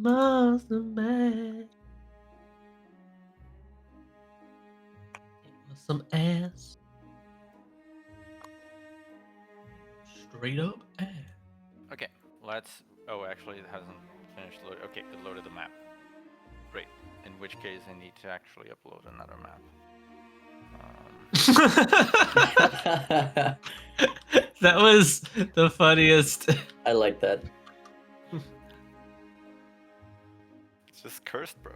monster man. It was some ass. Straight up ass. Okay, let's. Oh, actually, it hasn't finished loading. Okay, it loaded the map. Great. In which case, I need to actually upload another map. That was the funniest. I like that. It's just cursed, bro.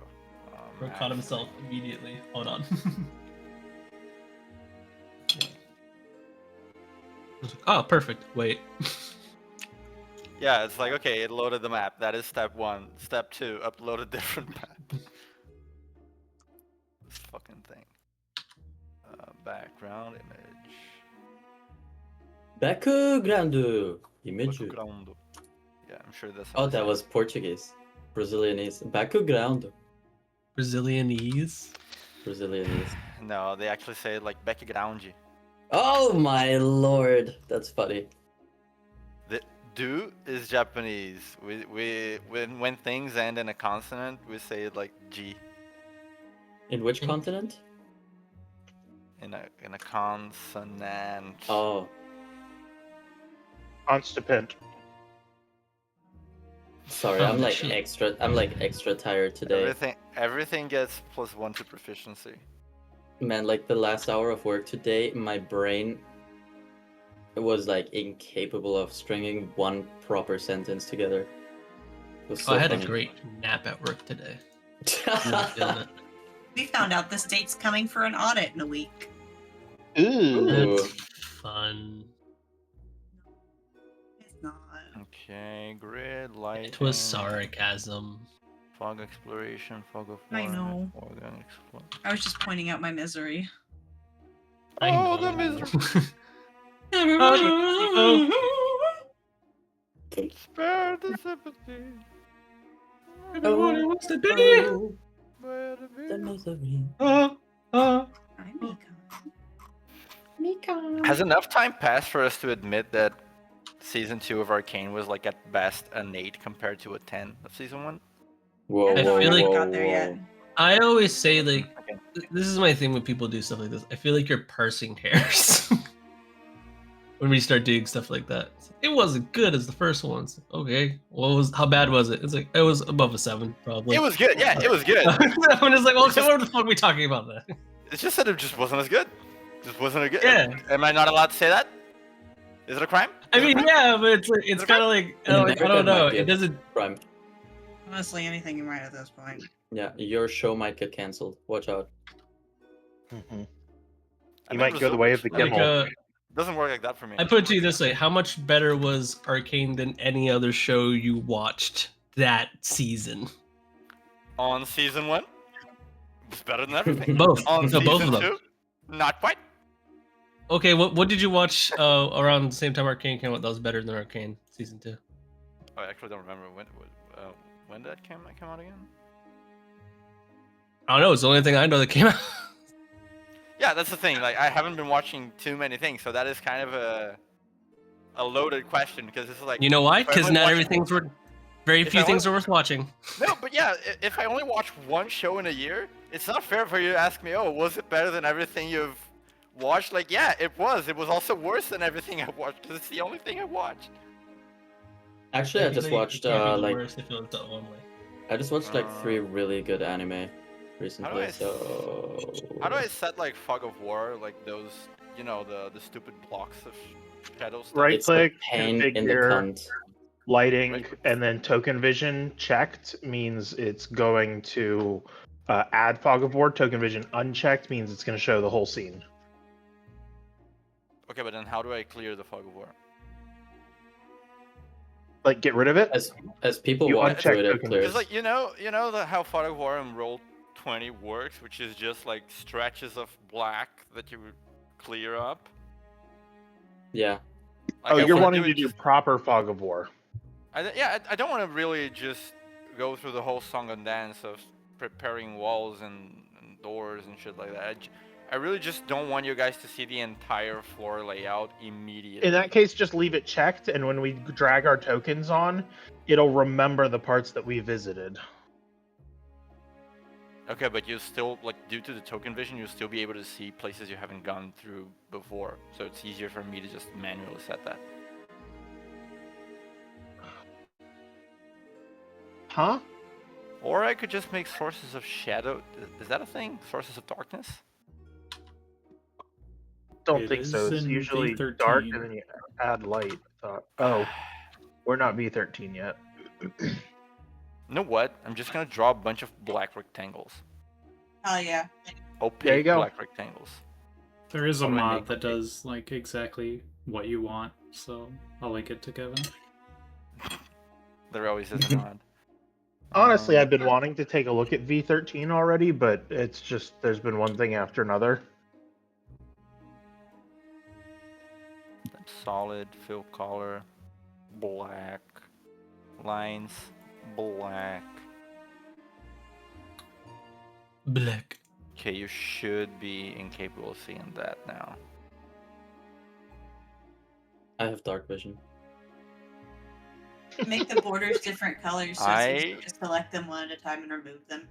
Bro caught himself immediately. Hold on. Oh, perfect. Wait. Yeah, it's like, okay, it loaded the map. That is step 1. Step 2, upload a different map. This fucking thing. Background image. Background image. Background. Yeah, I'm sure that's. Oh, that was Portuguese. Brazilianese. Background. Brazilianese. Brazilianese. No, they actually say it like background. Oh my lord, that's funny. The do is Japanese. We when things end in a consonant, we say it like G. In which continent? In a consonant. Oh. Constipent. Sorry, I'm like extra tired today. Everything gets +1 to proficiency. Man, like the last hour of work today, my brain was like incapable of stringing one proper sentence together. It was so I had funny. a great nap at work today. We found out the state's coming for an audit in a week. Ooh. That's fun. It's not. Okay, grid, light. It was sarcasm. Fog exploration, fog of I war, know. organ explore. I was just pointing out my misery. I Oh, know. the misery. Spare the sympathy. Everybody wants to be. Spare the The misery. Oh. Hi, Mika. Has enough time passed for us to admit that season 2 of Arcane was like at best an 8 compared to a 10 of season 1? Whoa, I feel like- got there yet. I always say like Okay. this is my thing when people do stuff like this. I feel like you're parsing hairs when we start doing stuff like that. It wasn't good as the first ones. Okay, how bad was it? It's like it was above a 7 probably. It was good, yeah, it was good. I'm just like, well, okay, what the fuck are we talking about then? It's just that it just wasn't as good. Just wasn't as good. Yeah. Am I not allowed to say that? Is it a crime? I Is it a mean, crime? yeah, but it's kind of like I don't know. It doesn't. Prime. Honestly, anything you write at this point. Yeah, your show might get cancelled. Watch out. Mhm. I You mean, might go the way of the Like, Kimmel. Doesn't work like that for me. I put it to you this way: how much better was Arcane than any other show you watched that season? On season 1, it was better than everything. Both. On No, season both of them. 2, not quite. Okay, what did you watch around the same time Arcane came out that was better than Arcane season 2? Oh, I actually don't remember when did that come out again. I don't know. It's the only thing I know that came out. Yeah, that's the thing. Like, I haven't been watching too many things, so that is kind of a loaded question because it's like. You know why? if I Because only not watch- everything's worth. Very If few I things are worth watching. No, but yeah, if I only watch one show in a year, it's not fair for you to ask me, oh, was it better than everything you've watched? Like, yeah, it was. It was also worse than everything I watched because it's the only thing I watched. Actually, I just watched like Worst if it was that one way. I just watched like 3 really good anime recently. I So How do I set like Fog of War, like those, you know, the stupid blocks of shadow stuff? Right it's the click, pain in the configure, cunt. lighting, Right. and then token vision checked means it's going to add Fog of War. Token vision unchecked means it's going to show the whole scene. Okay, but then how do I clear the Fog of War? Like, get rid of it. As people You walk uncheck through it, it token clears. Because like how Fog of War in Roll20 works, which is just like stretches of black that you would clear up. Yeah. Like, Oh, I you're wanna wanting do to it do just- proper Fog of War. I don't want to really just go through the whole song and dance of preparing walls and doors and shit like that. I really just don't want you guys to see the entire floor layout immediately. In that case, just leave it checked, and when we drag our tokens on, it'll remember the parts that we visited. Okay, but you still, like, due to the token vision, you'll still be able to see places you haven't gone through before. So it's easier for me to just manually set that. Huh? Or I could just make sources of shadow. Is that a thing? Sources of darkness? Don't It think so. is It's in usually V13. dark, and then you add light. Oh, we're not V13 yet. You know what? I'm just gonna draw a bunch of black rectangles. Oh yeah. Opaque There you go. black rectangles. There is a How do I mod make that it? does like exactly what you want, so I'll link it to Kevin. There always is a mod. Honestly, I've been wanting to take a look at V13 already, but it's just there's been one thing after another. Solid, fill color, black, lines, black. Black. Okay, you should be incapable of seeing that now. I have dark vision. Make the borders different colors so it's easy to select them one at a time and remove them.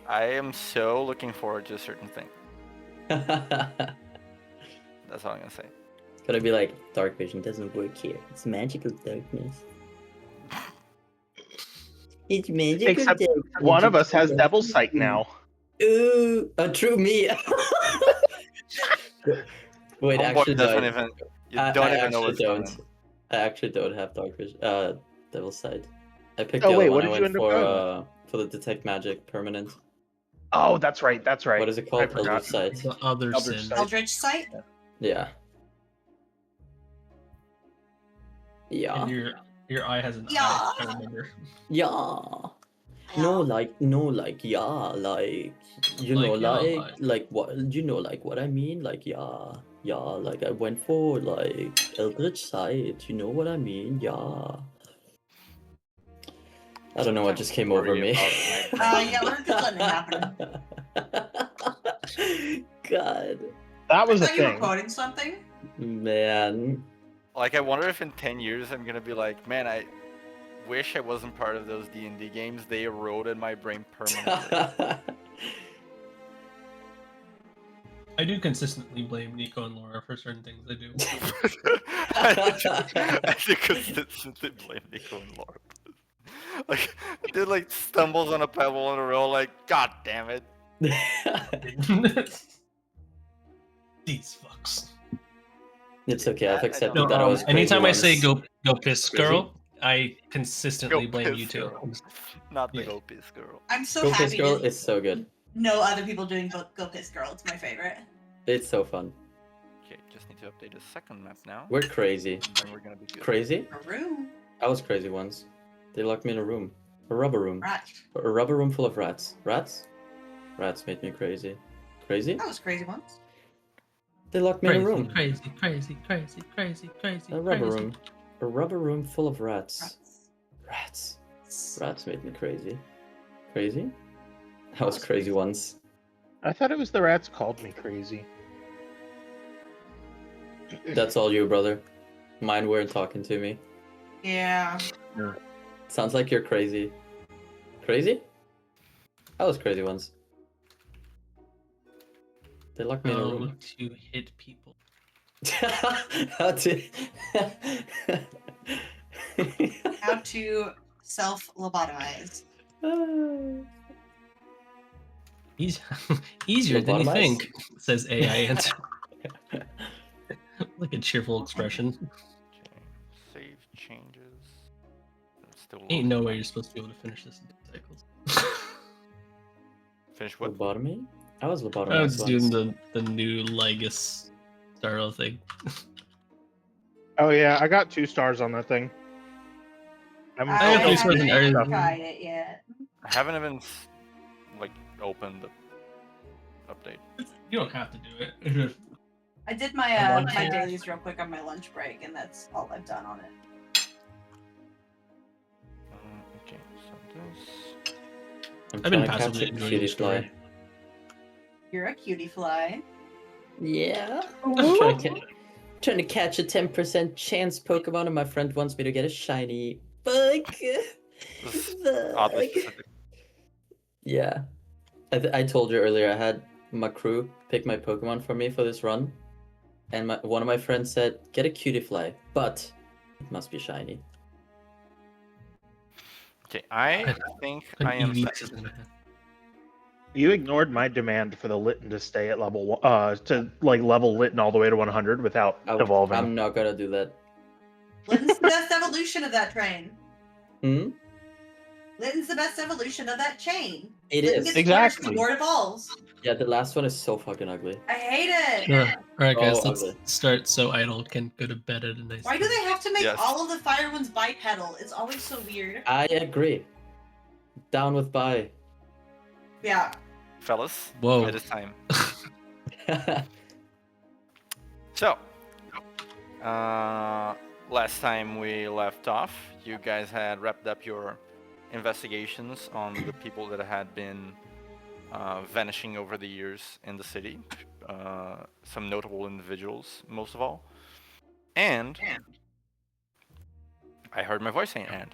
I am so looking forward to a certain thing. It's That's all I'm gonna say. gonna be like, dark vision doesn't work here. It's magical darkness. It's magical Except darkness. one of us has Devil's Sight now. Ooh, a true me. Wait, Homeboy actually, doesn't no, even. You I don't even know actually what's don't. coming. I actually don't have dark vision. Devil's Sight. I picked Oh, the wait, other what one. I did you went end up going for the detect magic permanent. Oh, that's right. That's right. What is it I called? forgot. Eldritch Sight. The other Eldritch sin. Sight. Eldritch Sight? Yeah. Yeah. And your eye has an Yeah. eye. I remember. Yeah. No, like yeah, like you know, like what you know, like what I mean, like yeah, like I went for like Eldritch Sight, you know what I mean, yeah. I don't know what just came over Worry me. about my Yeah, we're just letting it happen. God, That I was a thought you were thing. quoting something. man. Like, I wonder if in 10 years I'm gonna be like, man, I wish I wasn't part of those D&D games. They eroded my brain permanently. I do consistently blame Nico and Laura for certain things I do. I do consistently blame Nico and Laura. Like, dude, like, stumbles on a pebble in a row, like, god damn it. These fucks. It's okay, I've accepted No, that I was crazy anytime I say once. go piss Crazy? girl, I consistently Go blame piss you two. girl. Not the Yeah. Go Piss Girl. I'm so Go Piss happy Girl to is so good. know other people doing Go Piss Girl. It's my favorite. It's so fun. Okay, just need to update the second map now. We're crazy. And then we're gonna be good. Crazy? A room. I was crazy once. They locked me in a room. A rubber room. Right. A rubber room full of rats. Rats? Rats made me crazy. Crazy? That was crazy once. They locked me in a room. Crazy. A rubber room. A rubber room full of rats. Rats. Rats. Rats made me crazy. Crazy? I was crazy once. I thought it was the rats called me crazy. That's all you, brother. Mine weren't talking to me. Yeah. Sounds like you're crazy. Crazy? I was crazy once. They locked me in a How room. to hit people. How to... How to self-lobotomize. Easier than you Lobotomize? think, says AI answer. Like a cheerful expression. Okay, save changes. It's still Ain't no loading. way you're supposed to be able to finish this in 2 cycles. Finish what? Lobotomy? I was I lobotomized was doing once. the new Ligus Starro thing. Oh yeah, I got 2 stars on that thing. I'm I have still these opening ones already. stuff. tried it yet. I haven't even like opened the update. You don't have to do it. I did my lunch my break. dailies real quick on my lunch break, and that's all I've done on it. Okay, so this. I'm I've been trying to catch passively a enjoying cutie the story. fly. You're a cutie fly. Yeah. I'm trying to catch a 10% chance Pokemon, and my friend wants me to get a shiny. Fuck. Oddly Fuck. specific. Yeah. I told you earlier I had my crew pick my Pokemon for me for this run, and one of my friends said, "Get a Cutiefly, but it must be shiny." Okay, I think An I am EV set. is gonna happen. You ignored my demand for the Litten to stay at level to like level Litten all the way to 100 without evolving. I'm not gonna do that. Litten's the best evolution of that train. Hmm? Litten's the best evolution of that chain. It Litten is. gets Exactly. Before it evolves. Yeah, the last one is so fucking ugly. I hate it. Alright, guys, Oh, let's ugly. start so Idle can go to bed at a nice Why do they have to make Yes. all of the fire ones bipedal? It's always so weird. I agree. Down with bye. Yeah. Fellas, Whoa. it is time. So, last time we left off, you guys had wrapped up your investigations on the people that had been vanishing over the years in the city. Some notable individuals, most of all. And I heard my voice saying "and."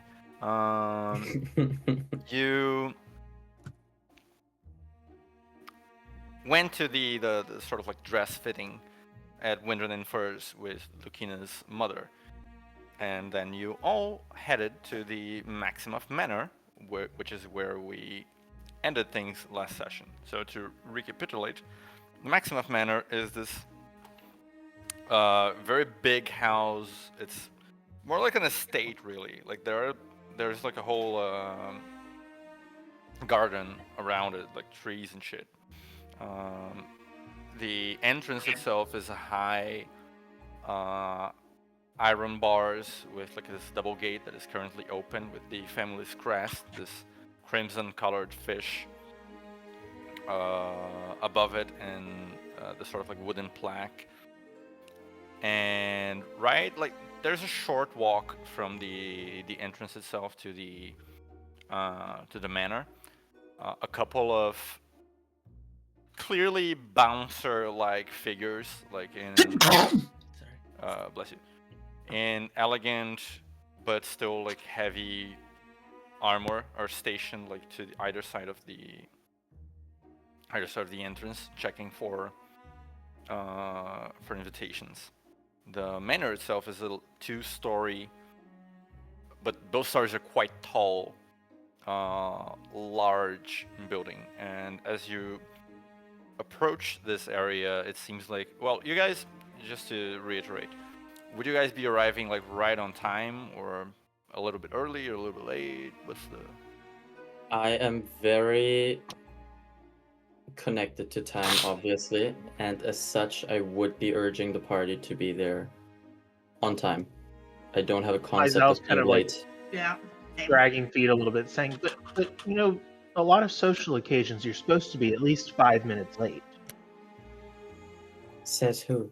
You went to the sort of like dress fitting at Winterland Furs with Lucina's mother, and then you all headed to the Maximoff Manor, which is where we ended things last session. So to recapitulate, the Maximoff Manor is this very big house. It's more like an estate, really. Like there's like a whole garden around it, like trees and shit. The entrance itself is a high iron bars with like this double gate that is currently open with the family's crest, this crimson-colored fish above it, and the sort of like wooden plaque. And right, like there's a short walk from the entrance itself to the manor. A couple of clearly bouncer-like figures, like in bless you, in elegant but still like heavy armor, are stationed like to either side of the entrance, checking for invitations. The manor itself is a two-story, but both stories are quite tall, large building. And as you approach this area, it seems like, well, you guys, just to reiterate, would you guys be arriving like right on time, or a little bit early or a little bit late? What's the... I am very connected to time, obviously, and as such, I would be urging the party to be there on time. I don't have a concept Izel's of kind being of like late. Yeah. dragging feet a little bit, saying, but you know, a lot of social occasions you're supposed to be at least 5 minutes late. Says who?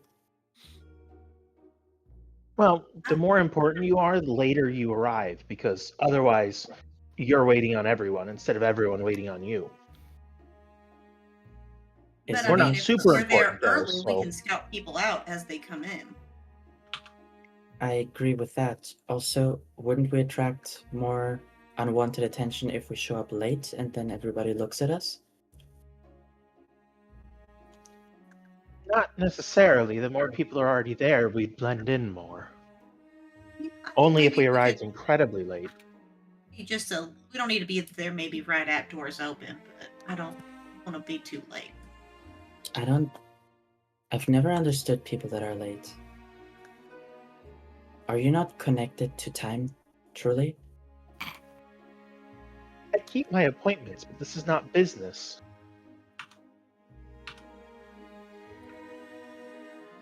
Well, the more important you are, the later you arrive, because otherwise you're waiting on everyone instead of everyone waiting on you. Is We're it- not if super we're there important, though, early, we so- can scout people out as they come in. I agree with that. Also, wouldn't we attract more unwanted attention if we show up late and then everybody looks at us? Not necessarily. The more people are already there, we'd blend in more. Only if we arrived incredibly late. We don't need to be there maybe right at doors open, but I don't want to be too late. I've never understood people that are late. Are you not connected to time, truly? I keep my appointments, but this is not business.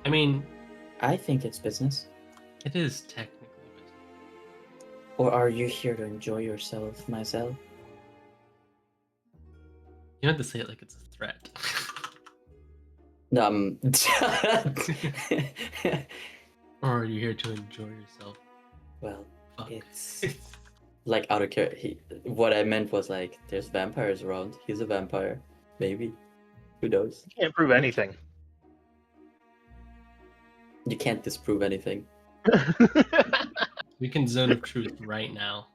I mean, I think it's business. it is technically business. Or are you here to enjoy yourself, Myzel? You don't have to say it like it's a threat. Or are you here to enjoy yourself? Well, Fuck. it's like out of care. What I meant was like, there's vampires around. He's a vampire, maybe. Who knows? You can't prove anything. You can't disprove anything. We can zone of truth right now.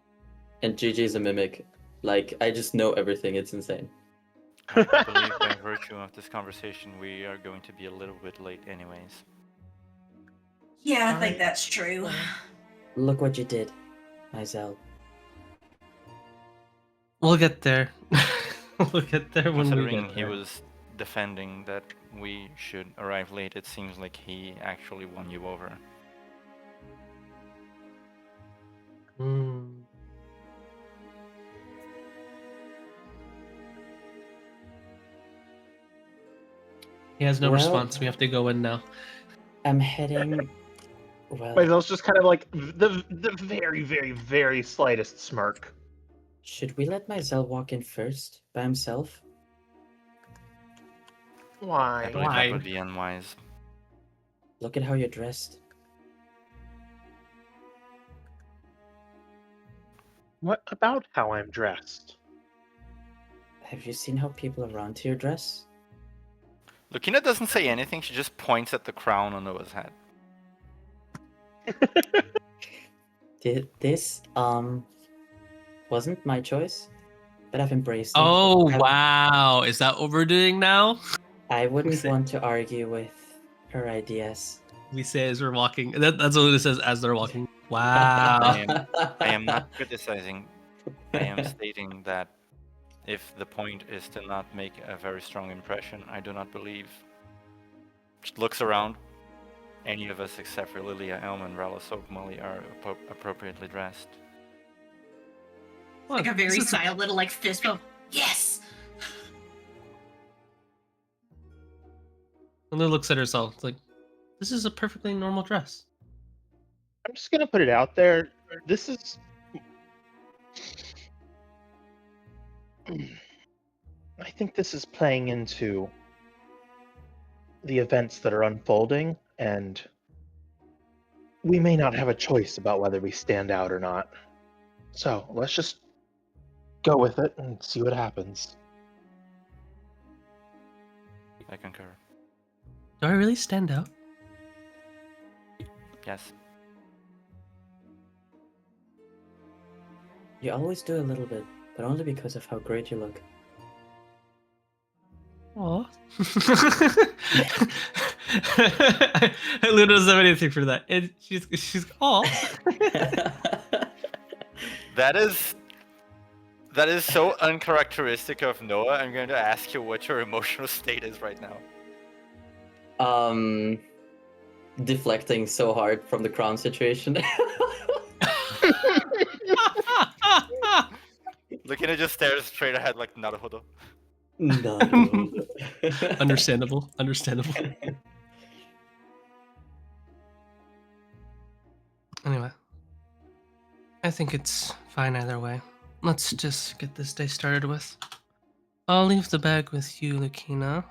And JJ's a mimic. Like, I just know everything. It's insane. I believe by virtue of this conversation, we are going to be a little bit late anyways. Yeah, I think that's true. Look what you did, Myzel. We'll get there. We'll get there when we Considering get he there. was defending that we should arrive late, it seems like he actually won you over. Hmm. He has no Well- response. We have to go in now. I'm heading. Well, Mysel's just kind of like the very, very, very slightest smirk. should we let Myzel walk in first by himself? I Why? believe Why? that would be unwise. Look at how you're dressed. What about how I'm dressed? Have you seen how people around here dress? Lucina doesn't say anything, she just points at the crown on Noah's head. This wasn't my choice, but I've embraced it. Oh I- wow! Is that what we're doing now? I wouldn't say- want to argue with her ideas. We say as we're walking. That's what it says as they're walking. Wow. I am not criticizing, I am stating that if the point is to not make a very strong impression, I do not believe. Just looks around. Any of us except for Lilia, Elm, and Rella Soapmully are appropriately dressed. Like a very silent little like fist bump. Yes. And then looks at herself. It's like, this is a perfectly normal dress. I'm just gonna put it out there. This is. I think this is playing into the events that are unfolding, and we may not have a choice about whether we stand out or not. So let's just go with it and see what happens. I concur. Do I really stand out? Yes. You always do a little bit, but only because of how great you look. Aw. Luna doesn't have anything for that. She's aw. That is so uncharacteristic of Noah. I'm going to ask you what your emotional state is right now. Deflecting so hard from the crown situation. Lucina just stares straight ahead like Naruhodo. No. Understandable. Understandable. Anyway, I think it's fine either way. Let's just get this day started with. I'll leave the bag with you, Lucina.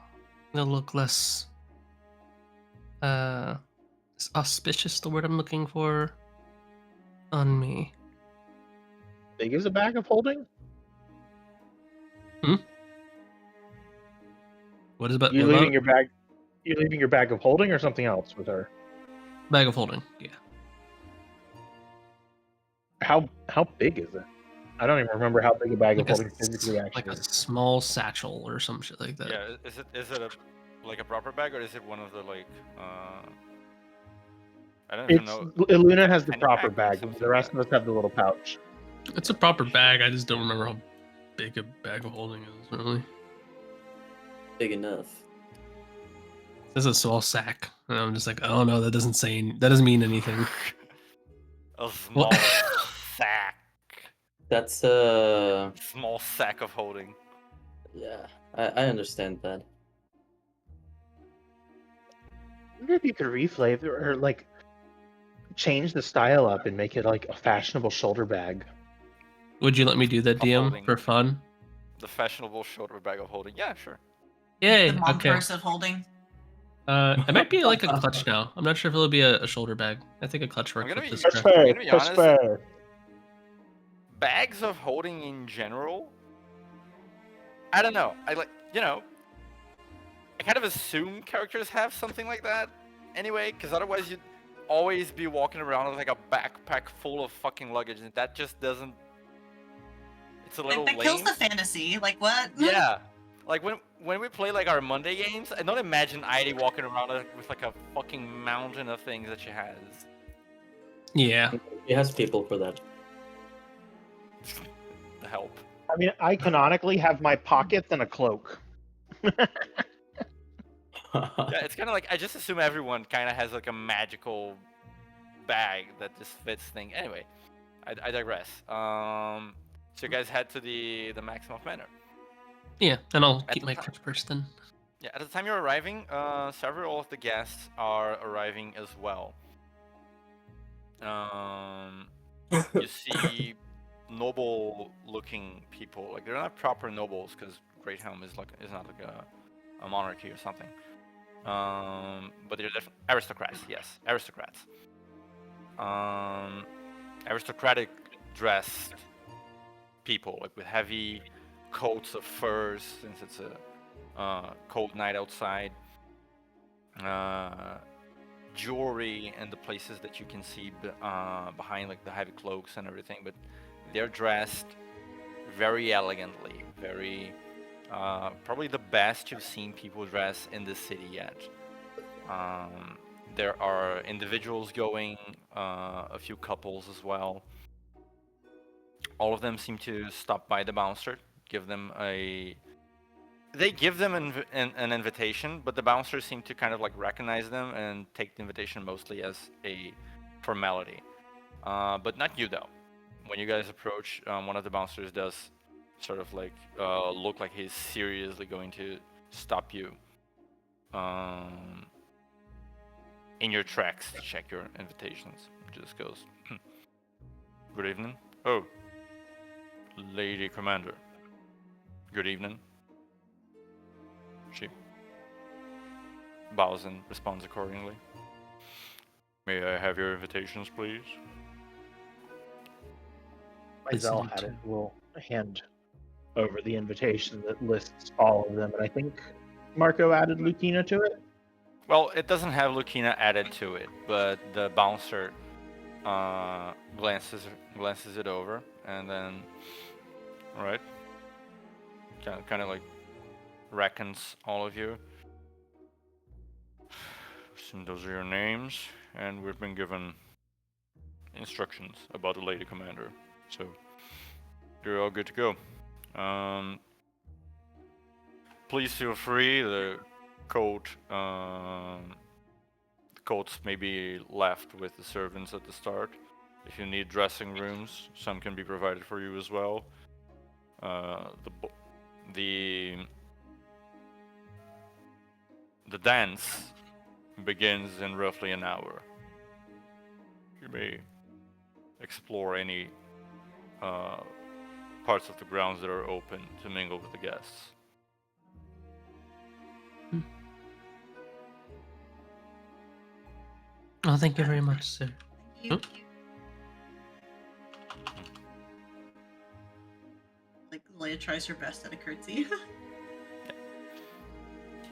It'll look less is auspicious, the word I'm looking for, on me. Big as a bag of holding? What is about You're about- leaving your bag. You're leaving your bag of holding or something else with her? bag of holding? Yeah. How big is it? I don't even remember how big a bag of Like holding physically actually like a is. small satchel or some shit like that. Yeah, is it a like a proper bag or is it one of the like I don't even It's know. Luna has the Penny proper pack or bag. something The rest like of us have the little pouch. It's a proper bag. I just don't remember how big a bag of holding is. Really, Big enough. this is a small sack, and I'm just like, oh no, that doesn't mean anything. A small sack. That's Small sack of holding. yeah. I understand that. I wonder if you could reflave or like change the style up and make it like a fashionable shoulder bag. Would you let me do that, A DM, holding. for fun? The fashionable shoulder bag of holding. Yeah, sure. Yay. The mom Okay. purse of holding. It might be like a clutch now. I'm not sure if it'll be a shoulder bag. I think a clutch works gonna with be- this. Push crap. I'm fair, gonna be push honest. fair. Bags of holding in general. I don't know. I kind of assume characters have something like that. anyway, because otherwise you'd always be walking around with like a backpack full of fucking luggage, and that just doesn't. It's a little That lame. kills the fantasy. Like what? Yeah. Like when we play like our Monday games, I don't imagine Heidi walking around with like a fucking mountain of things that she has. Yeah. He has people for that. The help. I mean, I canonically have my pockets and a cloak. Yeah, it's kind of like I just assume everyone kind of has like a magical bag that just fits thing. Anyway, I digress. So you guys head to the Maximum Manor. Yeah, and I'll At keep the my top. first person. Yeah, at the time you're arriving, several of the guests are arriving as well. You see noble-looking people. Like they're not proper nobles because Great Helm is not like a monarchy or something. But they're aristocrats. Yes, aristocrats. Aristocratic dressed people, like with heavy coats of furs, since it's a cold night outside. Jewelry and the places that you can see behind like the heavy cloaks and everything, but they're dressed very elegantly, very probably the best you've seen people dress in the city yet. There are individuals going, a few couples as well. All of them seem to stop by the bouncer, give them They give them an invitation, but the bouncers seem to kind of like recognize them and take the invitation mostly as a formality. But not you though. When you guys approach, one of the bouncers does sort of like look like he's seriously going to stop you in your tracks to check your invitations. Just goes, good evening. Oh, Lady Commander. Good evening. She bows and responds accordingly. May I have your invitations, please? Myzel had it. Will hand over the invitation that lists all of them, and I think Marco added Lucina to it. Well, it doesn't have Lucina added to it, but the bouncer glances it over, and then, all right, kind of like reckons all of you. So those are your names, and we've been given instructions about the Lady Commander, so you're all good to go. Please feel free. The coats may be left with the servants at the start. If you need dressing rooms, some can be provided for you as well. The dance begins in roughly an hour. You may explore any parts of the grounds that are open to mingle with the guests. Oh, thank you very much, sir. You, like Leia tries her best at a curtsy.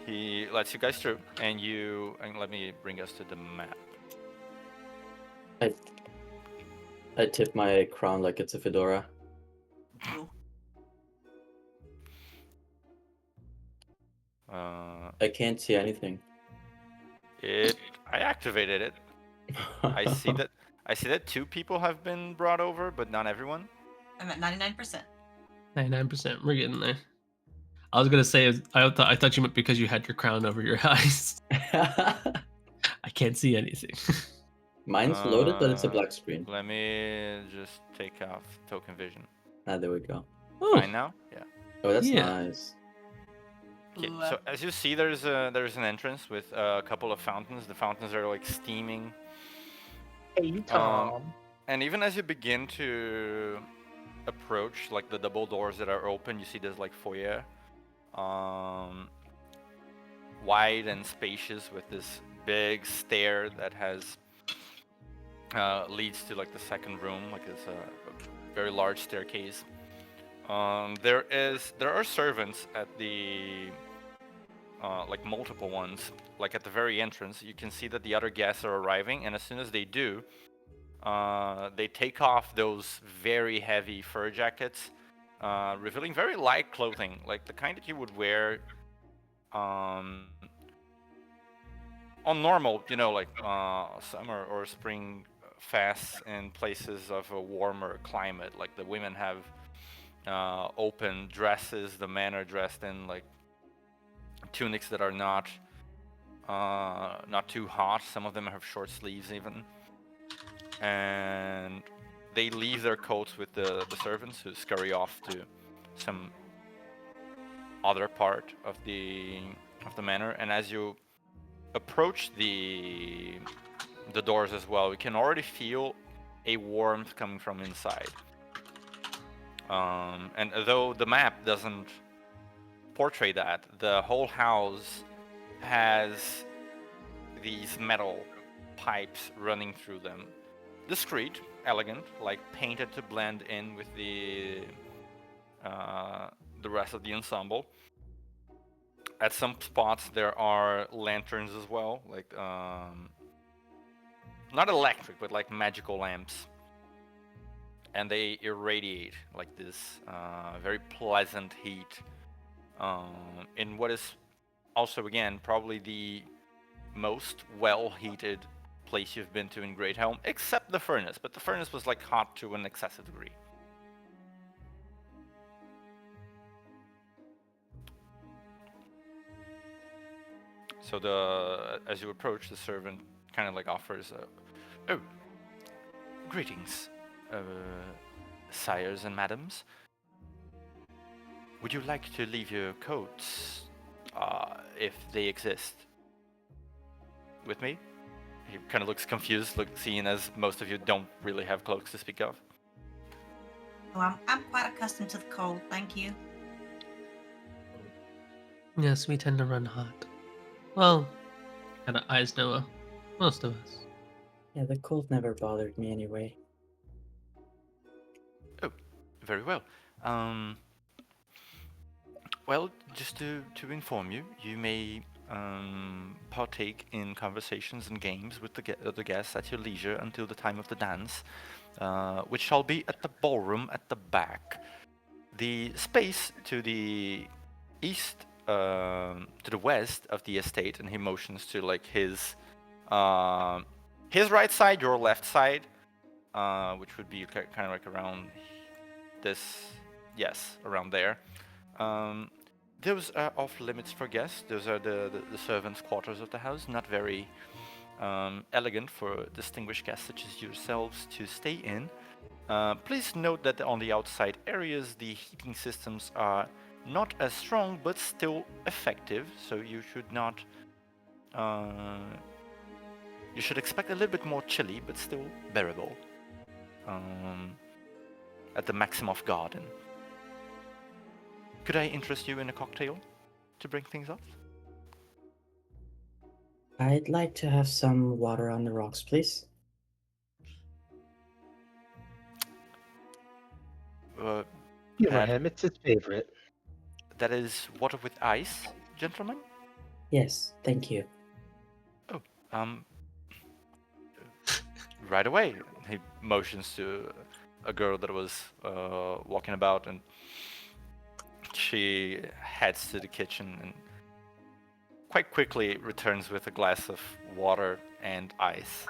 He lets you guys through, and let me bring us to the map. I tip my crown like it's a fedora. Ooh. I can't see anything. I activated it. I see that 2 people have been brought over, but not everyone. I'm at 99%. 99%. We're getting there. I was gonna say, I thought you meant because you had your crown over your eyes. I can't see anything. Mine's loaded, but it's a black screen. Let me just take off token vision. Ah, there we go. Oh, Fine now? Yeah. Oh, that's Yeah. nice. Okay, Ooh, so as you see, there's an entrance with a couple of fountains. The fountains are like steaming. Hey, Tom. And even as you begin to approach, like the double doors that are open, you see there's like foyer, wide and spacious, with this big stair that has leads to like the second room. Like it's a very large staircase. There are servants at the like multiple ones, like at the very entrance. You can see that the other guests are arriving, and as soon as they do, they take off those very heavy fur jackets, revealing very light clothing, like the kind that you would wear on normal, like summer or spring fasts in places of a warmer climate. Like the women have open dresses, the men are dressed in like tunics that are not too hot. Some of them have short sleeves even, and they leave their coats with the servants, who scurry off to some other part of the manor. And as you approach the doors as well, we can already feel a warmth coming from inside. And though the map doesn't portray that, the whole house has these metal pipes running through them. Discreet, elegant, like painted to blend in with the rest of the ensemble. At some spots there are lanterns as well, like not electric, but like magical lamps, and they irradiate like this very pleasant heat in what is also, again, probably the most well-heated place you've been to in Greathelm, except the furnace. But the furnace was like hot to an excessive degree. So as you approach, the servant kind of like offers, oh, greetings, sires and madams. Would you like to leave your coats, if they exist, with me? He kind of looks confused, seeing as most of you don't really have cloaks to speak of. Oh, I'm quite accustomed to the cold, thank you. Yes, we tend to run hot. Well, kind of eyes Noah. Most of us. Yeah, the cold never bothered me anyway. Oh, very well. Well, just to inform you, you may partake in conversations and games with the guests at your leisure until the time of the dance, which shall be at the ballroom at the back. The space to the east, to the west of the estate, and he motions to like his right side, your left side, which would be kind of like around this, yes, around there. Those are off limits for guests. Those are the servants' quarters of the house, not very elegant for distinguished guests such as yourselves to stay in. Please note that on the outside areas, the heating systems are not as strong, but still effective. So you should not. You should expect a little bit more chilly, but still bearable. At the Maximoff Garden. Could I interest you in a cocktail to bring things up? I'd like to have some water on the rocks, please. Humor him, it's his favorite. That is water with ice, gentlemen? Yes, thank you. Oh, right away. He motions to a girl that was walking about, and she heads to the kitchen and quite quickly returns with a glass of water and ice.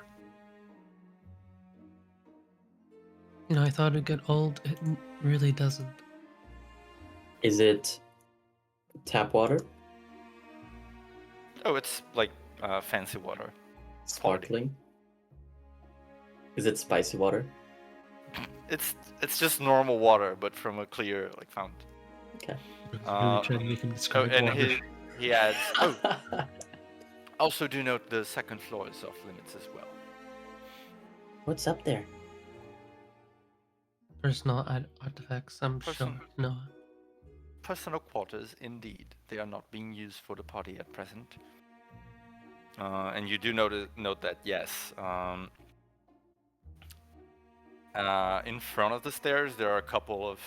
I thought it'd get old. It really doesn't. Is it tap water? Oh, it's like fancy water. Sparkling? Is it spicy water? It's just normal water, but from a clear like fountain. Okay. Really trying to make him describe and water. he adds, also do note the second floor is off limits as well. What's up there? Personal artifacts, I'm Personal. sure. No. Personal quarters, indeed. They are not being used for the party at present. And you do note that, yes. In front of the stairs, there are a couple of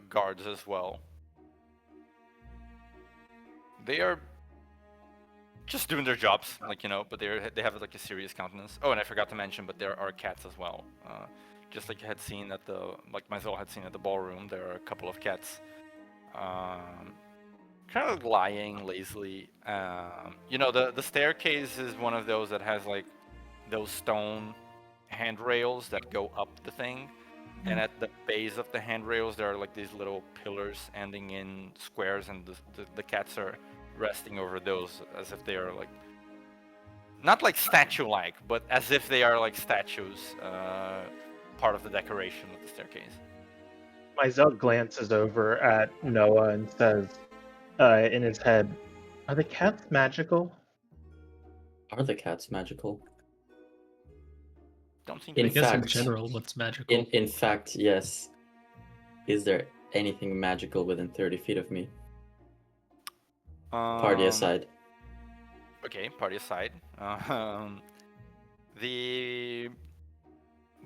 guards as well. they are just doing their jobs, like, you know, but they have like a serious countenance. Oh, and I forgot to mention, but there are cats as well. Just like you had seen at like Maisel had seen at the ballroom, there are a couple of cats, kind of lying lazily. You know, the staircase is one of those that has like those stone handrails that go up the thing, and at the base of the handrails there are like these little pillars ending in squares, and the cats are resting over those as if they are like not like statue-like, but as if they are like statues, part of the decoration of the staircase. Maisel glances over at Noah and says, in his head, "Are the cats magical?" Are the cats magical? Don't think In I guess in fact, general, what's magical? in fact, yes. Is there anything magical within 30 feet of me? Party aside. Okay, party aside. The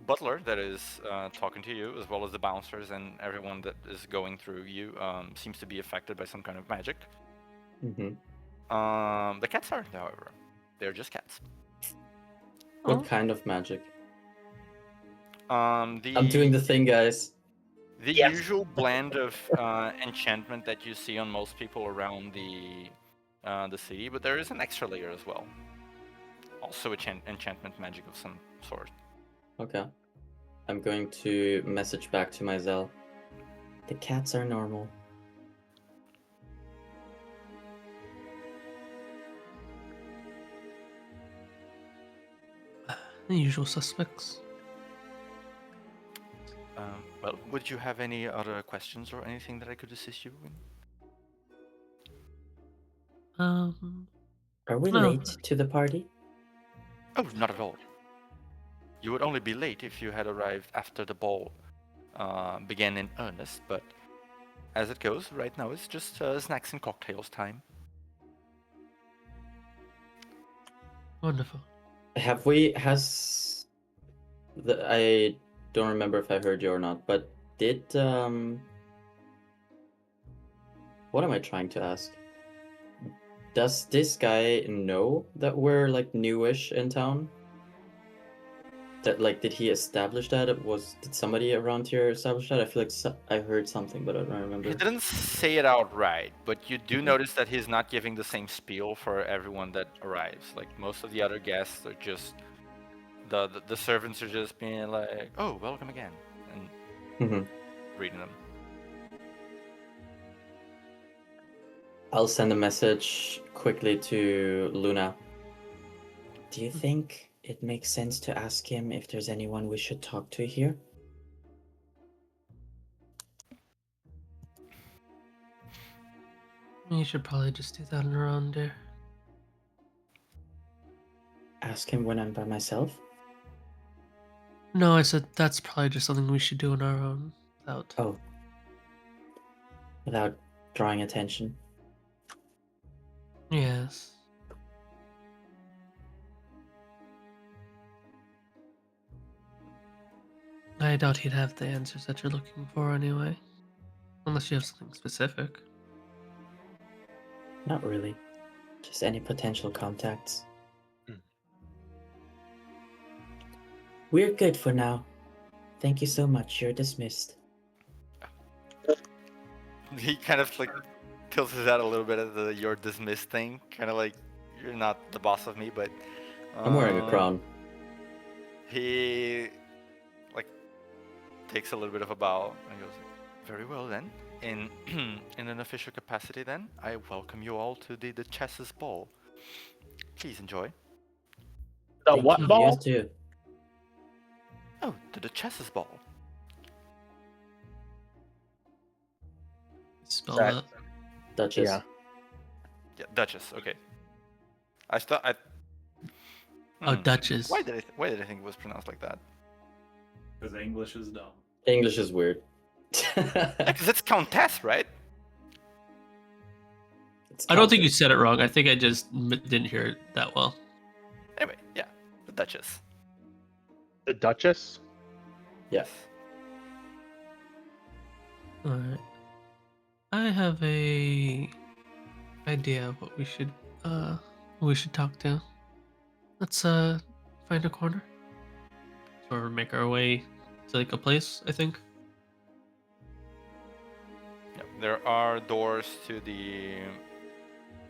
butler that is talking to you, as well as the bouncers and everyone that is going through you, seems to be affected by some kind of magic. Mm-hmm. The cats aren't, however. They're just cats. What kind of magic? I'm I'm doing the thing, guys. The Yes. usual blend of enchantment that you see on most people around the city, but there is an extra layer as well. Also enchantment magic of some sort. Okay. I'm going to message back to Maisel. The cats are normal. The usual suspects. Well, would you have any other questions or anything that I could assist you in? Are we No. late to the party? Oh, not at all. You would only be late if you had arrived after the ball began in earnest, but as it goes, right now it's just snacks and cocktails time. Wonderful. I don't remember if I heard you or not, but did what am I trying to ask? Does this guy know that we're like newish in town? That like, did he establish that? Did somebody around here establish that? I feel like I heard something, but I don't remember. He didn't say it outright, but you do notice that he's not giving the same spiel for everyone that arrives. Like most of the other guests are just the servants are just being like, "Oh, welcome again," and reading them. I'll send a message quickly to Luna. Do you think it makes sense to ask him if there's anyone we should talk to here? You should probably just do that on your own, dear. Ask him when I'm by myself? No, I said that's probably just something we should do on our own. Without drawing attention? Yes. I doubt he'd have the answers that you're looking for anyway. Unless you have something specific. Not really. Just any potential contacts. We're good for now. Thank you so much. You're dismissed. He kind of like tilts his head a little bit at the "you're dismissed" thing, kind of like you're not the boss of me, but I'm wearing a crown. He like takes a little bit of a bow and goes, "Very well then. In in an official capacity, then I welcome you all to the Chess's ball. Please enjoy." The Thank what you, ball? you too. Oh, to the Chess's ball. Spell That- that. Duchess. Yeah. Yeah, Duchess. Okay. I. Oh, Hmm. Duchess. Why did I think it was pronounced like that? Because English is dumb. English is weird. Because it's Countess, right? I don't think you said it wrong. I think I just didn't hear it that well. Anyway, yeah, the Duchess. The Duchess? Yes. Alright. I have a idea of what we should talk to. Let's find a corner. Or make our way to like a place, I think. Yep, there are doors to the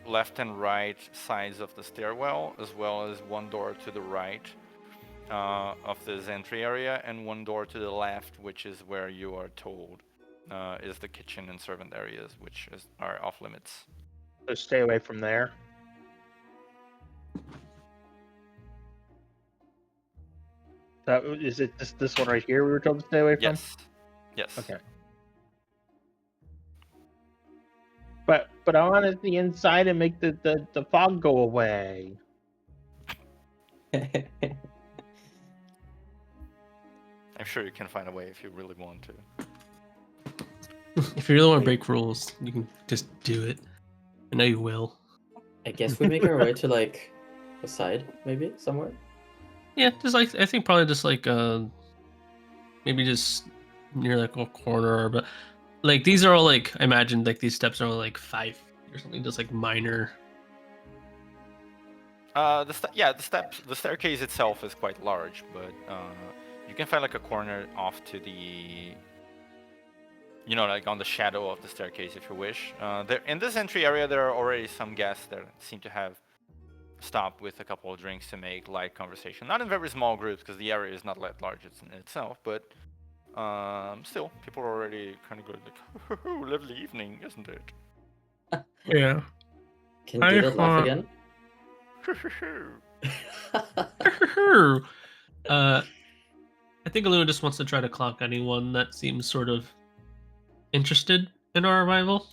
left and right sides of the stairwell, as well as one door to the right of this entry area, and one door to the left, which is where you are told is the kitchen and servant areas, which are off limits. So stay away from there. Is it this one right here we were told to stay away from? Yes. Yes. Okay. But I want to see inside and make the fog go away. I'm sure you can find a way if you really want to. If you really want to break rules, you can just do it. I know you will. I guess we make our way to like the side, maybe somewhere. Yeah, just like I think probably just like maybe just near like a corner, but like these are all like I imagine like these steps are only like 5 feet or something, just like minor. The staircase itself is quite large, but you can find like a corner off to the, like on the shadow of the staircase if you wish. There in this entry area, there are already some guests that seem to have stopped with a couple of drinks to make light conversation. Not in very small groups because the area is not that large in itself, but still, people are already kind of going like, lovely evening, isn't it? Yeah. Can you do that laugh again? I think Luna just wants to try to clock anyone that seems sort of interested in our arrival.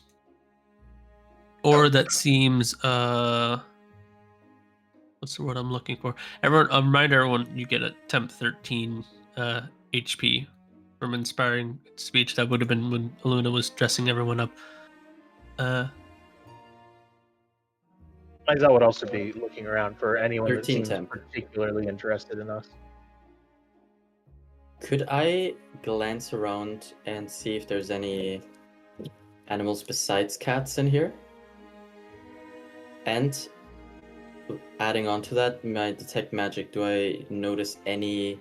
Or that seems what's the word I'm looking for? Everyone, a reminder everyone you get a temp 13 HP from inspiring speech. That would have been when Luna was dressing everyone up. Liza would also be looking around for anyone that 13 seems temp. particularly interested in us. Could I glance around and see if there's any animals besides cats in here? And adding on to that, my detect magic, do I notice any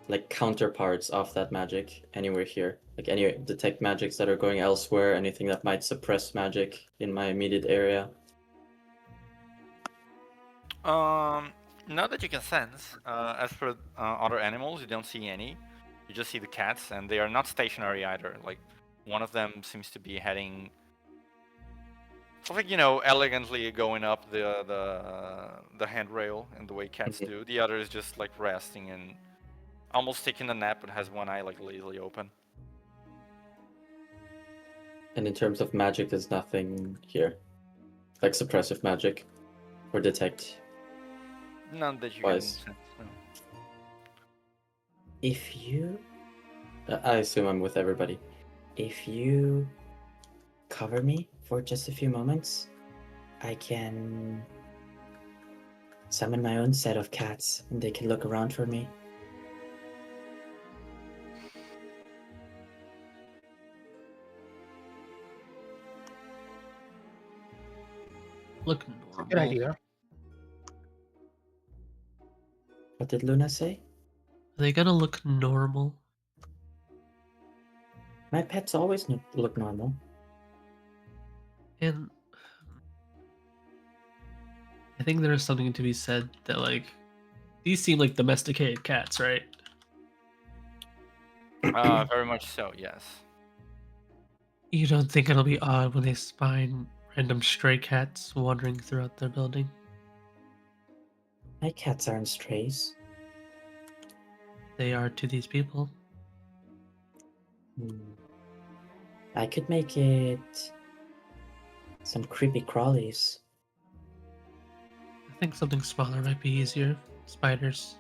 like counterparts of that magic anywhere here? Like any detect magics that are going elsewhere, anything that might suppress magic in my immediate area? Not that you can sense. As for other animals, you don't see any. You just see the cats, and they are not stationary either. Like, one of them seems to be heading, something, elegantly going up the handrail in the way cats do. The other is just like resting and almost taking a nap, but has one eye like lazily open. And in terms of magic, there's nothing here, like suppressive magic or detect. None that you Wise. can sense. No. If you, I assume I'm with everybody. If you cover me for just a few moments, I can summon my own set of cats and they can look around for me. Look normal. Good idea. What did Luna say? Are they gonna look normal? My pets always look normal. And I think there's something to be said that like these seem like domesticated cats, right? Very much so, yes. You don't think it'll be odd when they find random stray cats wandering throughout their building? My cats aren't strays. They are to these people. I could make it some creepy crawlies. I think something smaller might be easier. Spiders.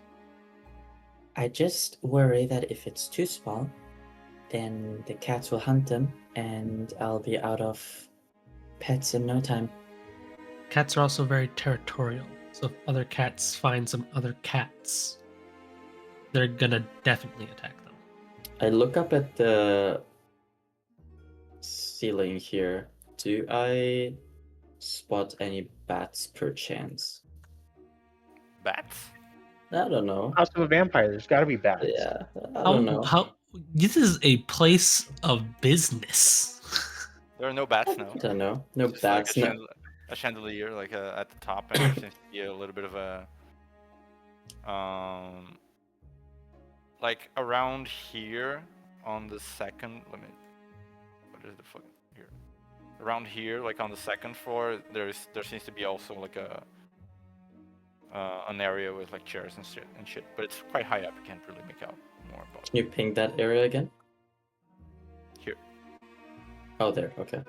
I just worry that if it's too small, then the cats will hunt them and I'll be out of pets in no time. Cats are also very territorial. So if other cats find some other cats, they're gonna definitely attack them. I look up at the ceiling here, do I spot any bats per chance? Bats? I don't know. House of a Vampire, there's got to be bats. Yeah, I don't know. How this is a place of business. There are no bats now. I don't know. No Just like bats. a chandelier, like at the top, and there seems to be a little bit of a like around here on the second. What is the fuck here? Around here, like on the second floor, there seems to be also like an area with like chairs and shit, but it's quite high up. I can't really make out more about Can you ping that area again? Here. Oh, there. Okay.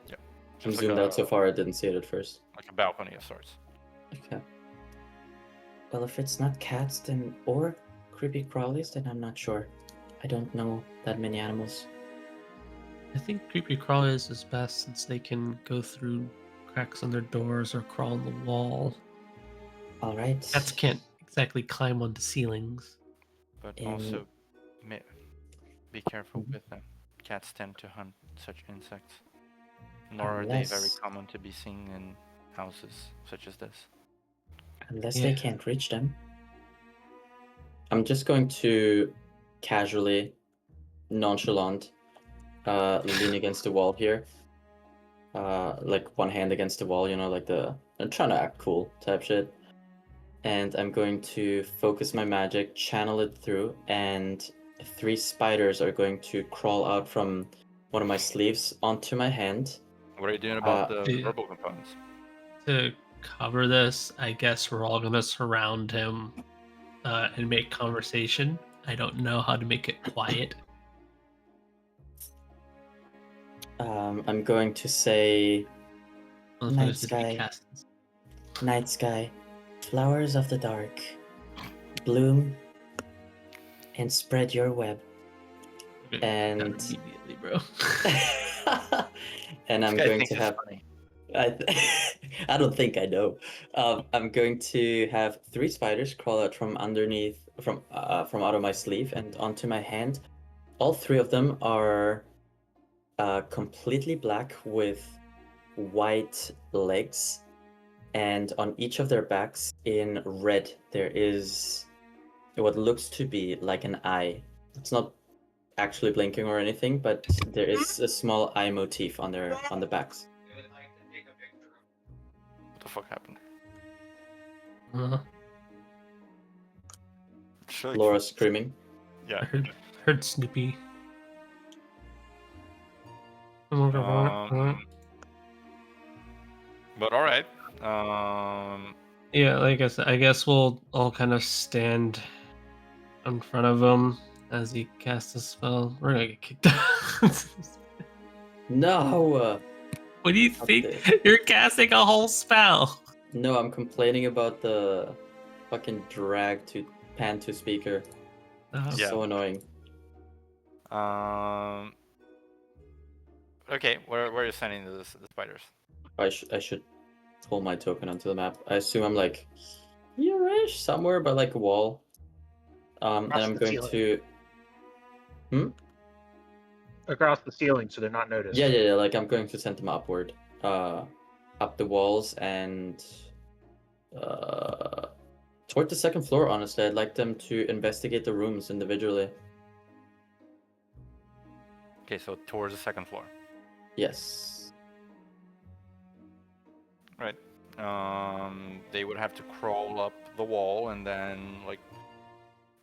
Yeah. I'm Just zoomed out so far. I didn't see it at first. like a balcony of sorts. Okay. Well, if it's not cats, then or creepy crawlies, then I'm not sure. I don't know that many animals. I think creepy crawlies is best since they can go through cracks on their doors or crawl on the wall. All right. Cats can't exactly climb onto ceilings. But In- also, be careful with them. Cats tend to hunt such insects. Nor are they very Unless- common to be seen in houses such as this. Unless Yeah. they can't reach them. I'm just going to casually, nonchalant, lean against the wall here. Like one hand against the wall, like I'm trying to act cool type shit. And I'm going to focus my magic, channel it through, and 3 spiders are going to crawl out from one of my sleeves onto my hand. What are you doing about the Yeah. verbal components? To cover this, I guess we're all gonna surround him and make conversation. I don't know how to make it quiet. I'm going to say, Unless Night I just be sky. casting. night sky, flowers of the dark, bloom and spread your web. Okay, got it And immediately, bro. and I'm This guy going thinks to it's have funny. I don't think I know. I'm going to have 3 spiders crawl out from underneath, from out of my sleeve and onto my hand. All 3 of them are completely black with white legs, and on each of their backs in red there is what looks to be like an eye. It's not actually blinking or anything, but there is a small eye motif on the backs. What the fuck happened? Uh, Should I- Laura screaming. I Yeah. heard Snoopy. But all right. Yeah, like I said, I guess we'll all kind of stand in front of him as he casts a spell. We're gonna get kicked out. No, What do you Up think? there. You're casting a whole spell. no, I'm complaining about the fucking drag to pan to speaker. Yeah. So annoying. Okay, where are you sending the spiders? I should pull my token onto the map. I assume I'm like here-ish, somewhere by like a wall. And Across I'm the going ceiling. to Across the ceiling so they're not noticed. yeah, like I'm going to send them upward, up the walls and toward the 2nd floor. Honestly, I'd like them to investigate the rooms individually. Okay, so towards the 2nd floor. Yes. Right. They would have to crawl up the wall and then like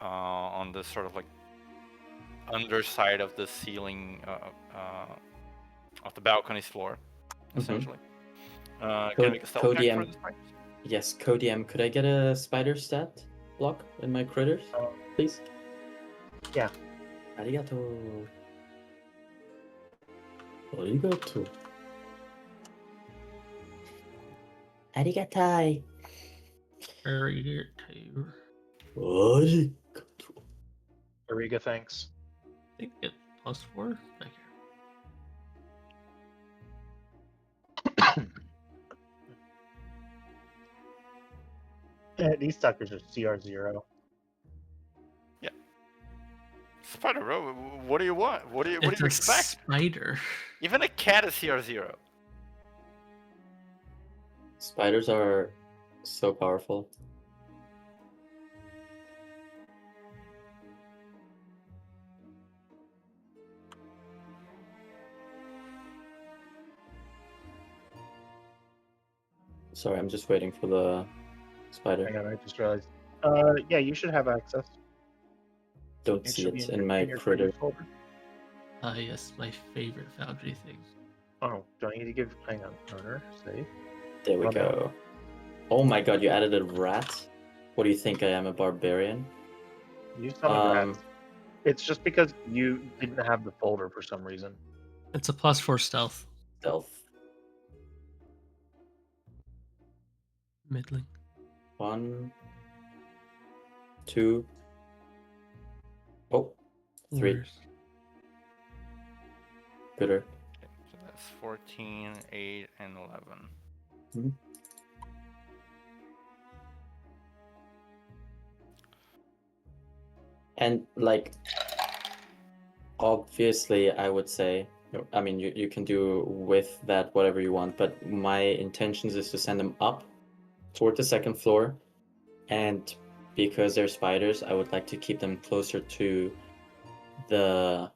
on the sort of like underside of the ceiling of the balcony's floor, essentially. Can I make a stealth check for Codium. this spiders? Yes, Codium. Could I get a spider stat block in my critters, please? Yeah. Arigato. Arigato. Arigatai. Very good, too. Arigato. Ariga, thanks. I think get +4. Back here. These suckers are CR0. Spider, bro. What do you want? What do you It's a expect? spider. Even a cat is CR0. Spiders are so powerful. Sorry, I'm just waiting for the spider. Hang on, I just realized. Yeah, you should have access. Don't It see should be it in my your critter. triggers folder. Ah, yes, my favorite Foundry thing. Oh, do I need to give? Hang on, owner, save. There we Oh, no. go. Oh my god, you added a rat? What do you think I am, a barbarian? You summon rats. It's just because you didn't have the folder for some reason. It's a +4 stealth. Stealth. Middling. 1, 2. Oh, 3. Worst. Gooder. Okay, so that's 14, 8, and 11. Mhm. And like, obviously, I would say, I mean, you can do with that whatever you want, but my intentions is to send them up toward the second floor, and because they're spiders, I would like to keep them closer to the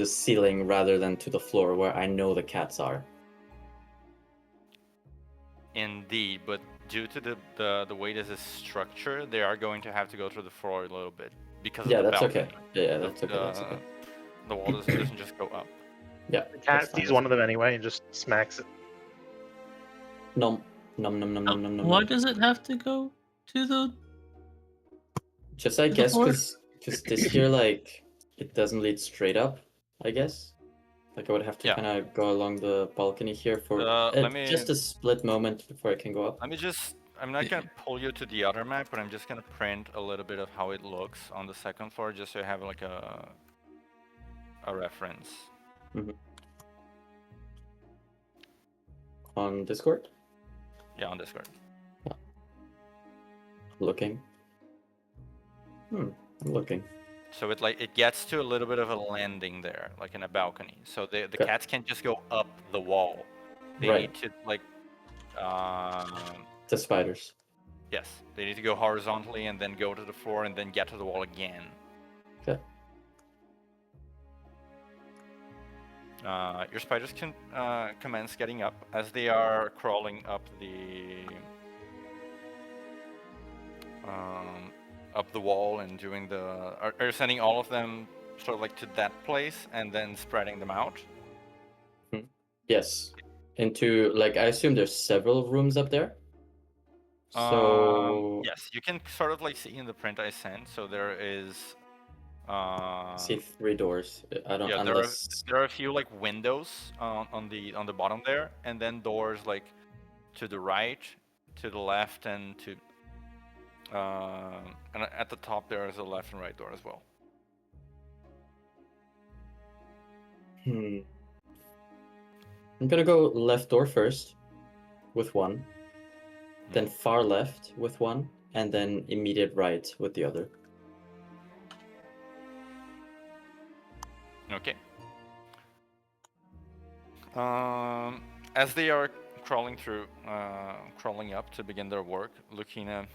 ceiling rather than to the floor where I know the cats are. Indeed, but due to the way this is structured, they are going to have to go through the floor a little bit because of Yeah, the that's balcony. okay. Yeah, that's okay. That's okay. The wall doesn't just go up. Yeah. The cat that's fine. sees one of them anyway and just smacks it. Nom nom nom nom nom nom nom. Why does it have to go to the? Just I the guess floor? because this here like it doesn't lead straight up. I guess like I would have to Yeah. kind of go along the balcony here for let me- just a split moment before I can go up. Let me just. I'm not gonna pull you to the other map, but I'm just gonna print a little bit of how it looks on the second floor, just so you have like a reference. On Discord, Yeah, on Discord. looking. I'm looking. So it gets to a little bit of a landing there, like in a balcony. So the Okay. cats can't just go up the wall. They Right. need to like. The spiders. Yes, they need to go horizontally and then go to the floor and then get to the wall again. Okay. Your spiders can commence getting up as they are crawling up the wall and doing the. Are you sending all of them sort of like to that place and then spreading them out? Yes. Into like I assume there's several rooms up there. So Yes, you can sort of like see in the print I sent. So there is. see 3 doors. I don't Yeah, unless there are a few like windows on the bottom there, and then doors like to the right, to the left, and at the top there is a left and right door as well. I'm gonna go left door first with 1, then far left with 1, and then immediate right with the other. Okay. As they are crawling up to begin their work, Lucina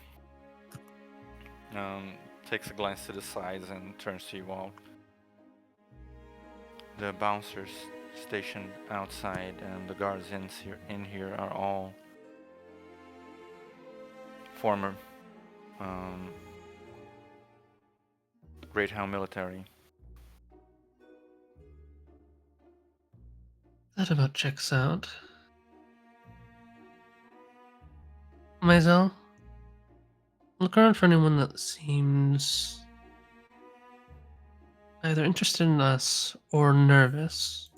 takes a glance to the sides and turns to you all. The bouncers stationed outside and the guards in here are all former Greyhound military. That about checks out. Maisel, look around for anyone that seems either interested in us or nervous.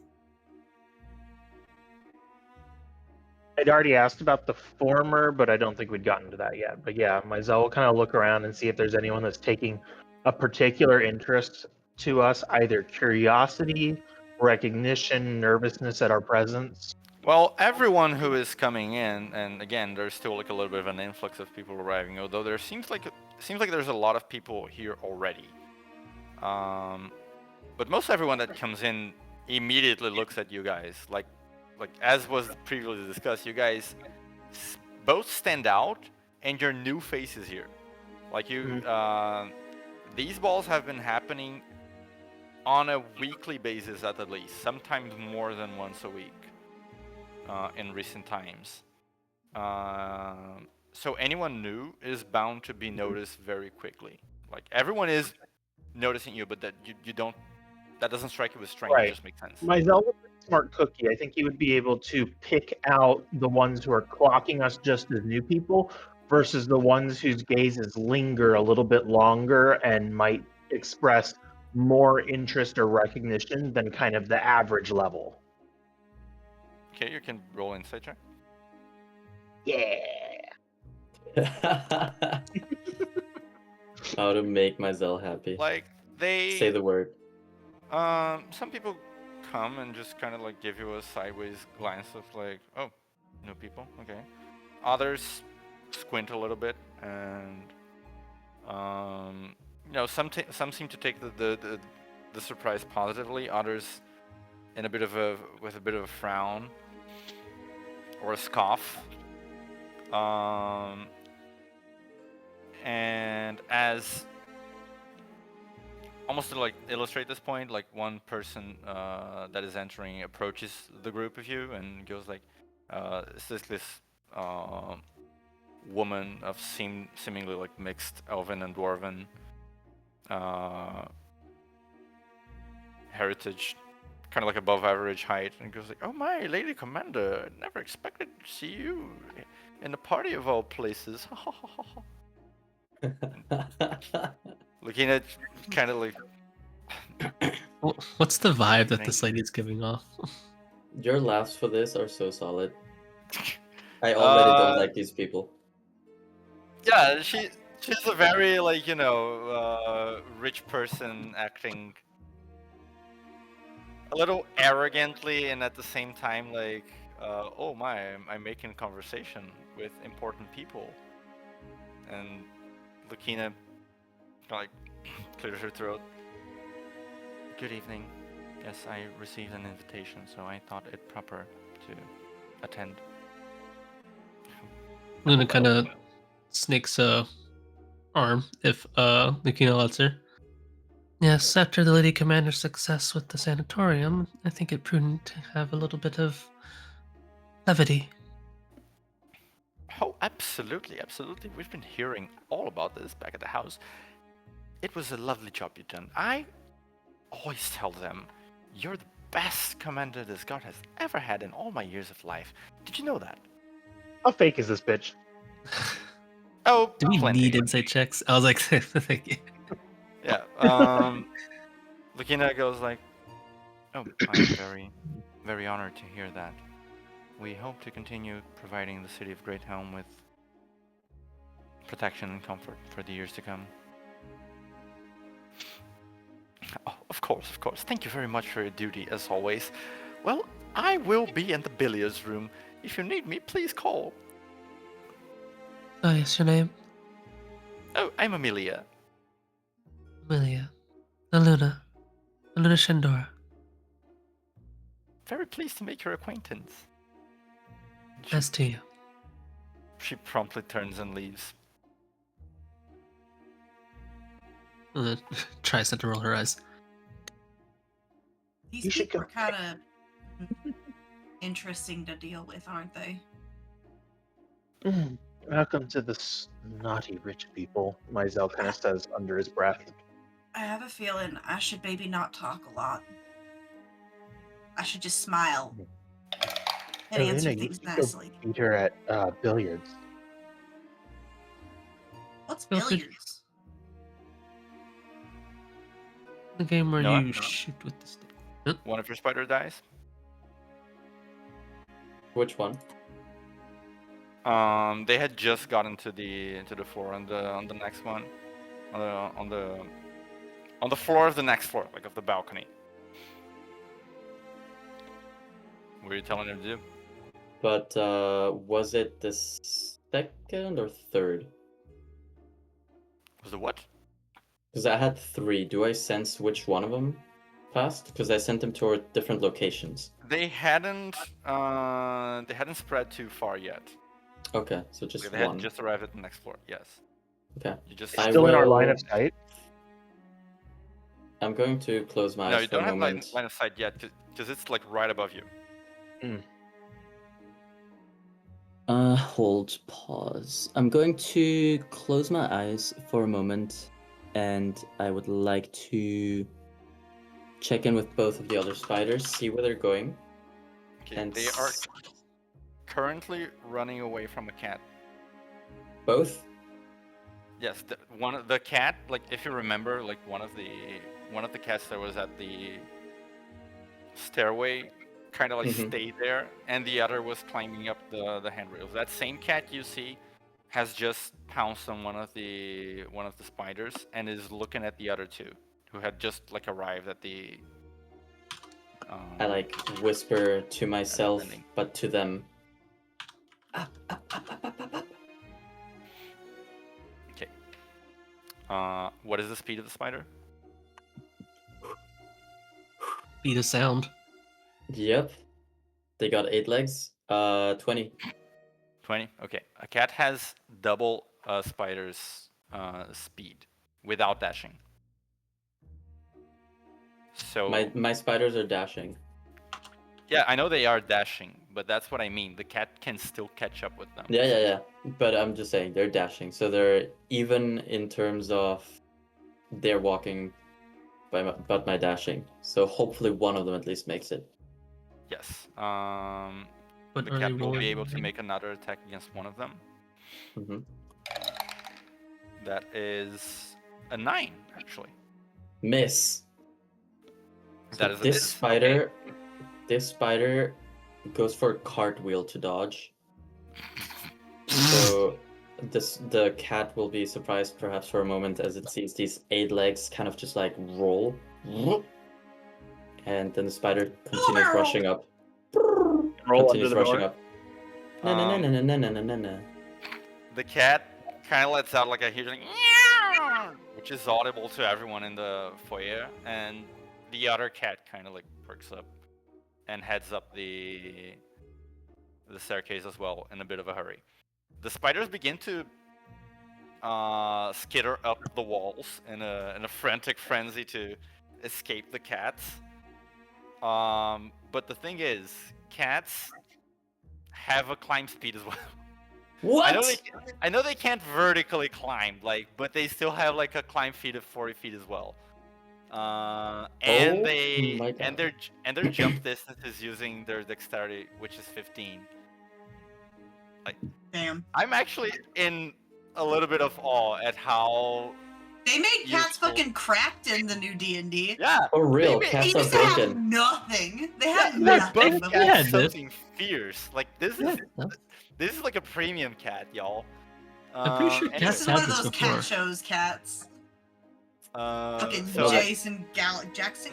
I'd already asked about the former, but I don't think we'd gotten to that yet. But yeah, Maisel will kind of look around and see if there's anyone that's taking a particular interest to us, either curiosity, recognition, nervousness at our presence. Well, everyone who is coming in, and again, there's still like a little bit of an influx of people arriving. Although there seems like there's a lot of people here already. But most everyone that comes in immediately looks at you guys. Like as was previously discussed, you guys both stand out, and your new faces here. Like you, these balls have been happening on a weekly basis at least, sometimes more than once a week in recent times. So anyone new is bound to be noticed very quickly. Like everyone is noticing you, but that you don't. That doesn't strike you as strange. Right. It just makes sense. Mizell is a smart cookie. I think he would be able to pick out the ones who are clocking us just as new people versus the ones whose gazes linger a little bit longer and might express more interest or recognition than kind of the average level. Okay, you can roll insight check. Yeah. How to make Mizell happy. Like they Say the word. some people come and just kind of like give you a sideways glance of like, oh, new people, okay. Others squint a little bit, and some seem to take the surprise positively. Others in with a bit of a frown or a scoff. And as almost to like illustrate this point, like one person that is entering approaches the group of you and goes like, is this woman of seemingly like mixed elven and dwarven heritage, kind of like above average height, and goes like, oh my lady commander, never expected to see you in a party of all places. Looking at kind of like What's the vibe that this lady's giving off? Your laughs for this are so solid. I already don't like these people. Yeah, she's a very like rich person acting a little arrogantly, and at the same time like, oh my, I'm making conversation with important people. And Lucina like clears her throat. Good evening. Yes, I received an invitation, so I thought it proper to attend. Luna kind of snakes a arm if Lucina lets her. Yes, after the Lady Commander's success with the sanatorium, I think it prudent to have a little bit of levity. Oh, absolutely, absolutely. We've been hearing all about this back at the house. It was a lovely job you've done. I always tell them, you're the best commander this guard has ever had in all my years of life. Did you know that? How fake is this bitch? Oh, Do we plenty. need insight checks? I was like, thank you. Yeah. Lucina goes like, oh, I'm very, very honored to hear that. We hope to continue providing the city of Greathelm with protection and comfort for the years to come. Oh, of course, of course. Thank you very much for your duty, as always. Well, I will be in the billiards room. If you need me, please call. Oh, yes, your name? Oh, I'm Amelia. Amelia. Aluna Shandora. Very pleased to make your acquaintance. As to you. She promptly turns and leaves. And then tries not to roll her eyes. These You should people go- are kind of interesting to deal with, aren't they? Welcome to the snotty rich people, Mizell kind of says under his breath. I have a feeling I should maybe not talk a lot. I should just smile and Aluna, answer you things should go nicely. beat her at billiards. What's Well, could- billiards? The game where No, you no. shoot with the stick. One of your spider dies. Which one? They had just gotten to the floor on the next one, on the floor of the next floor, like of the balcony. What are you telling them to do? But was it the second or third? Was the what? Because I had 3. Do I sense which one of them passed? Because I sent them toward different locations. They hadn't spread too far yet. Okay, so just They had one. just arrived at the next floor. Yes. Okay. You just Still in our line of sight. I'm going to close my no, eyes you for a don't have moment. line of sight yet because it's like right above you. Hold, pause. I'm going to close my eyes for a moment, and I would like to check in with both of the other spiders, see where they're going. Okay, And they are currently running away from a cat. both? Yes, the cat, like if you remember, like one of the cats that was at the stairway kind of like stayed there, and the other was climbing up the handrails. That same cat you see has just pounced on one of the spiders and is looking at the other 2 who had just like arrived at the I like whisper to myself, landing. but to them. Okay. What is the speed of the spider? Beat of sound. Yep. They got 8 legs. 20. 20. Okay. A cat has double a spider's speed without dashing. So My spiders are dashing. yeah, I know they are dashing, but that's what I mean. The cat can still catch up with them. Yeah. But I'm just saying they're dashing, so they're even in terms of they're walking, but my dashing. So hopefully one of them at least makes it. Yes. But The are cat they will rolling? be able to make another attack against one of them. Mm-hmm. That is a 9, actually. Miss. That is a this miss. spider. Okay. This spider goes for a cartwheel to dodge. So the cat will be surprised perhaps for a moment as it sees these 8 legs kind of just like roll. And then the spider continues rushing up. Continues rushing up. No. The cat kind of lets out like a huge, which is audible to everyone in the foyer, and the other cat kind of like perks up and heads up the staircase as well in a bit of a hurry. The spiders begin to skitter up the walls in a frantic frenzy to escape the cats. But the thing is, cats have a climb speed as well. What? I know they can't vertically climb, but they still have like a climb speed of 40 feet as well. And their jump distance is using their dexterity, which is 15. Damn. I'm actually in a little bit of awe at how they made cats useful. fucking cracked in the new D&D. Yeah. For real, They cats are used to have broken. nothing. They had They nothing. both Yeah, have dude. something fierce. Like this is like a premium cat, y'all. I'm pretty sure This cats is had one of this those before. cat shows cats. Fucking so, Jackson Galaxy?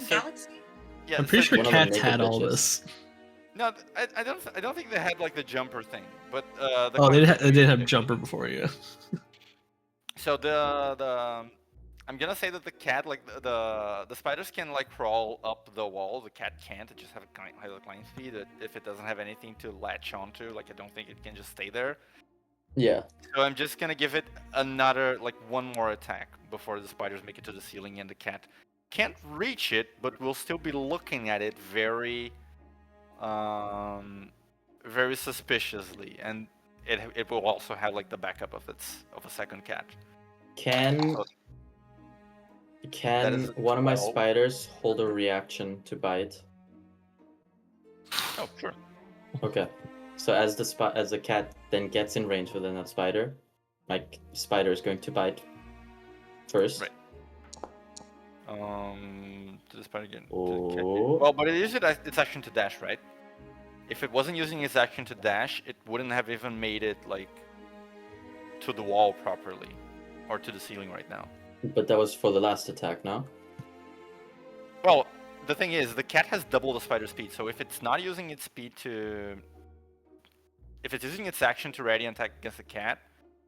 yeah, I'm pretty so- sure One of them cats naked had all bitches. this. No, I don't think they had like the jumper thing, but Oh, they did have jumper before you. So the I'm gonna say that the cat, like the spiders can like crawl up the wall. The cat can't. It just have a high climb speed. If it doesn't have anything to latch onto, like I don't think it can just stay there. Yeah. So I'm just gonna give it another one more attack before the spiders make it to the ceiling, and the cat can't reach it, but we'll still be looking at it very very suspiciously, and it will also have like the backup of a second cat. Can That is a one of my 12. spiders hold a reaction to bite? Oh, sure. Okay. So as the cat then gets in range within that spider, my spider is going to bite first. Right. To the spider again. Oh. Well, but it is its action to dash, right? If it wasn't using its action to dash, it wouldn't have even made it to the wall properly, or to the ceiling right now. But that was for the last attack, no? Well, the thing is, the cat has double the spider speed, so if it's not using its speed if it's using its action to ready and attack against the cat,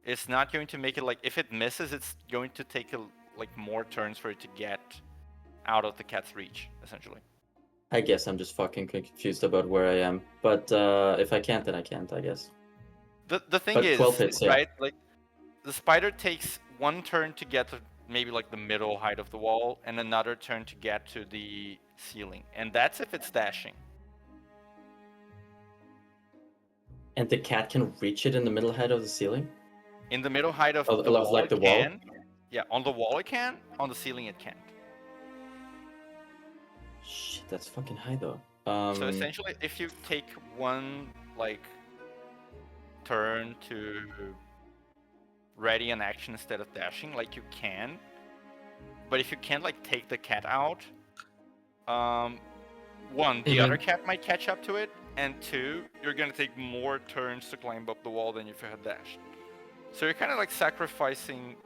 it's not going to make it if it misses, it's going to take like more turns for it to get out of the cat's reach, essentially. I guess I'm just fucking confused about where I am. But if I can't, then I can't, I guess. The thing But is, 12 hits, yeah. right? Like the spider takes one turn to get to maybe like the middle height of the wall, and another turn to get to the ceiling, and that's if it's dashing. And the cat can reach it in the middle height of the ceiling? In the middle height of Of- the of wall, like it the wall? can. Yeah, on the wall it can. On the ceiling it can't. Shit, that's fucking high though. So essentially, if you take one like turn to ready an action instead of dashing, like you can, but if you can't like take the cat out, one, the other cat might catch up to it, and two, you're gonna take more turns to climb up the wall than if you had dashed. So you're kind of like sacrificing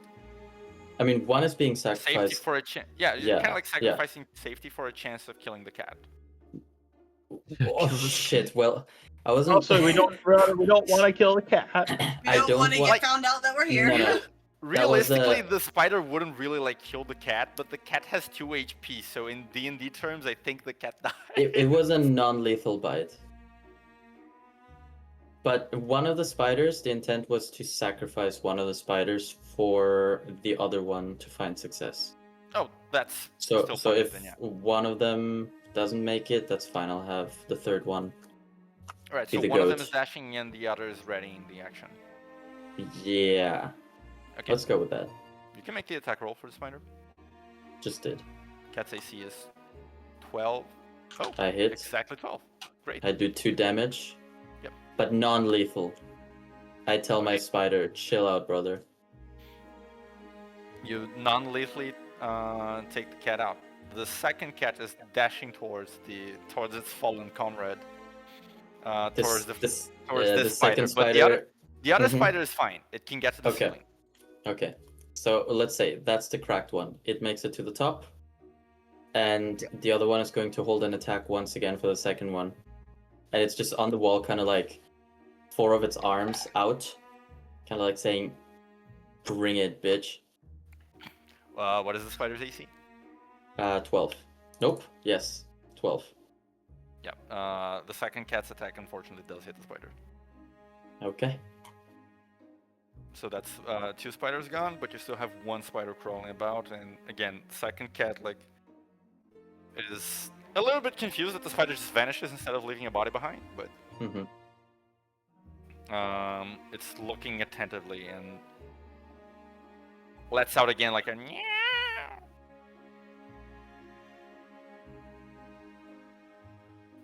I mean, one is being safety sacrificed. for a chance. Yeah, you're kind of like yeah. sacrificing safety for a chance of killing the cat. Oh shit! Well, I wasn't. Also, we don't want to kill the cat. We I don't, don't want to want- get found out that we're here. No, no. Realistically, the spider wouldn't really like kill the cat, but the cat has 2 HP, so in D&D terms, I think the cat died. It was a non-lethal bite. But one of the spiders, the intent was to sacrifice one of the spiders for the other one to find success. Oh, that's So still so fine if then, yeah. one of them doesn't make it, that's fine. I'll have the third one. Alright, be so the one of them goat. is dashing and the other is readying the action. Yeah. Okay, Let's go with that. you can make the attack roll for the spider. Just did. Cat's AC is 12. Oh, I hit. exactly 12. Great. I do 2 damage. Yep. But non-lethal. I tell my Okay. spider, chill out, brother. You non-lethally take the cat out. The second cat is dashing towards its fallen comrade. Towards this the spider. second But spider. the other Mhm. spider is fine. It can get to the Okay. ceiling. Okay, so let's say that's the cracked one. It makes it to the top, and the other one is going to hold an attack once again for the second one, and it's just on the wall, kind of like 4 of its arms out, kind of like saying, "Bring it, bitch." What is the spider's AC? 12. Nope. Yes, 12. Yeah. The second cat's attack unfortunately does hit the spider. Okay. So that's 2 spiders gone, but you still have 1 spider crawling about. And again, second cat like is a little bit confused that the spider just vanishes instead of leaving a body behind. But Mm-hmm. it's looking attentively and lets out again like a meow.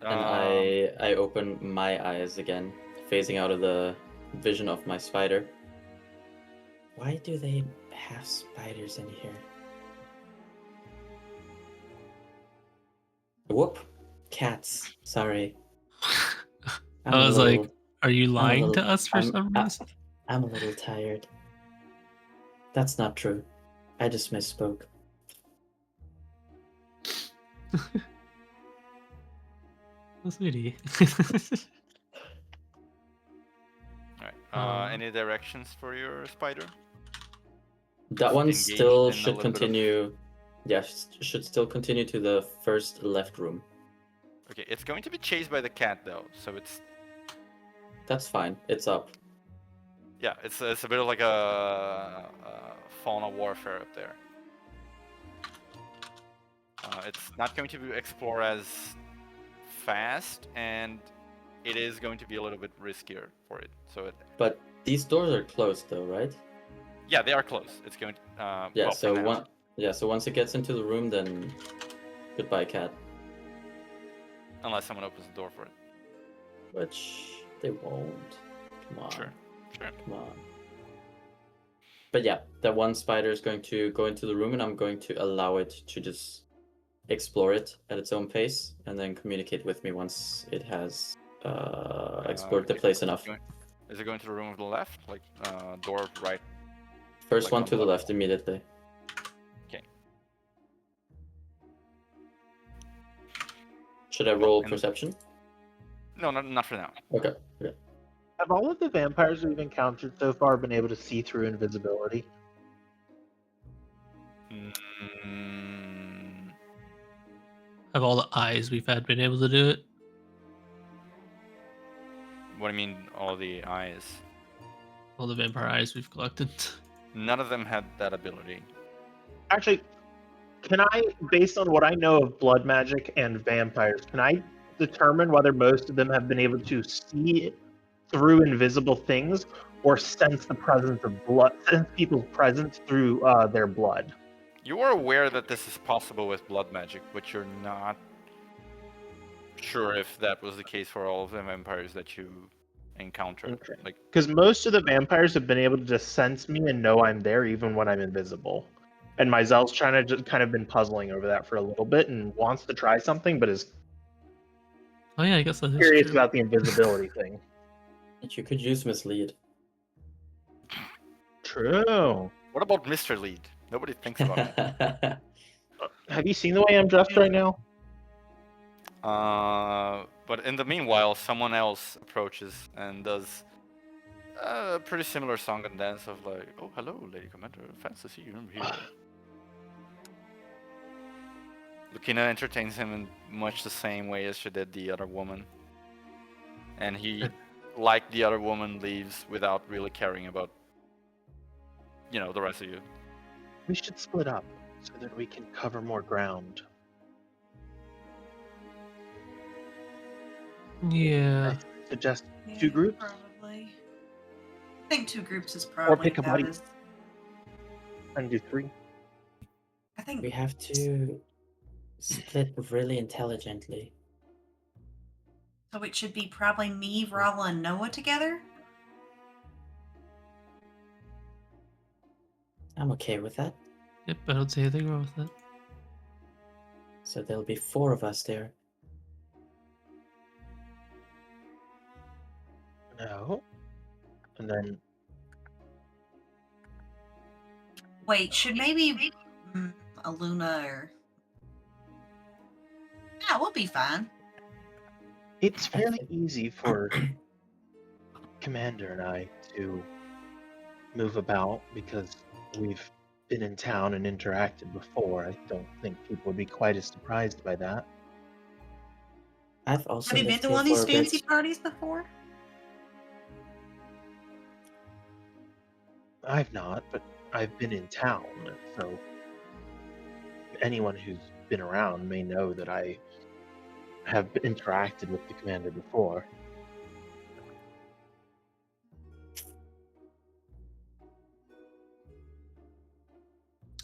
And I open my eyes again, phasing out of the vision of my spider. Why do they have spiders in here? Whoop. Cats. Sorry. I was like, are you a lying to little- us for I'm- some I- reason? I'm a little tired. That's not true. I just misspoke. Oh, sweetie. Alright. Any directions for your spider? That one Engaged still in a should little bit of- continue. Yeah, should still continue to the first left room. Okay, it's going to be chased by the cat though, so it's That's fine. It's up. yeah, it's a bit of like a fauna warfare up there. It's not going to explore as fast, and it is going to be a little bit riskier for it. So But these doors are closed though, right? yeah, they are close. It's going to Yeah, well, so for now. so once it gets into the room, then goodbye, cat. Unless someone opens the door for it. Which they won't. Come on. Sure. Come on. But yeah, that one spider is going to go into the room, and I'm going to allow it to just explore it at its own pace, and then communicate with me once it has explored the Okay, place enough. Is it going to the room to the left, like door right? First like one on to the the left? left immediately. Okay. Should I roll and- perception? No, not for now. Okay. Okay. Have all of the vampires we've encountered so far been able to see through invisibility? Mm, Have all the eyes we've had been able to do it? what do you mean, all the eyes? All the vampire eyes we've collected. None of them had that ability. Actually, can I, based on what I know of blood magic and vampires, can I determine whether most of them have been able to see through invisible things or sense the presence of blood, sense people's presence through their blood? You are aware that this is possible with blood magic, but you're not sure if that was the case for all of the vampires that you encountered. Okay. Like, Because most of the vampires have been able to just sense me and know I'm there even when I'm invisible. And Myzel's trying to just kind of been puzzling over that for a little bit and wants to try something, but is Oh yeah, I guess that is curious true. about the invisibility thing. You could use mislead. True. what about Mr. Lead? Nobody thinks about it. Have you seen the way I'm dressed right now? But in the meanwhile, someone else approaches and does a pretty similar song and dance of like, "Oh, hello, Lady Commander. Fancy to see you here." Lucina entertains him in much the same way as she did the other woman. And he, like the other woman, leaves without really caring about, the rest of you. We should split up so that we can cover more ground. Yeah. I suggest two groups. Probably. I think 2 groups is probably pick a about buddy. as. And do 3. I think We have to split really intelligently. so. It should be probably me, Rala, and Noah together. I'm okay with that. Yep, I don't see anything wrong with that. So there'll be 4 of us there. No. And then Wait, should maybe Aluna or yeah, we'll be fine. it's fairly easy for Commander and I to move about because we've been in town and interacted before. I don't think people would be quite as surprised by that. I've also Have you been lived to here one of these for a bit. fancy parties before? I've not, but I've been in town, so anyone who's been around may know that I have interacted with the commander before.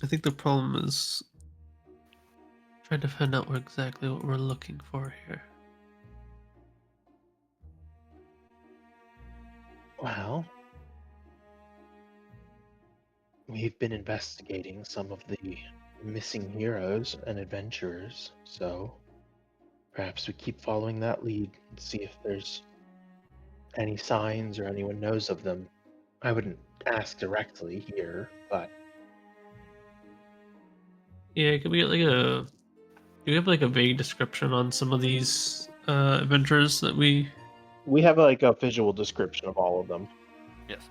I think the problem is trying to find out exactly what we're looking for here. Well, we've been investigating some of the missing heroes and adventurers, so perhaps we keep following that lead and see if there's any signs or anyone knows of them. I wouldn't ask directly here, but Yeah, could we get do we have like a vague description on some of these adventures that we we have like a visual description of all of them. Yes.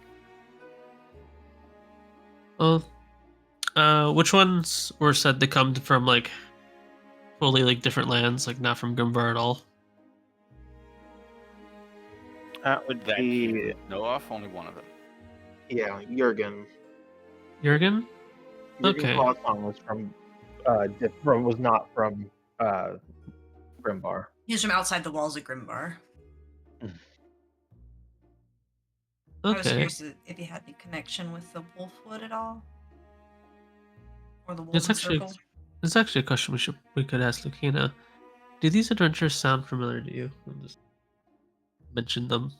Well, which ones were said to come from like fully like different lands, like not from Grimvar at all? That would That be you know of, only one of them. yeah, Jurgen. Jurgen? Jurgen Okay. Clawsong was not from Grimvar. He's from outside the walls of Grimvar. I was Okay. curious if he had any connection with the Wolfwood at all, or the It's Wolven actually Circle. it's actually a question we could ask Lucina. Do these adventures sound familiar to you? I'll just mention them.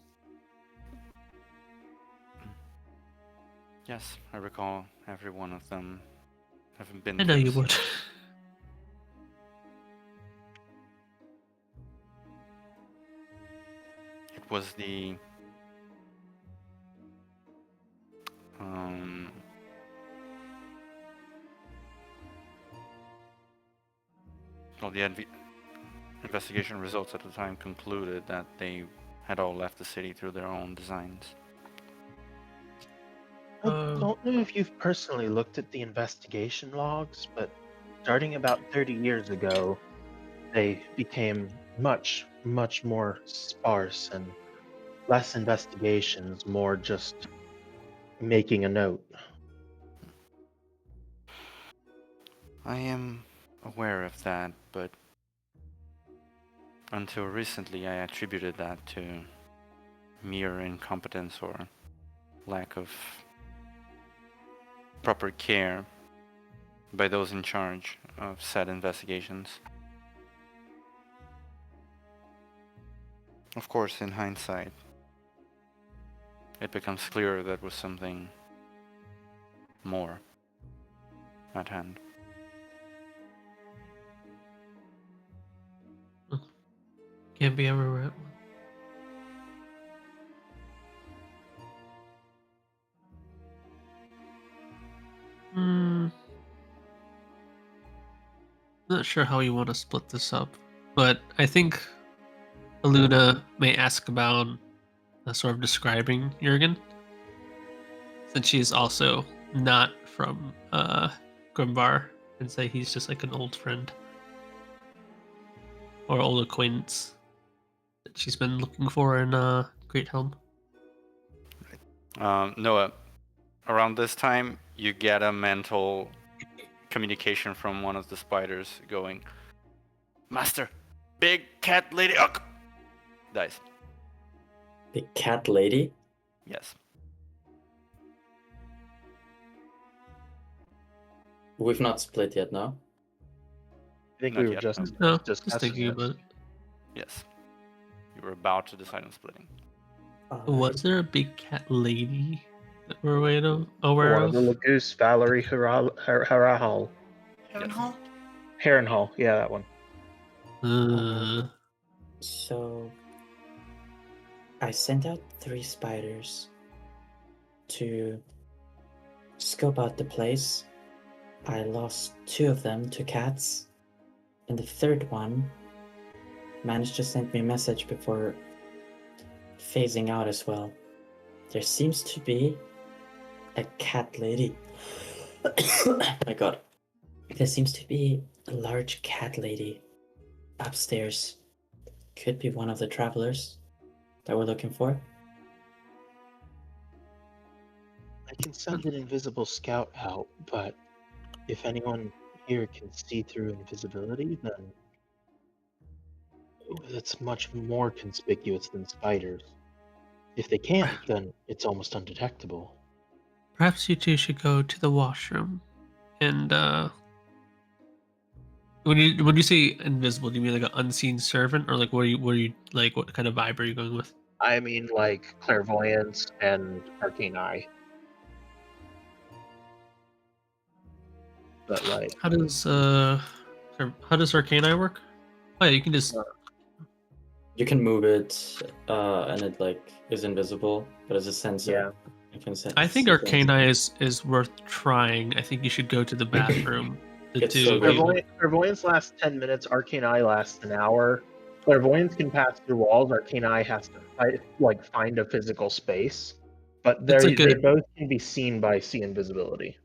Yes, I recall every one of them. Haven't been I know to you see- would. It was the well, the investigation results at the time concluded that they had all left the city through their own designs. I don't know if you've personally looked at the investigation logs, but starting about 30 years ago, they became much, much more sparse and less investigations, more just making a note. I am aware of that, but until recently I attributed that to mere incompetence or lack of proper care by those in charge of said investigations. Of course, in hindsight, it becomes clearer that was something more at hand. Can't be everywhere. Not sure how you want to split this up, but I think Aluna may ask about sort of describing Jurgen, since she's also not from Grimvar, and say he's just like an old friend or old acquaintance that she's been looking for in Great Helm. Noah, around this time, you get a mental communication from one of the spiders going, "Master, big cat lady, ugh!" Dies. The cat lady? Yes. We've not split yet, no? I think Not we were yet, just No, just discussing thinking this. about it. Yes. You were about to decide on splitting. Was there a big cat lady that we're aware One of? of the Lagoose, Valerie Harahal. Heavenhall? Harrenhal, yeah, that one. So I sent out 3 spiders to scope out the place. I lost 2 of them to cats, and the 3rd one managed to send me a message before phasing out as well. There seems to be a cat lady. My god. There seems to be a large cat lady upstairs. Could be one of the travelers that we're looking for. I can send an invisible scout out, but if anyone here can see through invisibility, then it's much more conspicuous than spiders. If they can't, then it's almost undetectable. Perhaps you two should go to the washroom. And when you say invisible, do you mean like an unseen servant, or like what are you like? What kind of vibe are you going with? I mean, like clairvoyance and arcane eye. But like, How does Arcane Eye work? Oh yeah, you can just You can move it, and it like is invisible, but as a sensor, yeah, you can sense. I think Arcane Eye is worth trying. I think you should go to the bathroom. It's so good. clairvoyance lasts 10 minutes. Arcane eye lasts an hour. Clairvoyance can pass through walls. Arcane eye has to find a physical space. But they both can be seen by see invisibility.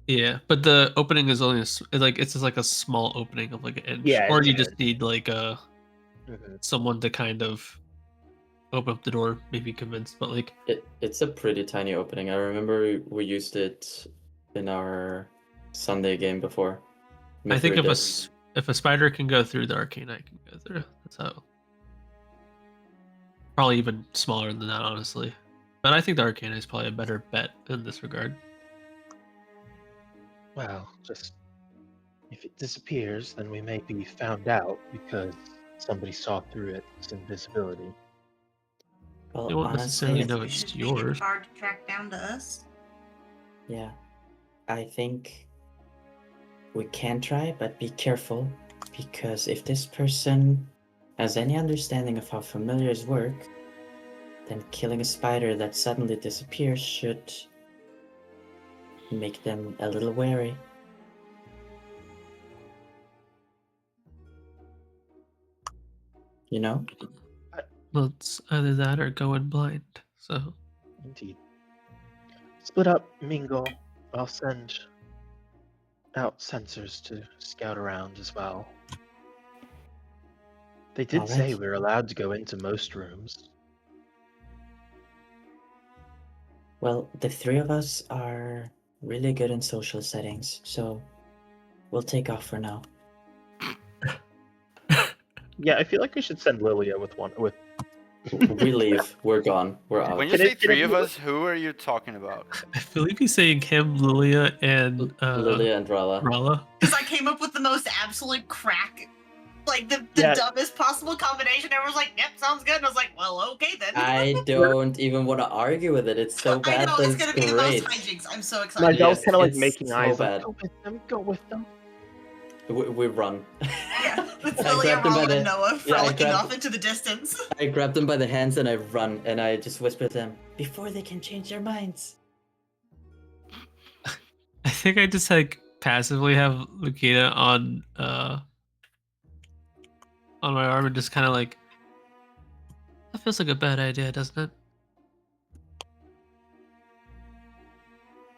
Yeah, but the opening is only it's just like a small opening of like an inch. Yeah, Or you just need like a Mhm. someone to kind of open up the door, maybe convince. But like It's a pretty tiny opening. I remember we used it in our Sunday game before. I think Mithrid if a spider can go through, the Arcane Eye can go through. That's how. Probably even smaller than that, honestly. But I think the Arcane Eye is probably a better bet in this regard. Well, just if it disappears, then we may be found out because somebody saw through its invisibility. Well, They won't necessarily honestly, know We it's should make it yours. hard to track down to us. yeah, I think we can try, but be careful, because if this person has any understanding of how familiars work, then killing a spider that suddenly disappears should make them a little wary. You know? Well, it's either that or go in blind. So Indeed. Split up, mingle. I'll send out sensors to scout around as well. They did say Alright. we were allowed to go into most rooms. Well, the three of us are really good in social settings, so we'll take off for now. Yeah, I feel like we should send Lilia with one. With We leave. We're gone. We're out. When you Can say it- can three it of be- us, who are you talking about? I believe he's saying him, Lilia, and Lilia and Rala. Rala. Because I came up with the most absolute crack, like the Yeah. dumbest possible combination. Everyone's like, "Yep, sounds good." And I was like, "Well, okay then." I don't even want to argue with it. It's so I bad know that it's it's gonna be the most great. hijinks. I'm so My excited. Yeah. dog's kind of like it's making so eyes. bad. Like, go with them. Go with them. We run. Yeah, it's I Lilia, grabbed him by Rowan, the- and Noah yeah, I frolicking grabbed- off into the distance. I grab them by the hands and I run and I just whisper to them before they can change their minds. I think I just like passively have Lukita on my arm and just kind of like, that feels like a bad idea, doesn't it?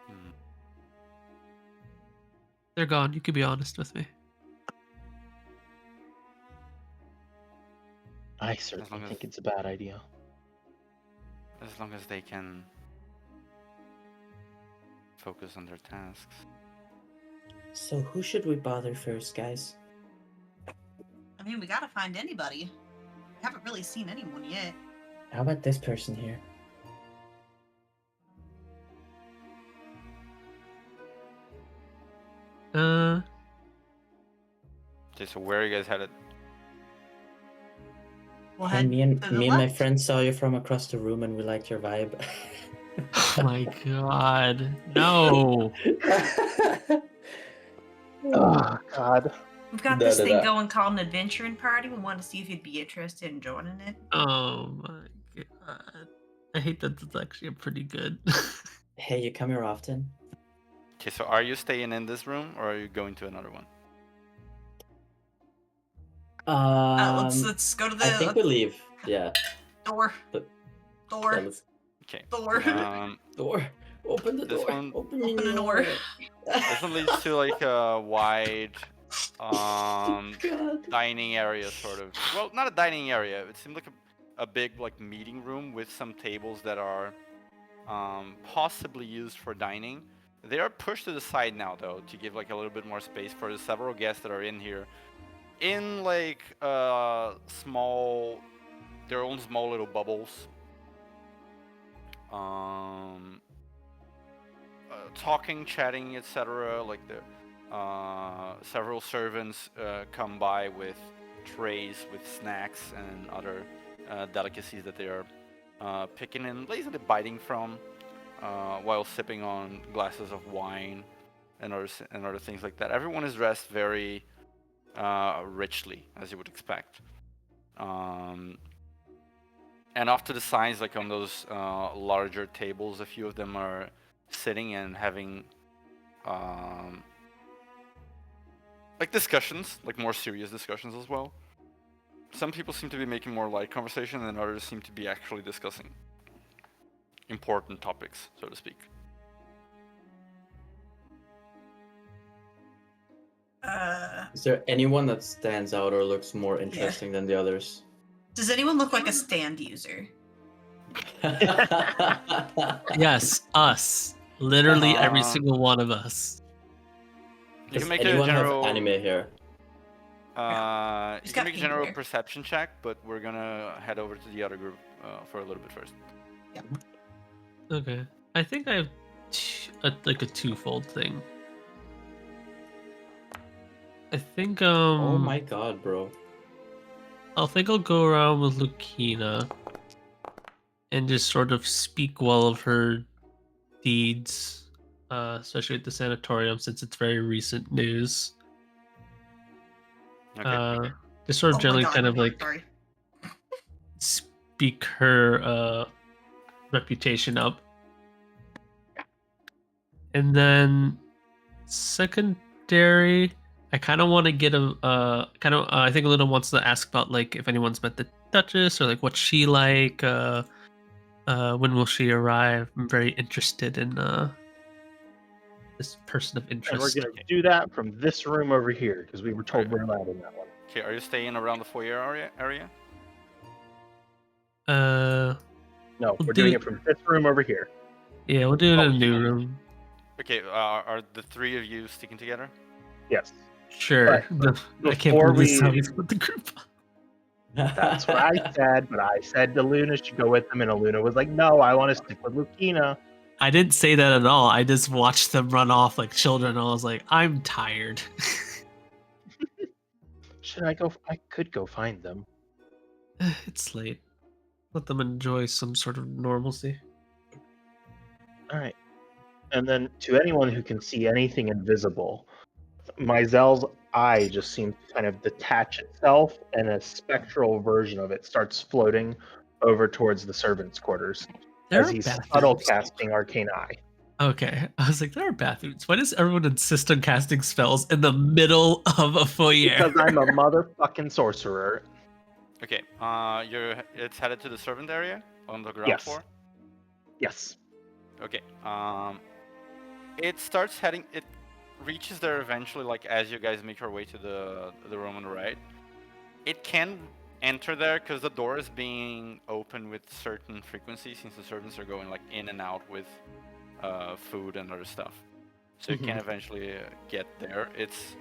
Hmm. They're gone. You could be honest with me. I certainly long as- think it's a bad idea. As long as they can focus on their tasks. So who should we bother first, guys? I mean, we gotta find anybody. We haven't really seen anyone yet. How about this person here? Okay, so where are you guys headed? We'll Hey, head me and to the my left. friend saw you from across the room and we liked your vibe. Oh my god. No. Oh God. We've got Da, this da, thing da. going called an adventuring party. We want to see if you'd be interested in joining it. Oh my god. I hate that it's actually pretty good. Hey, you come here often? Okay, so are you staying in this room or are you going to another one? Let's go to the I think we leave. Yeah. door. But- Door. Yeah, let's- Okay. Door. door. Open the This door. one- Open Open the door. This one leads to like a wide God. dining area sort of. Well, not a dining area. It seemed like a big like meeting room with some tables that are possibly used for dining. They are pushed to the side now though to give like a little bit more space for the several guests that are in here in like their own small little bubbles. Talking, chatting, etc. Like the several servants come by with trays with snacks and other delicacies that they are picking and lazily biting from while sipping on glasses of wine and other things like that. Everyone is dressed very richly, as you would expect. And off to the sides, like on those larger tables, a few of them are sitting and having like discussions, like more serious discussions as well. Some people seem to be making more light conversation, and others seem to be actually discussing important topics, so to speak. Is there anyone that stands out or looks more interesting than the others? Does anyone look like a stand user? Yes, us. Literally every Um, single one of us. You Does can make a anyone general. have anime here? You He's can got make a pink general hair. perception check, but we're gonna head over to the other group for a little bit first. Okay. I think I have like a twofold thing. I think Oh my god, bro. I'll go around with Lucina and just sort of speak well of her deeds, especially at the sanatorium since it's very recent news. Okay. Just sort of Oh my generally God, kind of okay, like sorry. speak her reputation up. And then secondary, I kind of want to get I think Luna wants to ask about like if anyone's met the Duchess or like what she like, When will she arrive? I'm very interested in this person of And we're interest. going to do that from this room over here because we were told we're allowed in that one. Okay, are you staying around the foyer area? Uh, No, We'll we're doing do- it from this room over here. yeah, we'll do it in Oh, a new room. Okay, are the three of you sticking together? Yes. Sure. I can't before believe this is how we- we split the group. That's what I said, but I said to Luna she go with them, and Luna was like, no, I want to stick with Lucina. I didn't say that at all. I just watched them run off like children. And I was like, I'm tired. Should I go? I could go find them. It's late. Let them enjoy some sort of normalcy. All right. And then to anyone who can see anything invisible, Maisel's eye just seems to kind of detach itself, and a spectral version of it starts floating over towards the servants' quarters as he's subtle casting Arcane Eye. Okay, I was like, there are bathrooms. Why does everyone insist on casting spells in the middle of a foyer? Because I'm a motherfucking sorcerer. Okay, it's headed to the servant area on the ground Yes. floor. Yes. Okay, it starts heading. It reaches there eventually, like as you guys make your way to the room on the right. It can enter there because the door is being opened with certain frequencies, since the servants are going like in and out with food and other stuff. So you can eventually get there. It's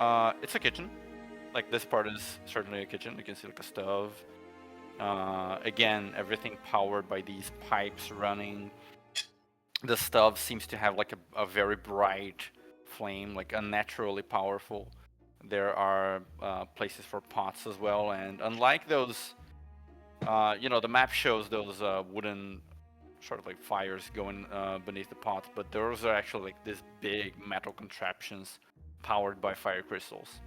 a kitchen. Like this part is certainly a kitchen. You can see like a stove. Again, everything powered by these pipes running. The stove seems to have like a very bright flame, like unnaturally powerful. There are places for pots as well, and unlike those, the map shows those wooden sort of like fires going beneath the pots, but those are actually like these big metal contraptions powered by fire crystals.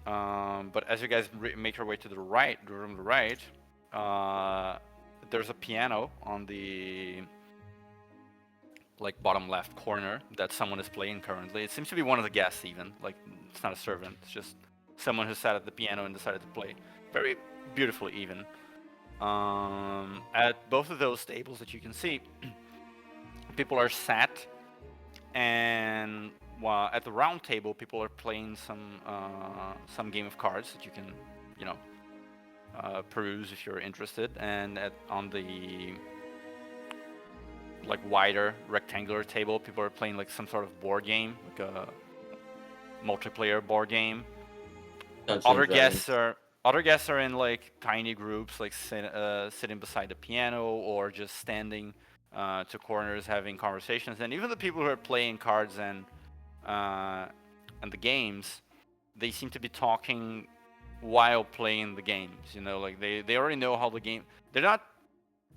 But as you guys make your way to the right, the room to the right, there's a piano on the like bottom left corner that someone is playing currently. It seems to be one of the guests even. Like it's not a servant. It's just someone who sat at the piano and decided to play. Very beautifully even. At both of those tables that you can see, people are sat, and while at the round table, people are playing some game of cards that you can, peruse if you're interested. And on the like wider rectangular table, people are playing like some sort of board game, like a multiplayer board game. Other guests are in like tiny groups, like sitting beside the piano or just standing to corners having conversations. And even the people who are playing cards and the games, they seem to be talking while playing the games. Like they already know how the game. They're not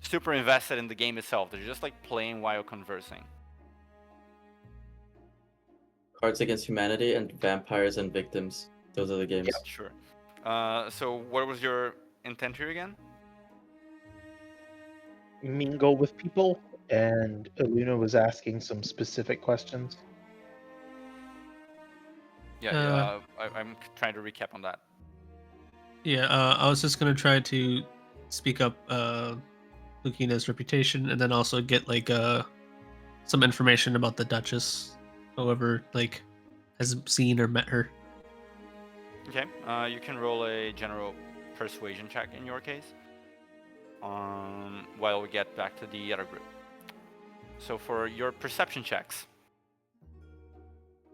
super invested in the game itself. They're just like playing while conversing. Cards Against Humanity and Vampires and Victims. Those are the games. Yeah, sure. So what was your intent here again? Mingle with people, and Luna was asking some specific questions. Yeah, I'm trying to recap on that. Yeah, I was just gonna try to speak up Lucina's reputation, and then also get like some information about the Duchess, whoever like has seen or met her. Okay, you can roll a general persuasion check in your case. While we get back to the other group. So for your perception checks,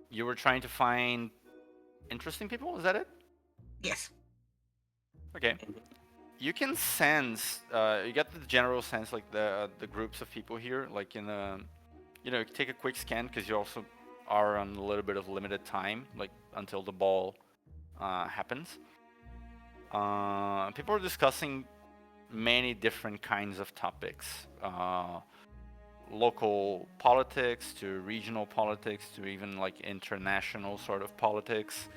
you were trying to find interesting people. Is that it? Yes. Okay. You can sense. You get the general sense, like the groups of people here, like in a, take a quick scan because you also are on a little bit of limited time, like until the ball happens. People are discussing many different kinds of topics, local politics to regional politics to even like international sort of politics,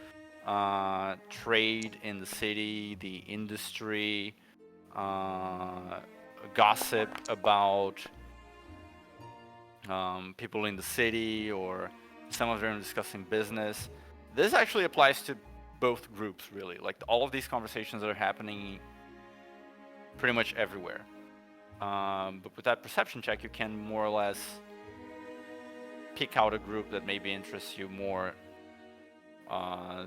trade in the city, the industry, gossip about people in the city, or some of them discussing business. This actually applies to both groups, really. Like all of these conversations that are happening pretty much everywhere. But with that perception check, you can more or less pick out a group that maybe interests you more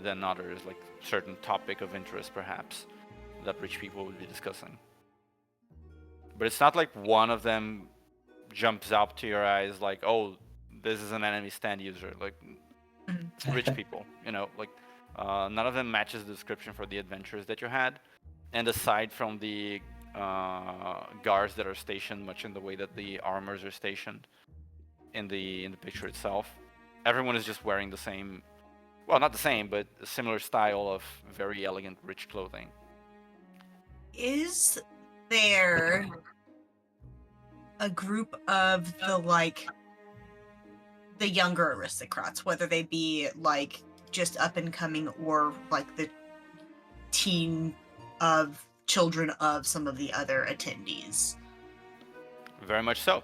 than others, like certain topic of interest perhaps that rich people would be discussing. But it's not like one of them jumps up to your eyes like, oh, this is an enemy stand user. Like, it's rich people, you know, like none of them matches the description for the adventures that you had. And aside from the guards that are stationed much in the way that the armors are stationed in the picture itself, everyone is just wearing the same, well, not the same, but a similar style of very elegant, rich clothing. Is there a group of the younger aristocrats, whether they be like just up and coming or like the teen of children of some of the other attendees? Very much so.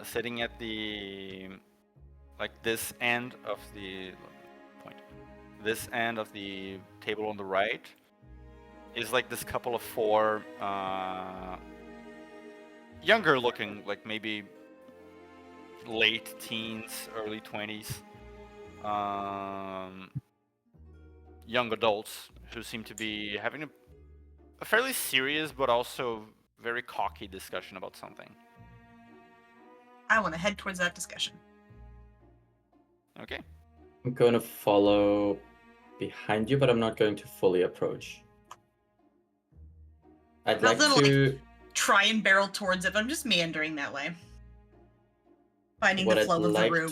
Sitting at the this end of the this end of the table on the right is like this couple of four younger looking, like maybe late teens, early 20s, young adults who seem to be having a fairly serious but also very cocky discussion about something. I want to head towards that discussion. Okay. I'm going to follow behind you, but I'm not going to fully approach. I'd Not like gonna, to... try and barrel towards it, but I'm just meandering that way. Finding the flow of the room.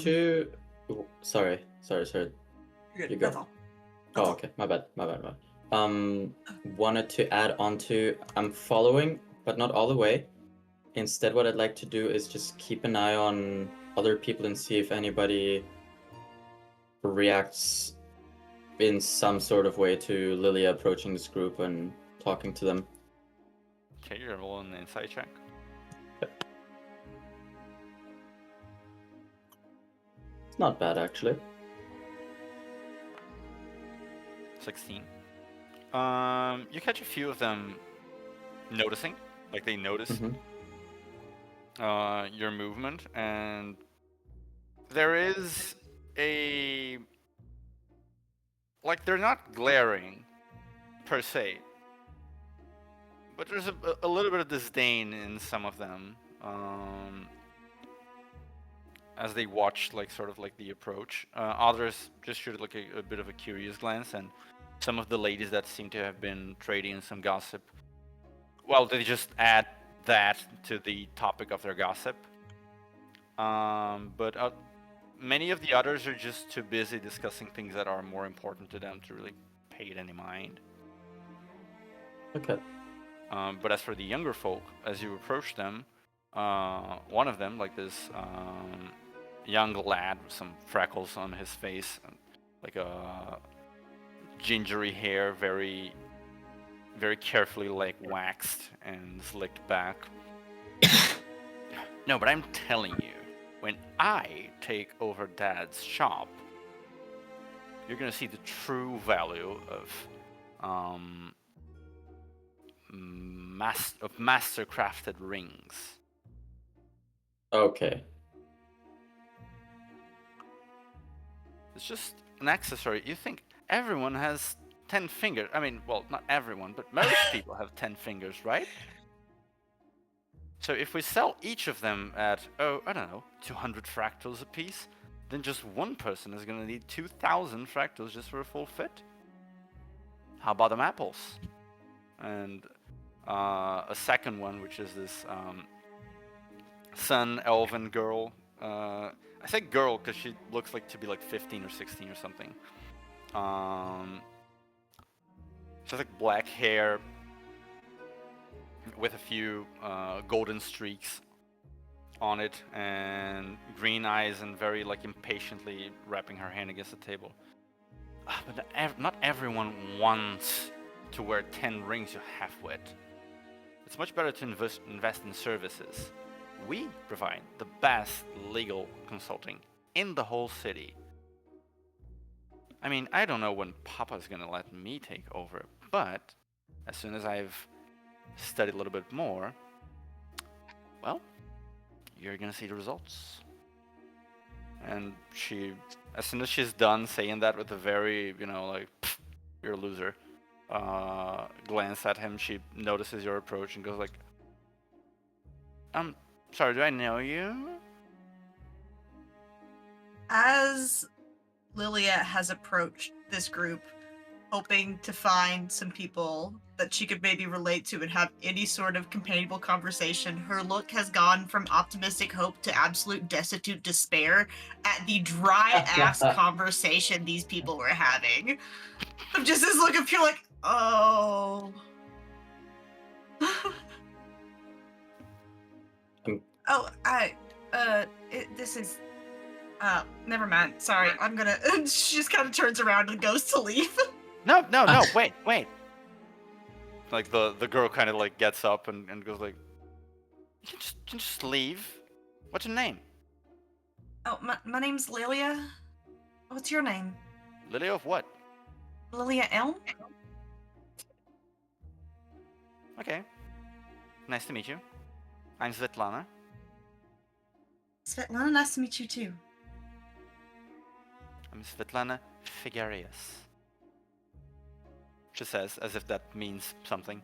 Sorry. Good. You go. That's all. Oh, okay. My bad. Wanted to add on to, I'm following, but not all the way. Instead, what I'd like to do is just keep an eye on other people and see if anybody reacts in some sort of way to Lilia approaching this group and talking to them. Okay, you're rolling an insight check. It's not bad, actually. 16. You catch a few of them noticing, like they notice your movement, and there is a, like, they're not glaring per se, but there's a little bit of disdain in some of them as they watch, like, sort of like the approach. Others just shoot like a bit of a curious glance, and some of the ladies that seem to have been trading some gossip, well, they just add that to the topic of their gossip. But many of the others are just too busy discussing things that are more important to them to really pay it any mind. Okay. But as for the younger folk, as you approach them, one of them, like this young lad with some freckles on his face, like a gingery hair, very, very carefully like waxed and slicked back. No, but I'm telling you, when I take over Dad's shop, you're gonna see the true value of master-crafted rings. Okay. It's just an accessory. You think everyone has 10 fingers. I mean, well, not everyone, but most people have 10 fingers, right? So if we sell each of them at, I don't know, 200 fractals a piece, then just one person is going to need 2,000 fractals just for a full fit. How about them apples? And a second one, which is this sun elven girl. I say girl because she looks like to be like 15 or 16 or something. She has like black hair with a few golden streaks on it, and green eyes, and very like impatiently wrapping her hand against the table. But not everyone wants to wear 10 rings, you half-wit. It's much better to invest in services. We provide the best legal consulting in the whole city. I mean, I don't know when Papa's gonna let me take over, but as soon as I've studied a little bit more, well, you're gonna see the results. And she, as soon as she's done saying that with a very, like, you're a loser, glance at him, she notices your approach and goes like, sorry, do I know you? As Lilia has approached this group, hoping to find some people that she could maybe relate to and have any sort of companionable conversation, her look has gone from optimistic hope to absolute destitute despair at the dry-ass conversation these people were having. I'm just this look of pure like, oh. This is... never mind. Sorry, I'm gonna... She just kind of turns around and goes to leave. No, wait. Like, the girl kind of, like, gets up and goes like, you can just leave. What's your name? Oh, my name's Lilia. What's your name? Lilia of what? Lilia Elm? Okay. Nice to meet you. I'm Svetlana. Svetlana, nice to meet you too. I'm Svetlana Figarius. She says, as if that means something.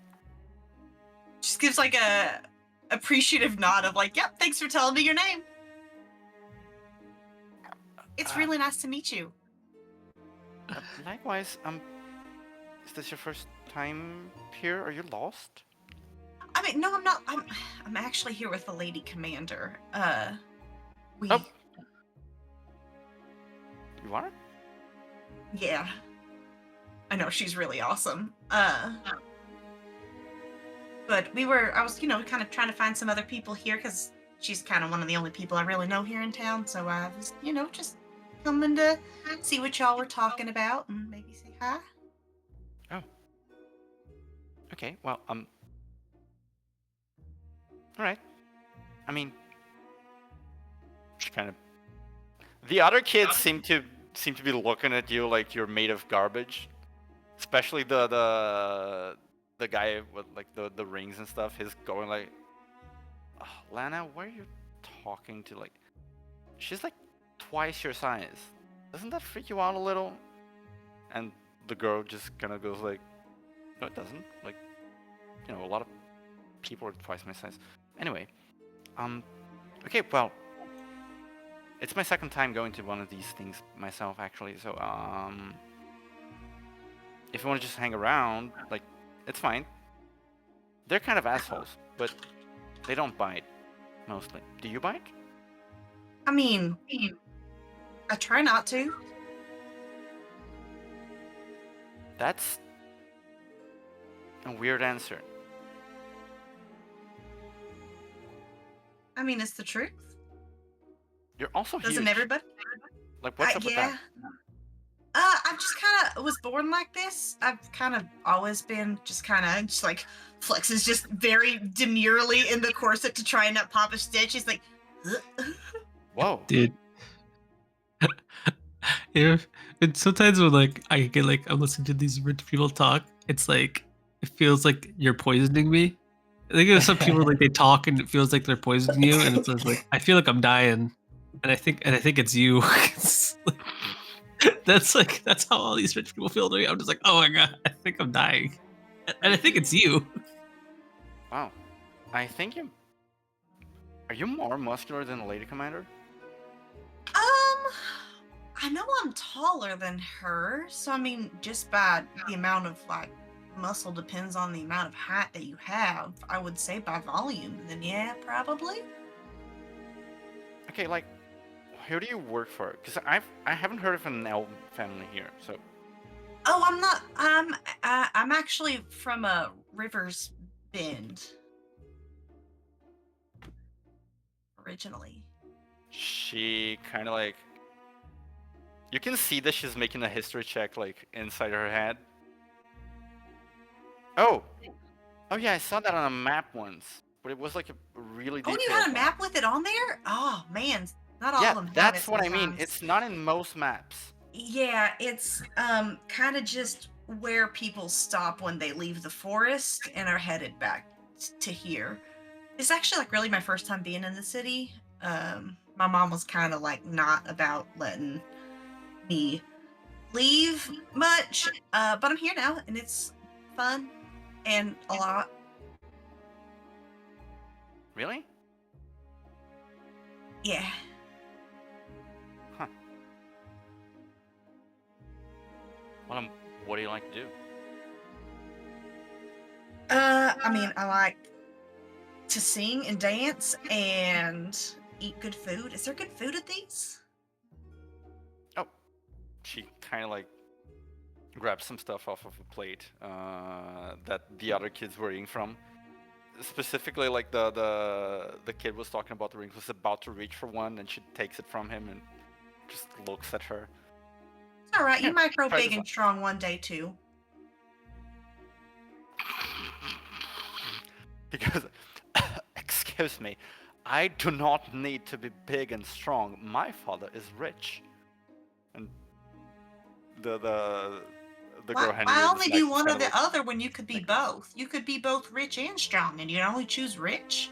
Just gives like a appreciative nod of like, yep, thanks for telling me your name. It's really nice to meet you. Likewise, is this your first time here? Are you lost? I mean, no, I'm not. I'm actually here with the Lady Commander. We... Oh. You are? Yeah. I know, she's really awesome. But I was, kind of trying to find some other people here, because she's kind of one of the only people I really know here in town, so I was, just coming to see what y'all were talking about, and maybe say hi. Oh. Okay, well, alright. I mean, she kind of... The other kids seem to be looking at you like you're made of garbage. Especially the guy with like the rings and stuff. He's going like, oh, Lana, what are you talking to? Like, she's like twice your size. Doesn't that freak you out a little? And the girl just kind of goes like, no, it doesn't. Like, a lot of people are twice my size. Anyway, okay, well, it's my second time going to one of these things myself, actually. So, if you want to just hang around, like, it's fine. They're kind of assholes, but they don't bite, mostly. Do you bite? I mean, I try not to. That's a weird answer. I mean, it's the truth. You're also huge. Doesn't everybody? Like, what's up with that? I just kind of was born like this. I've kind of always been just like flexes just very demurely in the corset to try and not pop a stitch. He's like, whoa, dude. Sometimes when like I get like I'm listening to these rich people talk, it's like it feels like you're poisoning me. I think there's some people like they talk and it feels like they're poisoning you, and it's like I feel like I'm dying, and I think it's you. That's how all these rich people feel to me. I'm just like, oh my god, I think I'm dying, and I think it's you. Wow, I think you. Are you more muscular than the Lady Commander? I know I'm taller than her, so I mean, just by the amount of like muscle depends on the amount of height that you have. I would say by volume, then yeah, probably. Okay, like, who do you work for? Because I haven't heard of an elf family here, so. Oh, I'm not. I'm actually from Rivers Bend. Originally. She kind of like. You can see that she's making a history check, like, inside her head. Oh yeah, I saw that on a map once, but it was like a really detailed. Oh, you had a map with it on there? Oh man, not all of them. Yeah, that's what I mean. It's not in most maps. Yeah, it's kind of just where people stop when they leave the forest and are headed back to here. It's actually like really my first time being in the city. My mom was kind of like not about letting me leave much, but I'm here now and it's fun and a lot. Really? Yeah. Huh. Well, what do you like to do? I mean, I like to sing and dance and eat good food. Is there good food at these? Oh, she kind of like grabs some stuff off of a plate that the other kids were eating from. Specifically, like the kid was talking about the rings was about to reach for one, and she takes it from him and just looks at her. It's all right. You Here, might grow try big this and one. strong one day too. Because, excuse me, I do not need to be big and strong. My father is rich. And the girl Why handing you the only snack do just one or kinda the other when you could be like- both? You could be both rich and strong, and you only choose rich.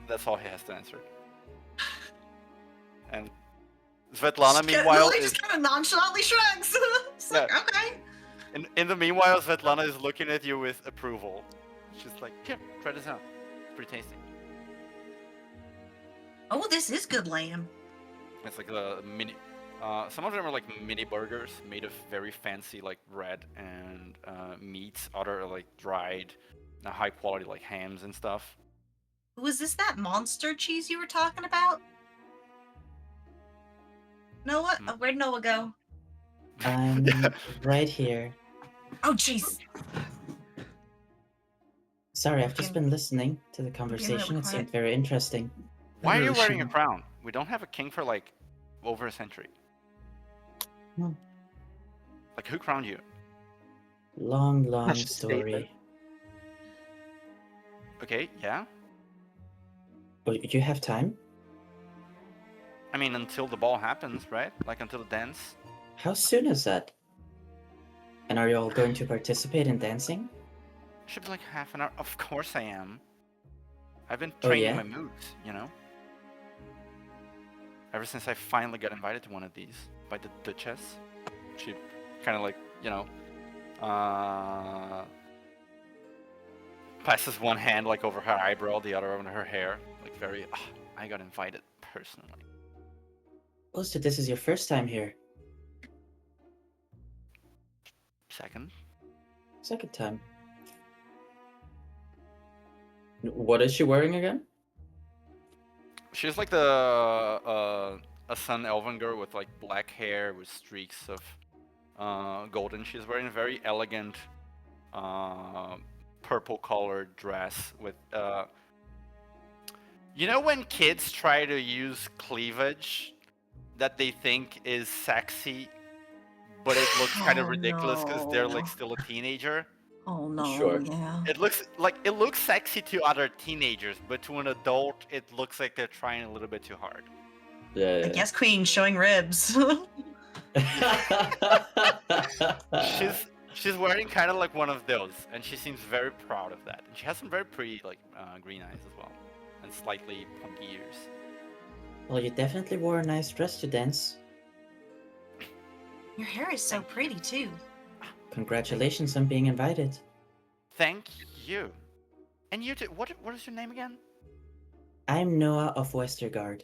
That's all he has to answer. And Svetlana, meanwhile, Lily is just kind of nonchalantly shrugs. It's like, Yeah. okay. in the meanwhile, Svetlana is looking at you with approval. She's like, "Here, try this out. It's pretty tasty." Oh, this is good lamb. It's like a mini. Some of them are like mini burgers made of very fancy like bread and meats. Other are like dried, high quality like hams and stuff. Was this that monster cheese you were talking about? Noah? Mm. Where'd Noah go? I'm right here. Oh, jeez. Sorry, I've just Being- been listening to the conversation. It quiet. seemed very interesting. Why are you really wearing a shouldn't. crown? We don't have a king for like over a century. Hmm. Like who crowned you? Long That's a statement. story. Okay, yeah. Oh, you have time? I mean, until the ball happens, right? Like until the dance. How soon is that? And are you all going to participate in dancing? Should be like half an hour. Of course I am. I've been Oh, training yeah? my moves, you know? Ever since I finally got invited to one of these by the Duchess. She kind of like, you know, passes one hand like over her eyebrow, the other over her hair. Like very, I got invited personally. Oh, so this is your first time here. Second. Second time. What is she wearing again? She's like the a sun elven girl with like black hair with streaks of golden. She's wearing a very elegant purple colored dress with you know when kids try to use cleavage that they think is sexy, but it looks kind of Oh, ridiculous because they're no. like still a teenager. Oh, no. Sure. Yeah. It looks sexy to other teenagers, but to an adult, it looks like they're trying a little bit too hard. Yeah. I guess Queen showing ribs. She's wearing kind of like one of those, and she seems very proud of that. And she has some very pretty like green eyes as well, and slightly punky ears. Well, you definitely wore a nice dress to dance. Your hair is so pretty, too. Congratulations on being invited. Thank you. And you too. What is your name again? I'm Noah of Westergaard.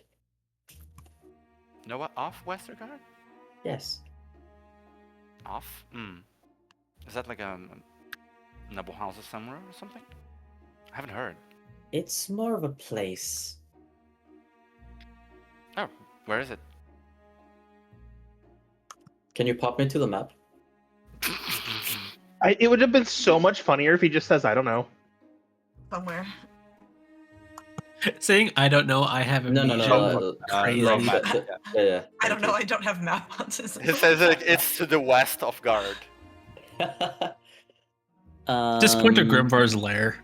Noah off Westergaard? Yes. Off? Is that like a noble house somewhere or something? I haven't heard. It's more of a place. Oh, where is it? Can you pop me to the map? It would have been so much funnier if he just says, "I don't know." Somewhere. Saying I don't know, I have No. amnesia. Crazy. love that. Yeah. I don't know. I don't have map autism. It says it's to the west of Guard. Just point to Um, Grimvar's lair.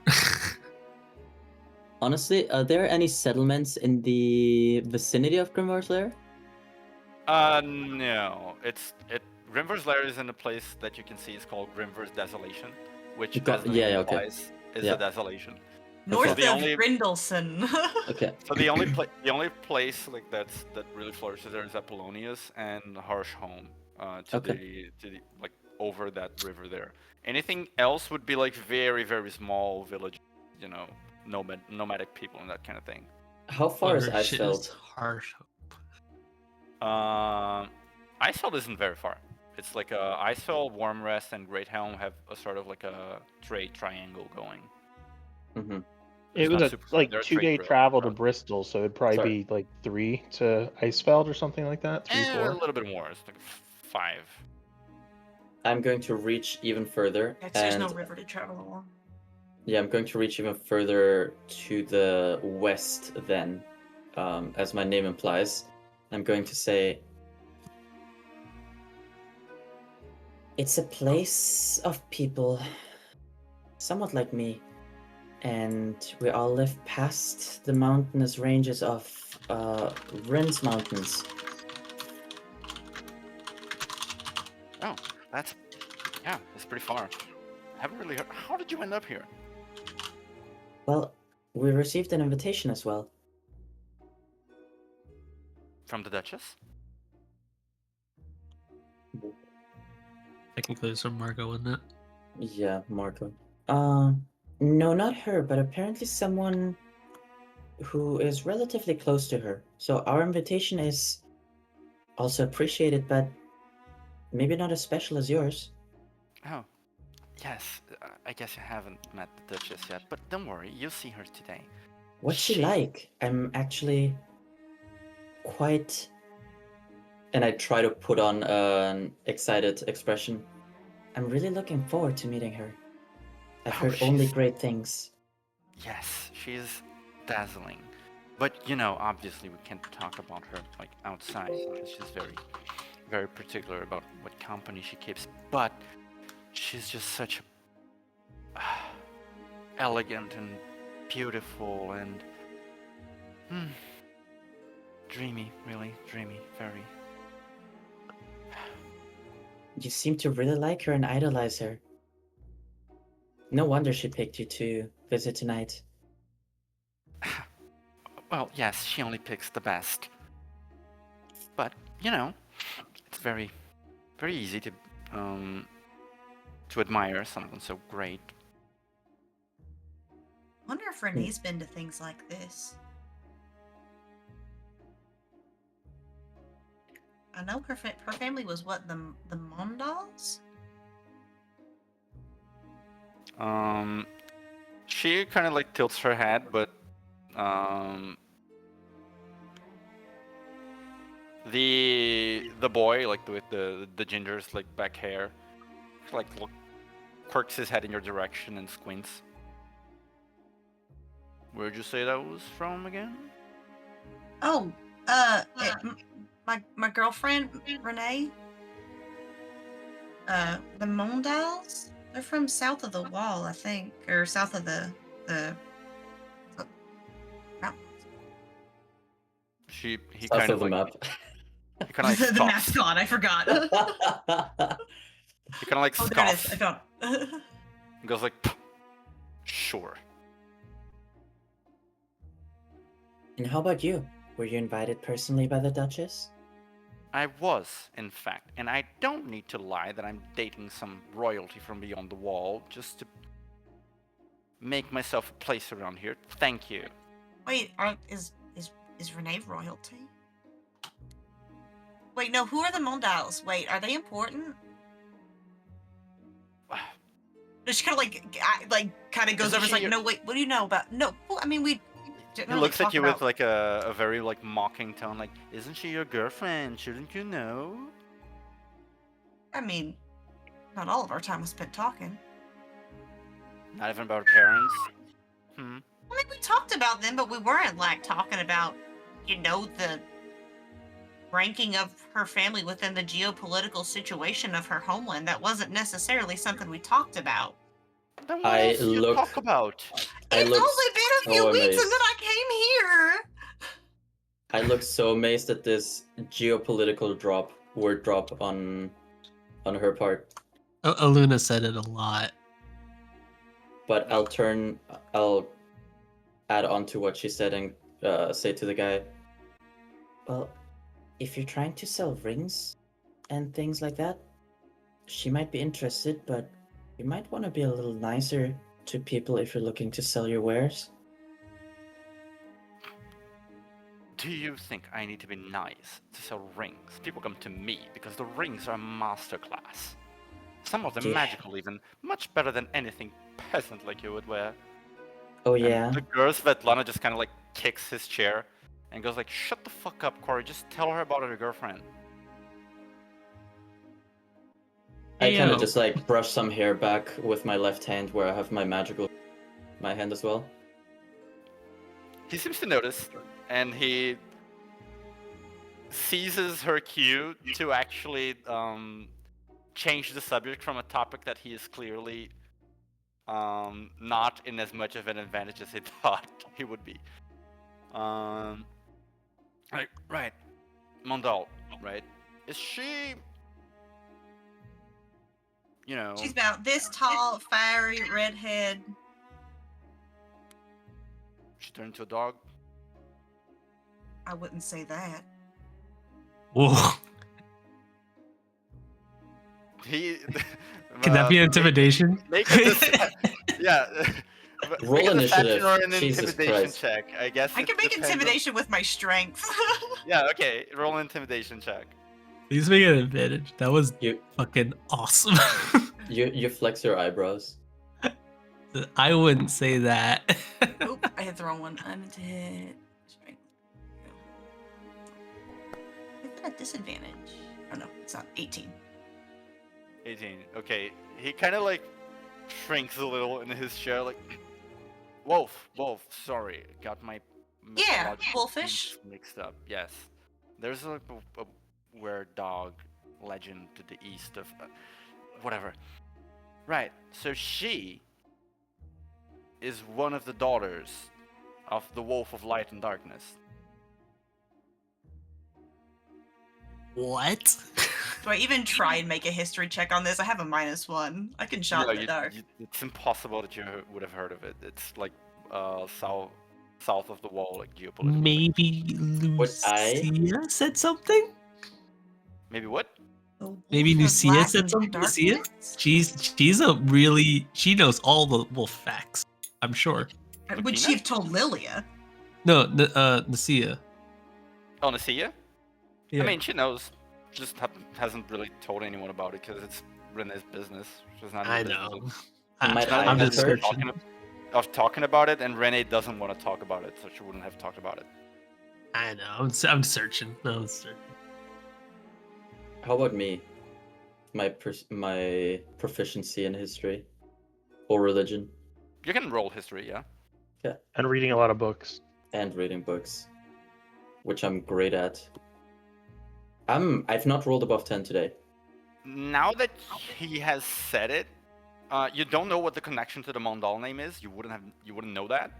Honestly, are there any settlements in the vicinity of Grimvar's lair? No. Grimvar's lair is in a place that you can see is called Grimvar's Desolation, which Got- as the name yeah, okay. implies, is Yeah. a desolation. North the of only- Grindleson. Okay. So the only place like that really flourishes there is Apollonius and Harshholm, to the like over that river there. Anything else would be like very very small village, you know, nomadic people and that kind of thing. How far is Water shit Icefeld? harsh. Icefeld isn't very far. It's like Icefeld, Warmrest, and Greathelm have a sort of like a trade triangle going. Mm-hmm. It It's was not a super far. like They're a 2-day trade route. travel to Bristol, so it'd probably Sorry. be like 3 to Icefeld or something like that. 3, A 4. little bit more. It's like 5. I'm going to reach even further, There's and no river to travel along. yeah, I'm going to reach even further to the west. Then, as my name implies, I'm going to say, it's a place of people, somewhat like me, and we all live past the mountainous ranges of Ren's Mountains. Oh, that's pretty far. I haven't really heard. How did you end up here? Well, we received an invitation as well. From the Duchess? Technically, it's from Margot, isn't it? Yeah, Marco. No, not her, but apparently someone who is relatively close to her. So our invitation is also appreciated, but maybe not as special as yours. Oh, yes. I guess you haven't met the Duchess yet, but don't worry, you'll see her today. What's she She- like? I'm actually quite... And I try to put on an excited expression. I'm really looking forward to meeting her. I've Oh, heard only she's- great things. Yes, she's dazzling. But, you know, obviously we can't talk about her, like, outside, because she's very, very particular about what company she keeps. But she's just such a... elegant and beautiful and... dreamy, really, dreamy, very... You seem to really like her and idolize her. No wonder she picked you to visit tonight. Well, yes, she only picks the best. But, you know, it's very, very easy to admire someone so great. Wonder if Renee's been to things like this. I know her family was what, the Mondals? She kind of like tilts her head, but the boy like with the ginger's like back hair, like quirks his head in your direction and squints. Where'd you say that was from again? Oh, my girlfriend Renee. The Mondals. They're from south of the wall, I think, or south of the mountains. He South kind of of the like map. he kind of like the scoffs. mascot. I forgot. He kind of like Oh, there it is. scoffs. I found. He goes like, sure. And how about you? Were you invited personally by the Duchess? I was, in fact, and I don't need to lie that I'm dating some royalty from beyond the wall just to make myself a place around here. Thank you. Wait, is Renee royalty? Wait, no. Who are the Mondals? Wait, are they important? She kind of kind of goes Isn't over. It's she like, your- no, wait. What do you know about? No, well, I mean, we. Didn't He really looks at talk you about... with like a very like mocking tone, like, isn't she your girlfriend? Shouldn't you know? I mean, not all of our time was spent talking. Not even about her parents. I mean, we talked about them, but we weren't like talking about, the ranking of her family within the geopolitical situation of her homeland. That wasn't necessarily something we talked about. Then what I else do you look- talk about? I It's look only been a few so weeks, amazed. and then I came here. I look so amazed at this geopolitical word drop on on her part. Aluna said it a lot. But I'll add on to what she said and say to the guy, well, if you're trying to sell rings and things like that, she might be interested, but you might want to be a little nicer to people if you're looking to sell your wares. Do you think I need to be nice to sell rings? People come to me because the rings are a masterclass. Some of them Yeah. magical even, much better than anything peasant like you would wear. Oh And yeah? the girl Svetlana just kind of like kicks his chair and goes like, shut the fuck up, Corey, just tell her about her girlfriend. I kind Ayo. of just like brush some hair back with my left hand where I have my my hand as well. He seems to notice, and he seizes her cue to actually change the subject from a topic that he is clearly not in as much of an advantage as he thought he would be. Right. Mondal, right? Is she, you know... She's about this tall, fiery, redhead. She turned into a dog? I wouldn't say that. Whoa. He... Can that be intimidation? Make a yeah. Roll Make a initiative. deception or an Jesus intimidation Christ. check. I guess I it can make depends on- intimidation with my strength. Yeah, okay. Roll an intimidation check. Please make an advantage. That was You fucking awesome. you flex your eyebrows. I wouldn't say that. Oop, I hit the wrong one. I meant to hit strength. Is that a disadvantage? Oh no, it's not. 18. 18. Okay. He kind of like shrinks a little in his chair, like, Wolf, sorry. Got my Yeah, mythological wolfish. themes mixed up. Yes. There's like a weird dog legend to the east of... whatever. Right. So she is one of the daughters of the Wolf of Light and Darkness. What? Do I even try and make a history check on this? I have a -1. I can shot No, in the dark. it's impossible that you would have heard of it. It's like south of the wall, like geopolitical. Maybe Would I? Lucia said something? Maybe what? The Maybe Wolf of Lucia Light said and something. Lucia? Darkness? She's a really... She knows all the wolf facts. I'm sure. Would she have told Lilia? No, Lucia. Oh, Nasia? Yeah. I mean, she knows. Just hasn't really told anyone about it because it's Renee's business. She's not. I in the know. business Might of- I'm I just have heard? searching. of talking about it, and Renee doesn't want to talk about it, so she wouldn't have talked about it. I know. I'm searching. I'm searching. How about me? My proficiency in history or religion You can roll history, yeah. And reading a lot of books. and reading books, which I'm great at. I've not rolled above 10 today. Now that he has said it, you don't know what the connection to the Mondal name is. You wouldn't know that.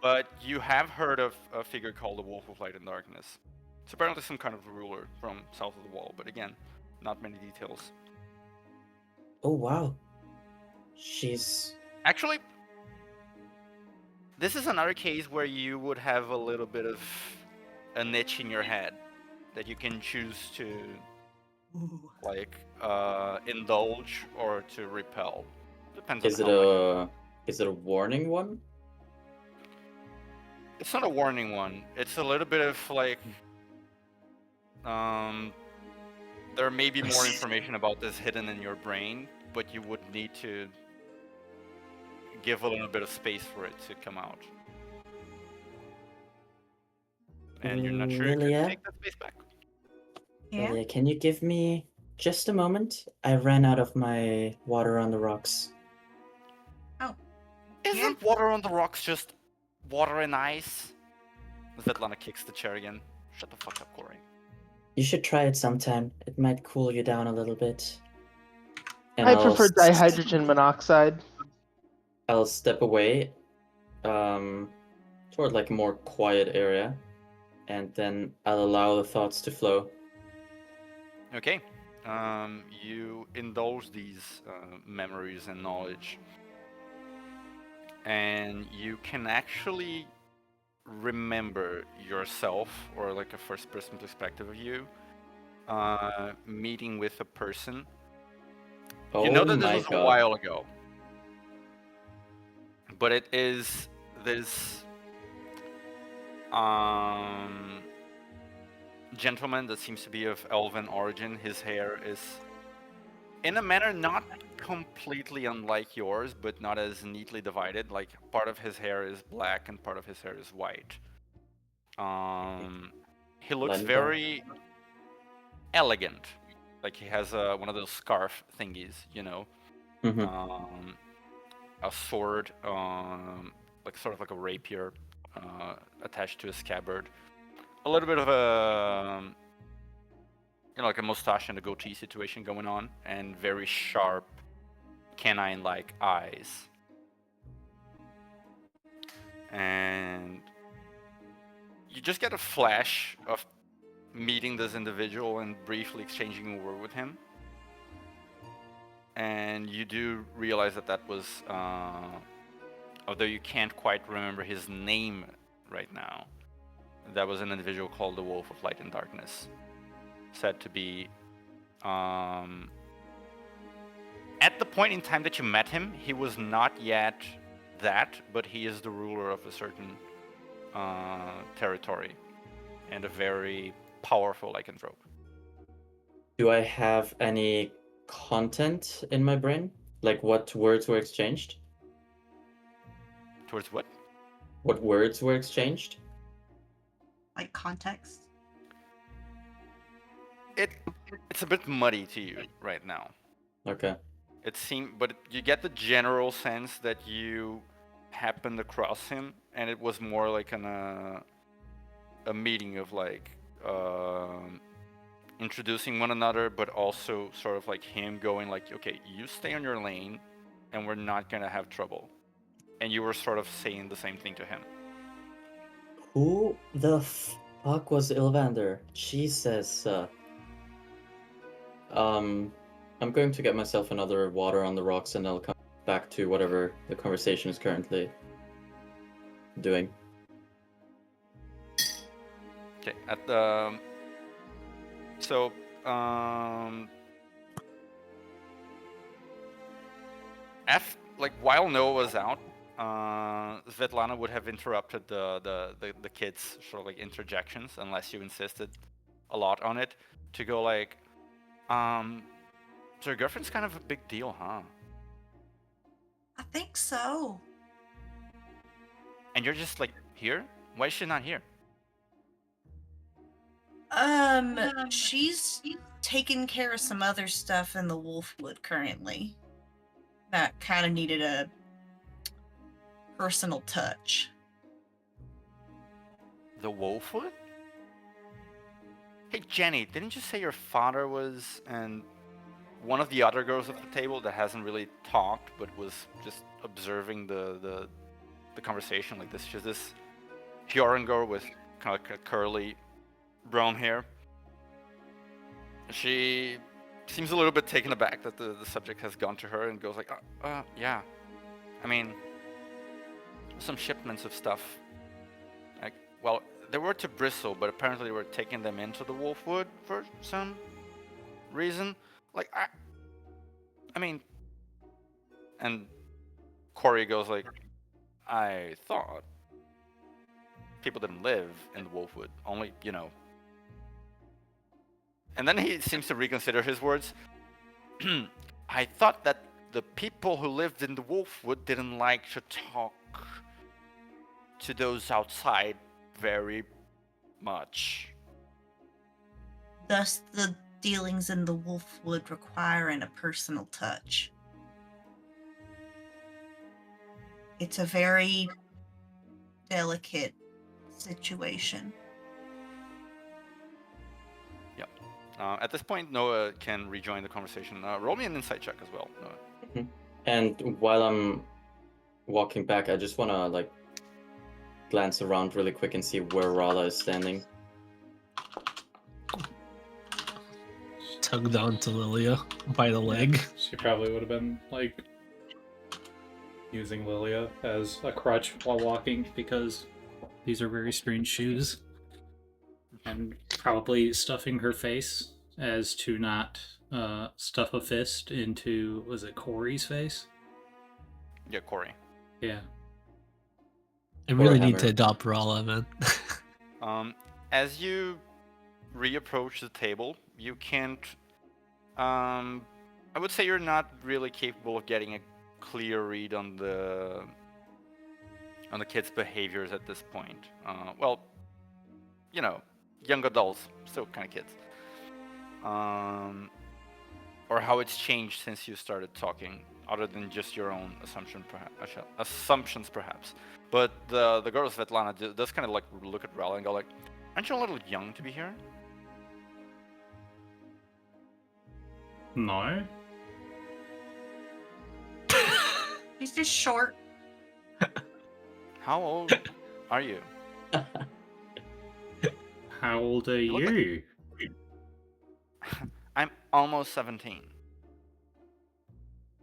But you have heard of a figure called the Wolf of Light and Darkness. It's apparently some kind of ruler from south of the wall, but again, not many details. Oh wow. She's Actually, this is another case where you would have a little bit of a niche in your head that you can choose to Ooh. like indulge or to repel. Depends is on it how much. is it a warning one? It's not a warning one. It's a little bit of like there may be more information about this hidden in your brain, but you would need to give a little bit of space for it to come out. And you're not sure you Lilia? can take that space back. Yeah. Lilia, can you give me just a moment? I ran out of my water on the rocks. Isn't water on the rocks just water and ice? Svetlana kicks the chair again. Shut the fuck up, Corey. You should try it sometime. It might cool you down a little bit. And I I'll prefer s- dihydrogen monoxide. I'll step away, toward like a more quiet area, and then I'll allow the thoughts to flow. Okay. you indulge these memories and knowledge, and you can actually remember yourself, or like a first-person perspective of you, meeting with a person. You know Oh that this my was a god. while ago, but it is this gentleman that seems to be of elven origin. His hair is, in a manner, not completely unlike yours, but not as neatly divided. Like, part of his hair is black and part of his hair is white. He looks Blender. very elegant. Like, he has one of those scarf thingies, you know. Mhm. A sword, like sort of like a rapier, attached to a scabbard. A little bit of a, you know, like a mustache and a goatee situation going on, and very sharp, canine-like eyes. And you just get a flash of meeting this individual and briefly exchanging a word with him. And you do realize that that was, although you can't quite remember his name right now, that was an individual called the Wolf of Light and Darkness. Said to be, at the point in time that you met him, he was not yet that, but he is the ruler of a certain territory, and a very powerful lycanthrope. Do I have any content in my brain? Like what words were exchanged? Towards what? What words were exchanged? Like context. It's a bit muddy to you right now. Okay. It seemed, but you get the general sense that you happened across him, and it was more like a meeting of like introducing one another, but also sort of like him going like, okay, you stay on your lane, and we're not gonna have trouble. And you were sort of saying the same thing to him. Who the fuck was Ilvander? Jesus. I'm going to get myself another water on the rocks, and I'll come back to whatever the conversation is currently doing. Okay, at the so like while Noah was out, Svetlana would have interrupted the kids' sort of like interjections, unless you insisted a lot on it, to go like, so your girlfriend's kind of a big deal, huh? I think so. And you're just like here? Why is she not here? She's taking care of some other stuff in the Wolfwood currently. That kind of needed a personal touch. The Wolfwood? Hey Jenny, didn't you say your father was, and one of the other girls at the table that hasn't really talked but was just observing the conversation like this? She's this Hyoran girl with kind of like a curly brown hair. She seems a little bit taken aback that the subject has gone to her, and goes like, yeah. I mean, some shipments of stuff. Like, well, they were to Bristle, but apparently they were taking them into the Wolfwood for some reason. Like, I mean, and Corey goes like, I thought people didn't live in the Wolfwood, only, you know. And then he seems to reconsider his words. I thought that the people who lived in the Wolfwood didn't like to talk to those outside very much. Thus, the dealings in the Wolfwood requiring a personal touch. It's a very delicate situation. Yep. At this point, Noah can rejoin the conversation. Roll me an insight check as well, Noah. And while I'm walking back, I just want to like glance around really quick and see where Rala is standing. tugged on to Lilia by the leg. She probably would have been, like, using Lilia as a crutch while walking because these are very strange shoes. And probably stuffing her face as to not stuff a fist into, was it Corey's face? Yeah, Corey. Yeah. I really Or need to hammer. adopt Rala, man. As you reapproach the table, you can't. I would say you're not really capable of getting a clear read on the kids' behaviors at this point. Well, you know, young adults, still kind of kids. Or how it's changed since you started talking, other than just your own assumptions, perhaps. But the girl Svetlana does kind of like look at Rala and go like, "Aren't you a little young to be here?" No. He's just short. How old are you? How old are You look you? I'm almost 17.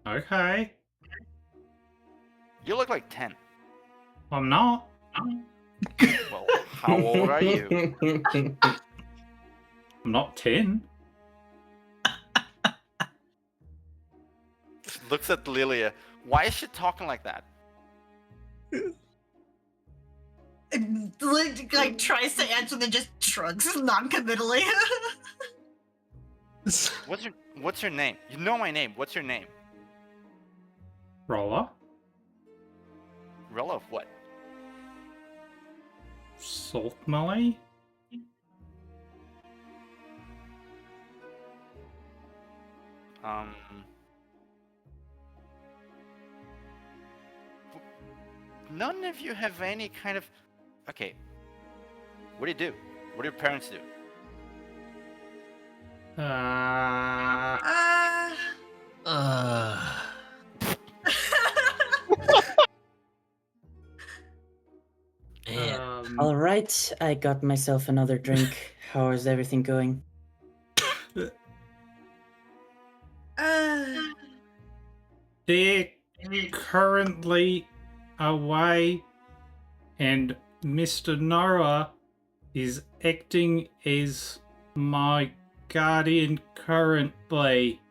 Okay. You look like 10. I'm not. Well, how old are you? I'm not 10. Looks at Lilia. Why is she talking like that? And, like tries to answer, then just shrugs non-committally. What's your name? You know my name. What's your name? Roller. Rella of what? Salt Malay. None of you have any kind of. Okay. What do you do? What do your parents do? Man. All right, I got myself another drink. How is everything going? They're currently away, and Mr. Noah is acting as my guardian currently.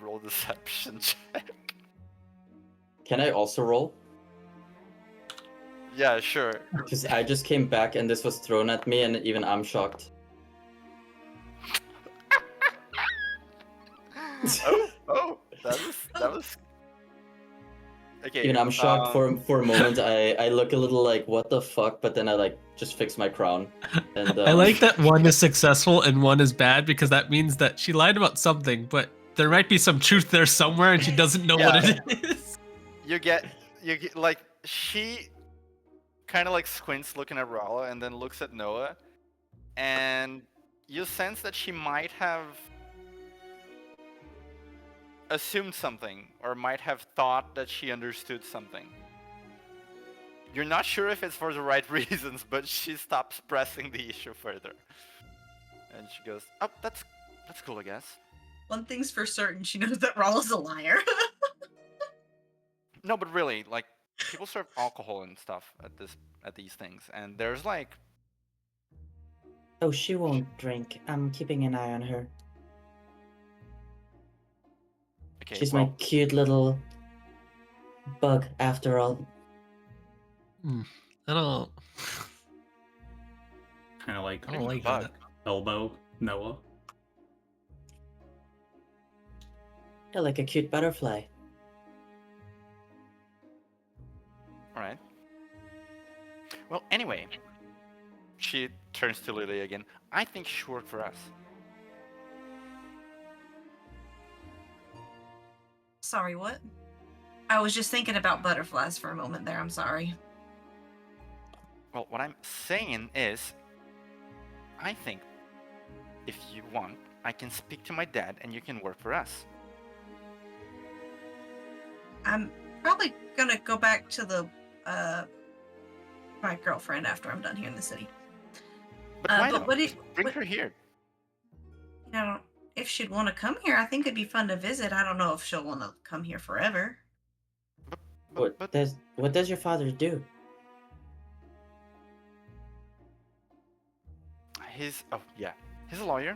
Roll deception check. Can I also roll? Yeah, sure. Because I just came back and this was thrown at me, and even I'm shocked. Oh, that was. Okay. Even I'm shocked for a moment. I look a little like, what the fuck? But then I like just fix my crown. And I like that one is successful and one is bad because that means that she lied about something, but there might be some truth there somewhere and she doesn't know what it is. You get like she kind of like squints looking at Rala and then looks at Noah, and you sense that she might have assumed something or might have thought that she understood something. You're not sure if it's for the right reasons, but she stops pressing the issue further. And she goes, "Oh, that's cool, I guess." One thing's for certain, she knows that Ralla's a liar. No, but really, like, people serve alcohol and stuff at these things, and there's like. oh, she won't drink. I'm keeping an eye on her. Okay, She's well, my cute little bug, after all. I don't Kind of like bug. that. elbow Noah. Yeah, like a cute butterfly. Alright. Well, anyway, she turns to Lily again. I think she worked for us. Sorry, what? I was just thinking about butterflies for a moment there, I'm sorry. Well, what I'm saying is, I think if you want, I can speak to my dad and you can work for us. I'm probably gonna go back to the my girlfriend after I'm done here in the city. But why but not? what Just if bring what, her here. you know, if she'd want to come here, I think it'd be fun to visit. I don't know if she'll want to come here forever. But, What but does your father do? he's he's a lawyer.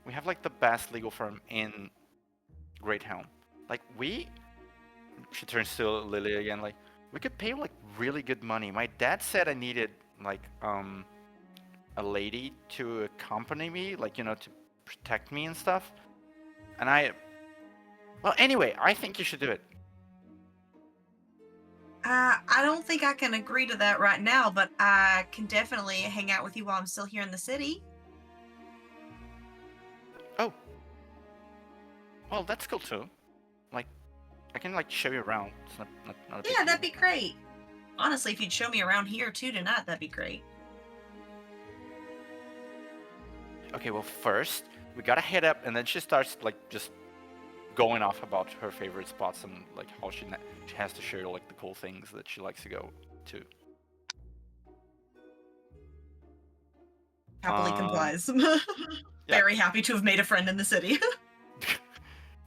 We have like the best legal firm in Great Helm. Like she turns to Lily again. Like we could pay like really good money. My dad said I needed like a lady to accompany me, like to protect me and stuff. And well, anyway, I think you should do it. I don't think I can agree to that right now, but I can definitely hang out with you while I'm still here in the city. Oh, well, that's cool too. Like, I can like show you around. It's not a big Yeah, that'd deal. be great. Honestly, if you'd show me around here too tonight, that'd be great. Okay, well, first we gotta head up, and then she starts like just going off about her favorite spots and like how she has to share like the cool things that she likes to go to. Happily complies. Yeah. Very happy to have made a friend in the city.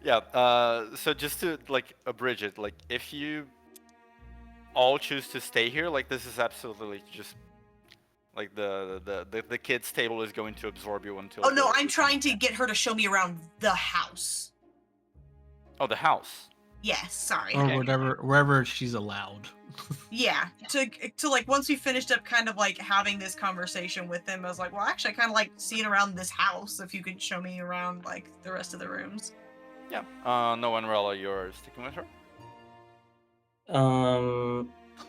Yeah. So just to like abridge it, like if you all choose to stay here, like this is absolutely just like the kids' table is going to absorb you until. Oh no, I'm the- trying to get her to show me around the house. Oh, the house. Yes, sorry. Or Okay. wherever she's allowed. Yeah, to like once we finished up kind of like having this conversation with them, I was like, well, actually, I kind of like seeing around this house. If you could show me around like the rest of the rooms. Yeah. No, Unrella, you're sticking with her.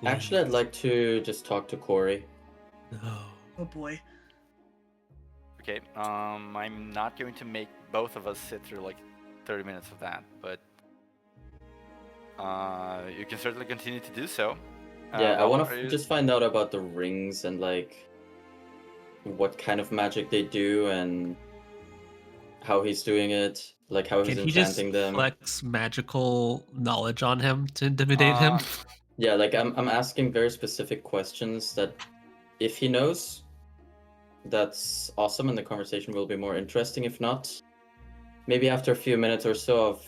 Actually, I'd like to just talk to Corey. No. Oh boy. Okay. I'm not going to make both of us sit through like 30 minutes of that, but you can certainly continue to do so. Yeah, I Well, want are to you- just find out about the rings and like what kind of magic they do and how he's doing it, like how he's Can he just enchanting them. flex magical knowledge on him to intimidate him? Yeah, like I'm asking very specific questions that if he knows, that's awesome and the conversation will be more interesting. If not, maybe after a few minutes or so of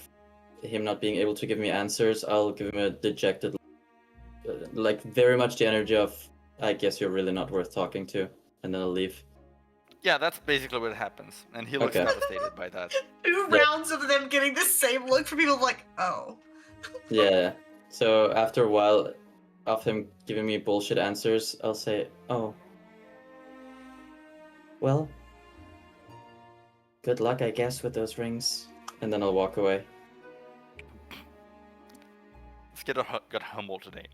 him not being able to give me answers, I'll give him a dejected, like very much the energy of, I guess you're really not worth talking to, and then I'll leave. Yeah, that's basically what happens, and he looks Okay. devastated by that. 2 Yeah. rounds of them getting the same look from people like, oh. Yeah. So after a while of him giving me bullshit answers, I'll say, "Oh, well, good luck, I guess, with those rings," and then I'll walk away. Let's got humble today.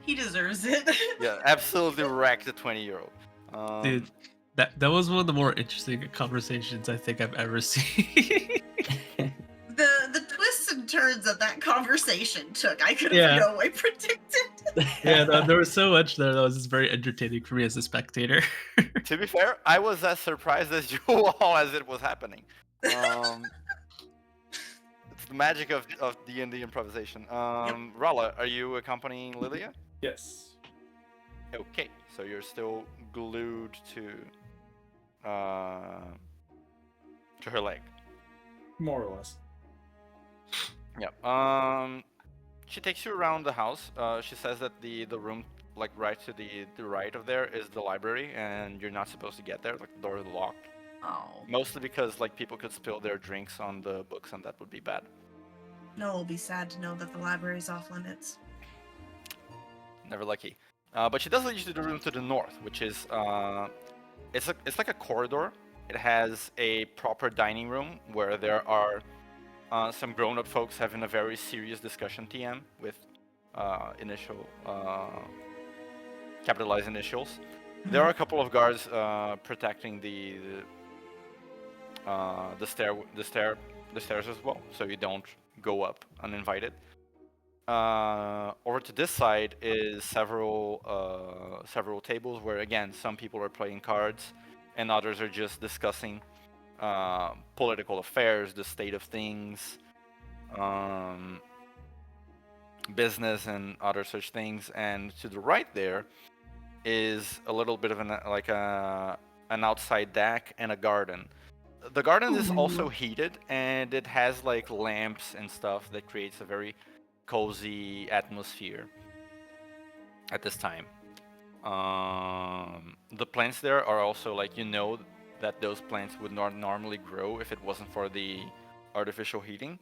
He deserves it. Yeah, absolutely wrecked the 20-year-old. Dude, that was one of the more interesting conversations I think I've ever seen. The twists and turns that conversation took, I could have Yeah. no way predicted. Yeah, there was so much there that was just very entertaining for me as a spectator. To be fair, I was as surprised as you all as it was happening. It's the magic of D&D improvisation. Rala, are you accompanying Lilia? Yes. Okay, so you're still glued to her leg. More or less. Yeah. She takes you around the house. She says that the room, like right to the right of there, is the library, and you're not supposed to get there. Like the door is locked. Oh, Mostly because like people could spill their drinks on the books, and that would be bad. no, it'll be sad to know that the library's off limits. Never lucky. But she does lead you to the room to the north, which is it's like a corridor. It has a proper dining room where there are some grown-up folks having a very serious discussion TM with capitalized initials. There are a couple of guards protecting the stairs as well, so you don't go up uninvited. Over to this side is several tables where again some people are playing cards and others are just discussing political affairs, the state of things, business and other such things. And to the right there is a little bit of an outside deck and a garden. The garden is also heated, and it has like lamps and stuff that creates a very cozy atmosphere at this time. The plants there are also like, that those plants would not normally grow if it wasn't for the artificial heating.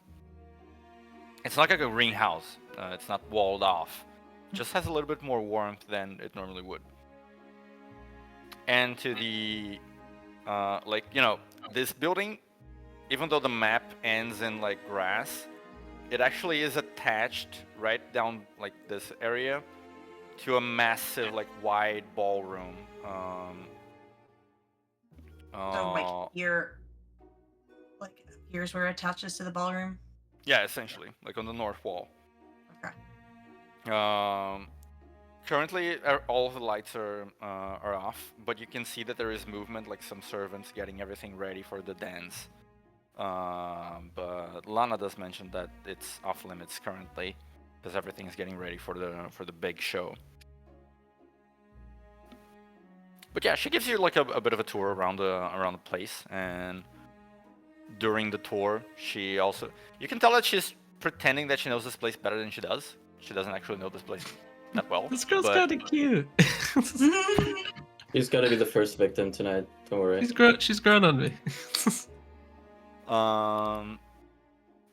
It's not like a greenhouse. It's not walled off. It just has a little bit more warmth than it normally would. And to the this building, even though the map ends in like grass, it actually is attached right down like this area to a massive like wide ballroom. So here's where it attaches to the ballroom. Yeah, essentially, like on the north wall. Okay. Currently, all of the lights are off, but you can see that there is movement, like some servants getting everything ready for the dance. But Lana does mention that it's off limits currently, because everything is getting ready for the big show. But yeah, she gives you like a bit of a tour around the place, and during the tour, you can tell that she's pretending that she knows this place better than she does. She doesn't actually know this place that well. This girl's kind of cute. He's gotta be the first victim tonight. Don't worry. She's grown on me.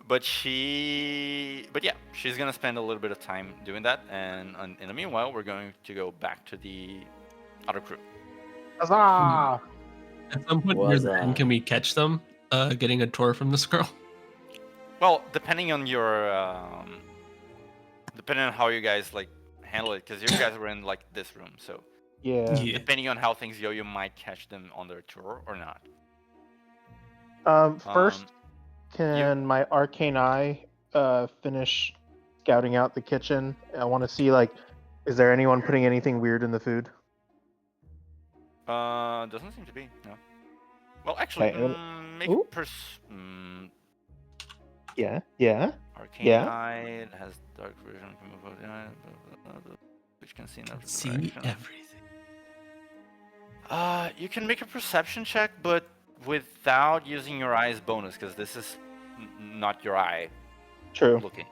But yeah, she's gonna spend a little bit of time doing that, and in the meanwhile, we're going to go back to the other crew. Huzzah! At some point, near the end, can we catch them getting a tour from this girl? Well, depending on how you guys like handle it, because you guys were in like this room, so Yeah. depending on how things go, you might catch them on their tour or not. First, can my arcane eye finish scouting out the kitchen? I want to see, like, is there anyone putting anything weird in the food? Doesn't seem to be, no. Well, actually, make Ooh. Yeah. Arcane eye, it has dark vision, which can see in every direction. everything. You can make a perception check, but without using your eye's bonus, because this is not your eye. True. Looking,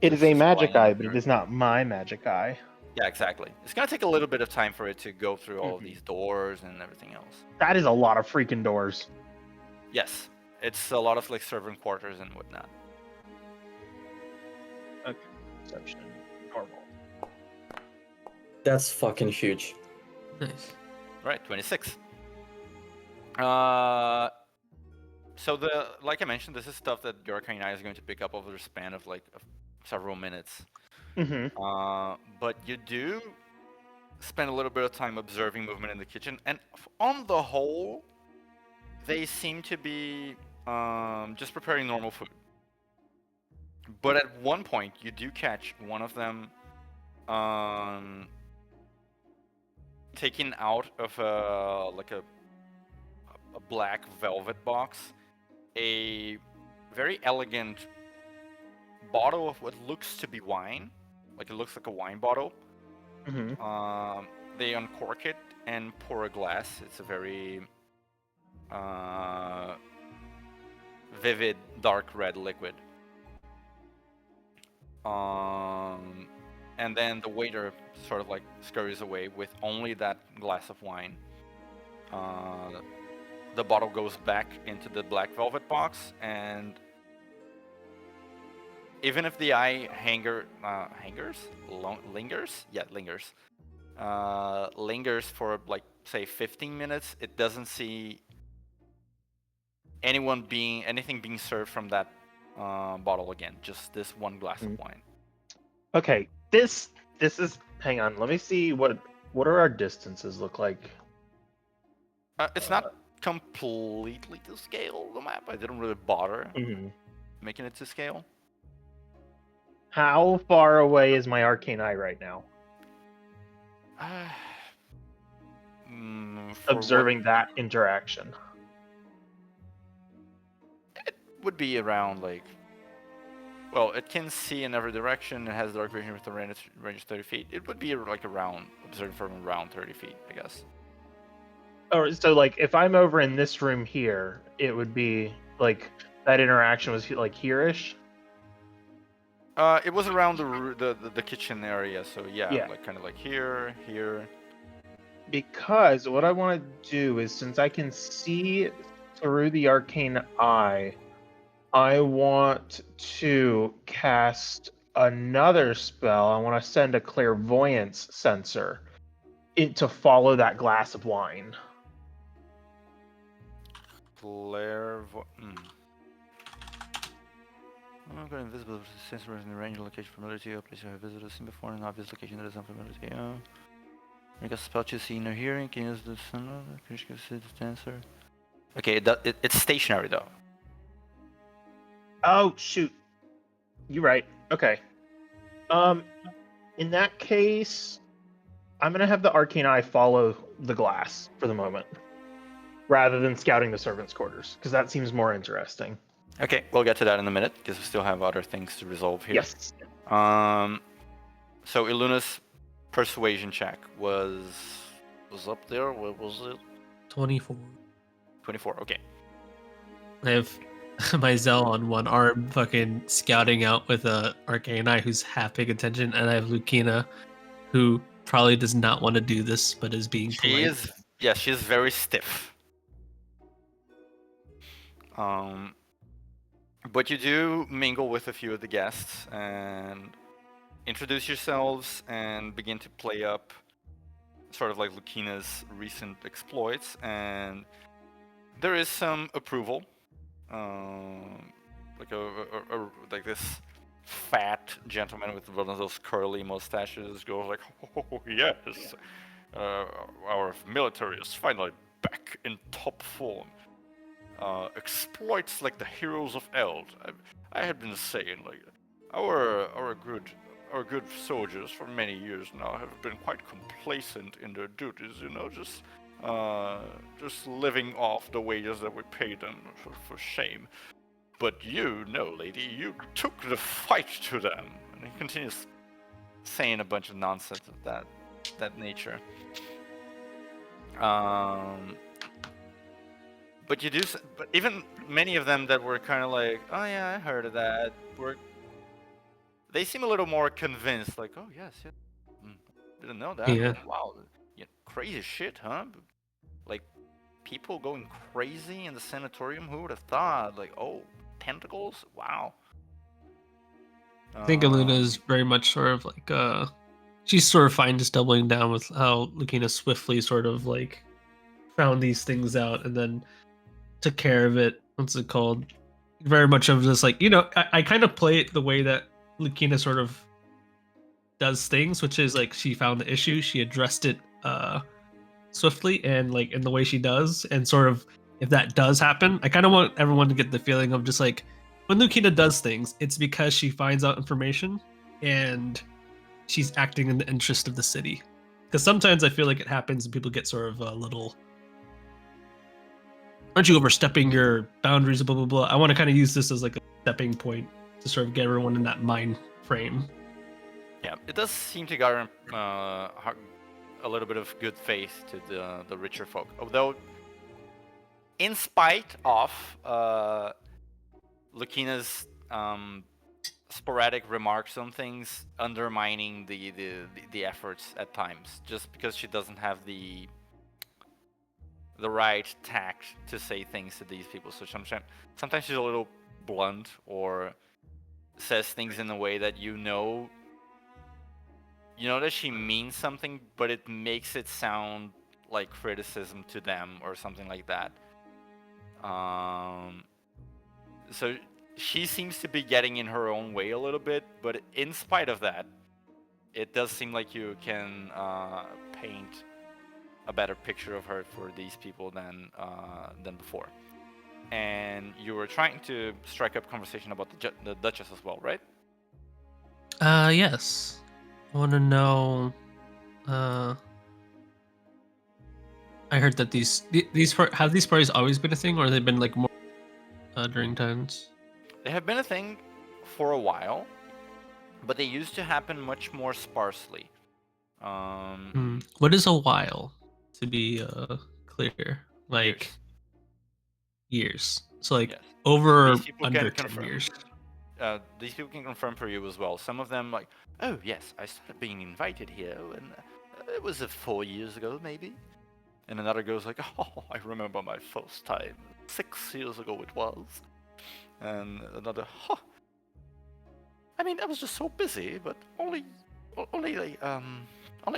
It is a magic flying eye, but it is not my magic eye. Yeah, exactly. It's gonna take a little bit of time for it to go through all of these doors and everything else. That is a lot of freaking doors. Yes, it's a lot of like servant quarters and whatnot. Okay. Perception. Normal. That's fucking huge. Nice. Right, 26. So like I mentioned, this is stuff that your arcane eye is going to pick up over the span of like several minutes. Mm-hmm. But you do spend a little bit of time observing movement in the kitchen, and on the whole, they seem to be just preparing normal food. But at one point, you do catch one of them taking out of a black velvet box a very elegant bottle of what looks to be wine. Like, it looks like a wine bottle. Mm-hmm. They uncork it and pour a glass. It's a very vivid dark red liquid. And then the waiter sort of like scurries away with only that glass of wine. The bottle goes back into the black velvet box, and even if the eye lingers for like say 15 minutes, it doesn't see anything being served from that bottle again. Just this one glass of wine. Okay, this is. Hang on, let me see what are our distances look like. It's not completely to scale, the map. I didn't really bother making it to scale. How far away is my arcane eye right now? Observing that interaction. It would be around like Well, it can see in every direction. It has dark vision with a range of 30 feet. It would be like around, observing from around 30 feet, I guess. Or so like if I'm over in this room here, it would be like that interaction was like here-ish. It was around the kitchen area, so yeah, like kind of like here. Because what I want to do is, since I can see through the arcane eye, I want to cast another spell. I want to send a clairvoyance sensor to follow that glass of wine. I'm going invisible sensor in the range of location familiar to you. A place you have visited seen before, an obvious location that is unfamiliar to you. Make a spell to see no hearing. Can use the sun. Can you see the sensor? Okay, it's stationary though. Oh shoot! You're right. Okay. In that case, I'm gonna have the arcane eye follow the glass for the moment, rather than scouting the servants' quarters, because that seems more interesting. Okay, we'll get to that in a minute because we still have other things to resolve here. Yes. So Iluna's persuasion check was up there. What was it? 24. 24. Okay. I have my Zell on one arm, fucking scouting out with a arcane eye who's half paying attention, and I have Lucina, who probably does not want to do this, but is being polite. She is very stiff. But you do mingle with a few of the guests and introduce yourselves and begin to play up sort of like Lucina's recent exploits, and there is some approval. Like this fat gentleman with one of those curly mustaches goes like, "Oh yes, our military is finally back in top form. Exploits like the heroes of Eld. I had been saying, like, our good soldiers for many years now have been quite complacent in their duties, you know, just living off the wages that we pay them for shame. But you, no, lady, you took the fight to them." And he continues saying a bunch of nonsense of that nature. But even many of them that were kind of like, "Oh yeah, I heard of that," they seem a little more convinced, like, "Oh yes, didn't know that. Yeah. Wow, crazy shit, huh? Like people going crazy in the sanatorium. Who would have thought? Like, oh, tentacles, wow." I think Iluna is very much sort of like she's sort of fine just doubling down with how Lucina swiftly sort of like found these things out and then took care of it. What's it called? Very much of this, like, you know, I kind of play it the way that Lucina sort of does things, which is like she found the issue, she addressed it swiftly and like in the way she does, and sort of if that does happen, I kind of want everyone to get the feeling of just like when Lucina does things, it's because she finds out information and she's acting in the interest of the city. Because sometimes I feel like it happens and people get sort of a little, aren't you overstepping your boundaries, blah blah blah. I want to kind of use this as like a stepping point to sort of get everyone in that mind frame. Yeah, it does seem to garner a little bit of good faith to the richer folk, although in spite of Lucina's sporadic remarks on things undermining the efforts at times, just because she doesn't have the right tact to say things to these people. So sometimes she's a little blunt or says things in a way that you know that she means something, but it makes it sound like criticism to them or something like that. So she seems to be getting in her own way a little bit, but in spite of that, it does seem like you can paint a better picture of her for these people than before. And you were trying to strike up conversation about the Duchess as well, right? Yes. I want to know. I heard that these have these parties always been a thing, or they've been like more during times? They have been a thing for a while, but they used to happen much more sparsely. What is a while, to be clear? Like years. So like Yes. over These people under can 10 confirm. years. These people can confirm for you as well. Some of them like, oh yes, I started being invited here, and it was 4 years ago maybe. And another goes like, oh, I remember my first time, 6 years ago it was. And another, I mean, I was just so busy, but only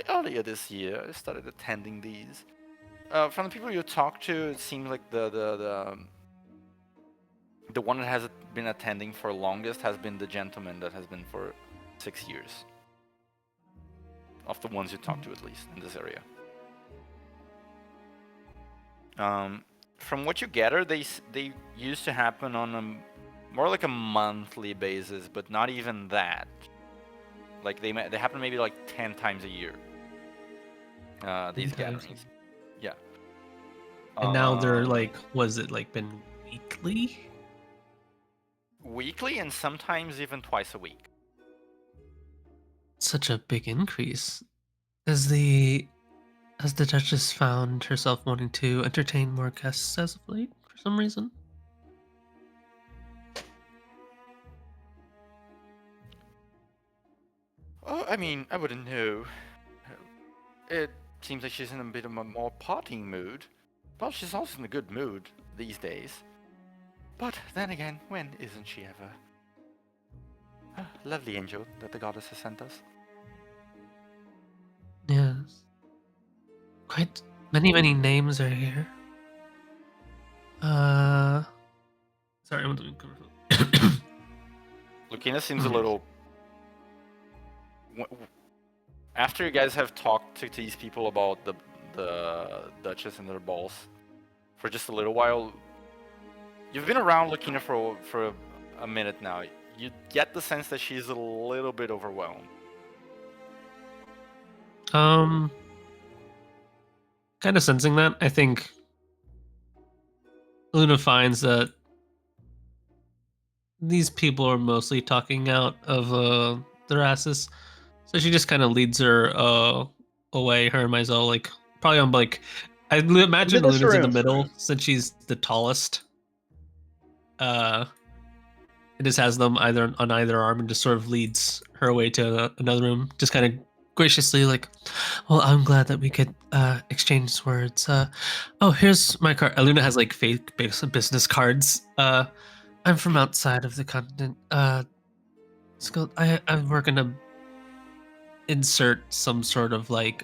earlier this year I started attending these. From the people you talk to, it seems like the one that has been attending for longest has been the gentleman that has been for 6 years. Of the ones you talk to, at least in this area. From what you gather, they used to happen on a more like a monthly basis, but not even that. Like they happen maybe like 10 times a year. These gatherings. Yeah. And now they're like, was it like been weekly? Weekly, and sometimes even twice a week. Such a big increase. Has the Duchess found herself wanting to entertain more guests as of late for some reason? Oh, I mean, I wouldn't know. It seems like she's in a bit of a more partying mood. Well, she's also in a good mood these days. But then again, when isn't she ever? A lovely angel that the goddess has sent us. Yes. Quite many names are here. Sorry, I'm doing commercial. Lucina seems a little. After you guys have talked to these people about the Duchess and their balls for just a little while, you've been around Lucina for a minute now. You get the sense that she's a little bit overwhelmed. Kind of sensing that. I think Luna finds that these people are mostly talking out of their asses, so she just kind of leads her away. Her and Maisel, like probably on like, I imagine Into this Luna's in the room. middle since she's the tallest. It just has them either on either arm and just sort of leads her away to another room, just kind of graciously like, well, I'm glad that we could exchange words. Oh, here's my card. Luna has like fake business cards. I'm from outside of the continent. I we're gonna insert some sort of like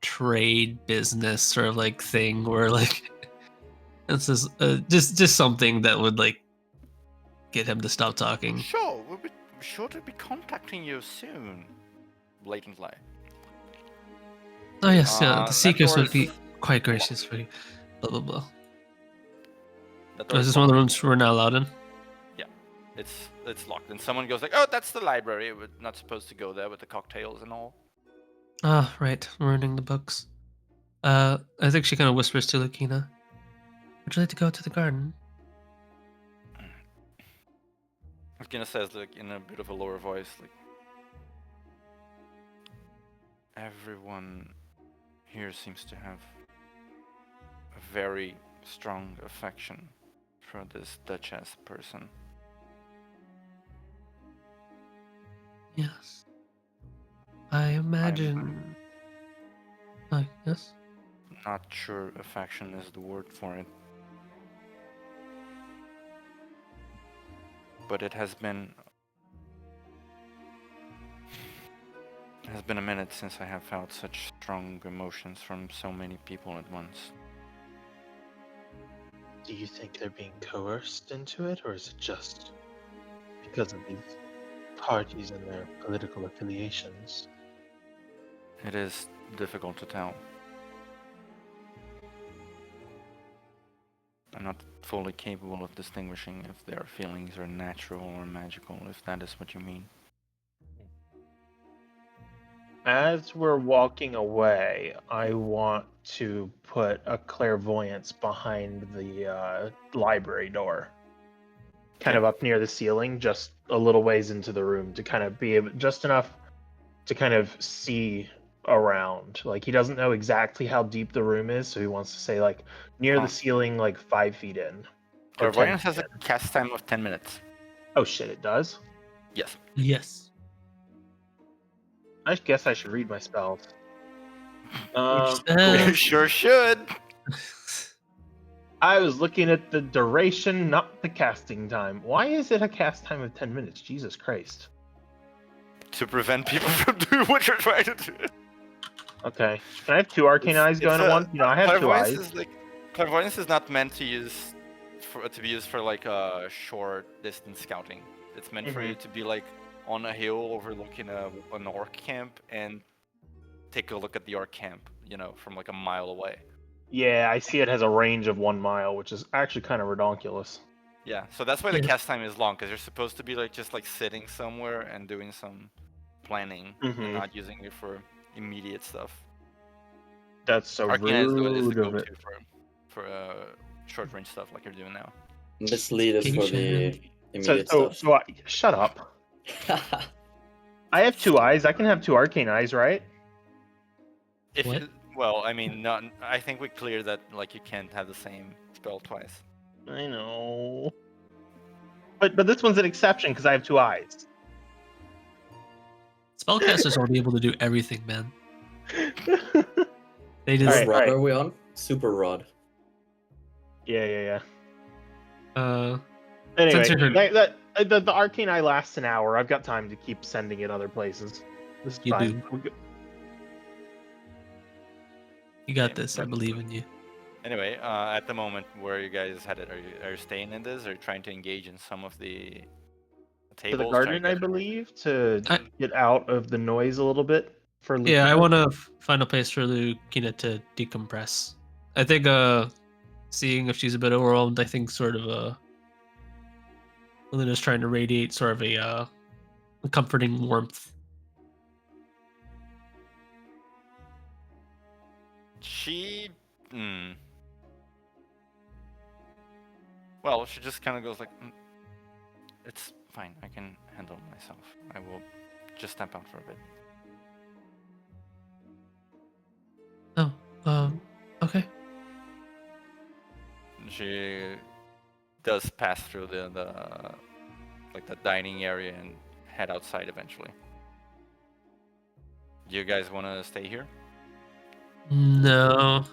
trade business sort of like thing where like this is just something that would like get him to stop talking. Sure, we'll be sure to be contacting you soon. Blatantly. Oh yes, yeah. The That Seekers door would be is quite gracious for you. Blah blah blah. that door Is this one of the rooms we're not allowed in? It's locked, and someone goes like, "Oh, that's the library. We're not supposed to go there with the cocktails and all." Ah, right. Ruining the books. I think she kind of whispers to Lakina. Would you like to go to the garden? Lakina says, like in a bit of a lower voice, like, "Everyone here seems to have a very strong affection for this Duchess person." Yes. I imagine. Yes. Not sure affection is the word for it. But it has been a minute since I have felt such strong emotions from so many people at once. Do you think they're being coerced into it, or is it just because of these parties and their political affiliations? It is difficult to tell. I'm not fully capable of distinguishing if their feelings are natural or magical, if that is what you mean. As we're walking away, I want to put a clairvoyance behind the library door. kind of up near the ceiling, just a little ways into the room to kind of be able, just enough to kind of see around. Like he doesn't know exactly how deep the room is, so he wants to say like near the ceiling, like 5 feet in. Or 10 Clairvoyance feet has a in. cast time of 10 minutes. Oh shit, it does? Yes. Yes. I guess I should read my spells. You sure should. I was looking at the duration, not the casting time. Why is it a cast time of 10 minutes? Jesus Christ. To prevent people from doing what you're trying to do. Okay. Can I have 2 arcane eyes going at once? You know, I have 2 eyes. Clairvoyance is not meant to be used for like short distance scouting. It's meant for you to be like on a hill overlooking an orc camp and take a look at the orc camp, you know, from like a mile away. Yeah, I see it has a range of 1 mile, which is actually kind of redonkulous. Yeah, so that's why the cast time is long, because you're supposed to be like just like sitting somewhere and doing some planning and not using it for immediate stuff. That's so Arcane is the rude of go-to it. for short range stuff like you're doing now. Mislead us for the immediate So stuff. shut up. I have 2 eyes. I can have 2 arcane eyes, right? Well, I mean, not. I think we cleared that. Like, you can't have the same spell twice. I know. But this one's an exception because I have 2 eyes. Spellcasters aren't able to do everything, man. They just. What rod are we on? Super rod. Yeah. Anyway, Anyway, the arcane eye lasts an hour. I've got time to keep sending it other places. This is fine. You got this. I believe in you. Anyway, at the moment, where are you guys headed? Are you staying in this? Or are you trying to engage in some of the tables? To the garden, I believe, to get out of the noise a little bit. For Lukina. Yeah, I want to find a place for Lukina to decompress. I think, seeing if she's a bit overwhelmed, I think sort of Luna's trying to radiate sort of a comforting warmth. Well, she just kind of goes like, "It's fine. I can handle myself. I will just step out for a bit." Oh, okay. She does pass through the dining area and head outside eventually. Do you guys want to stay here? No,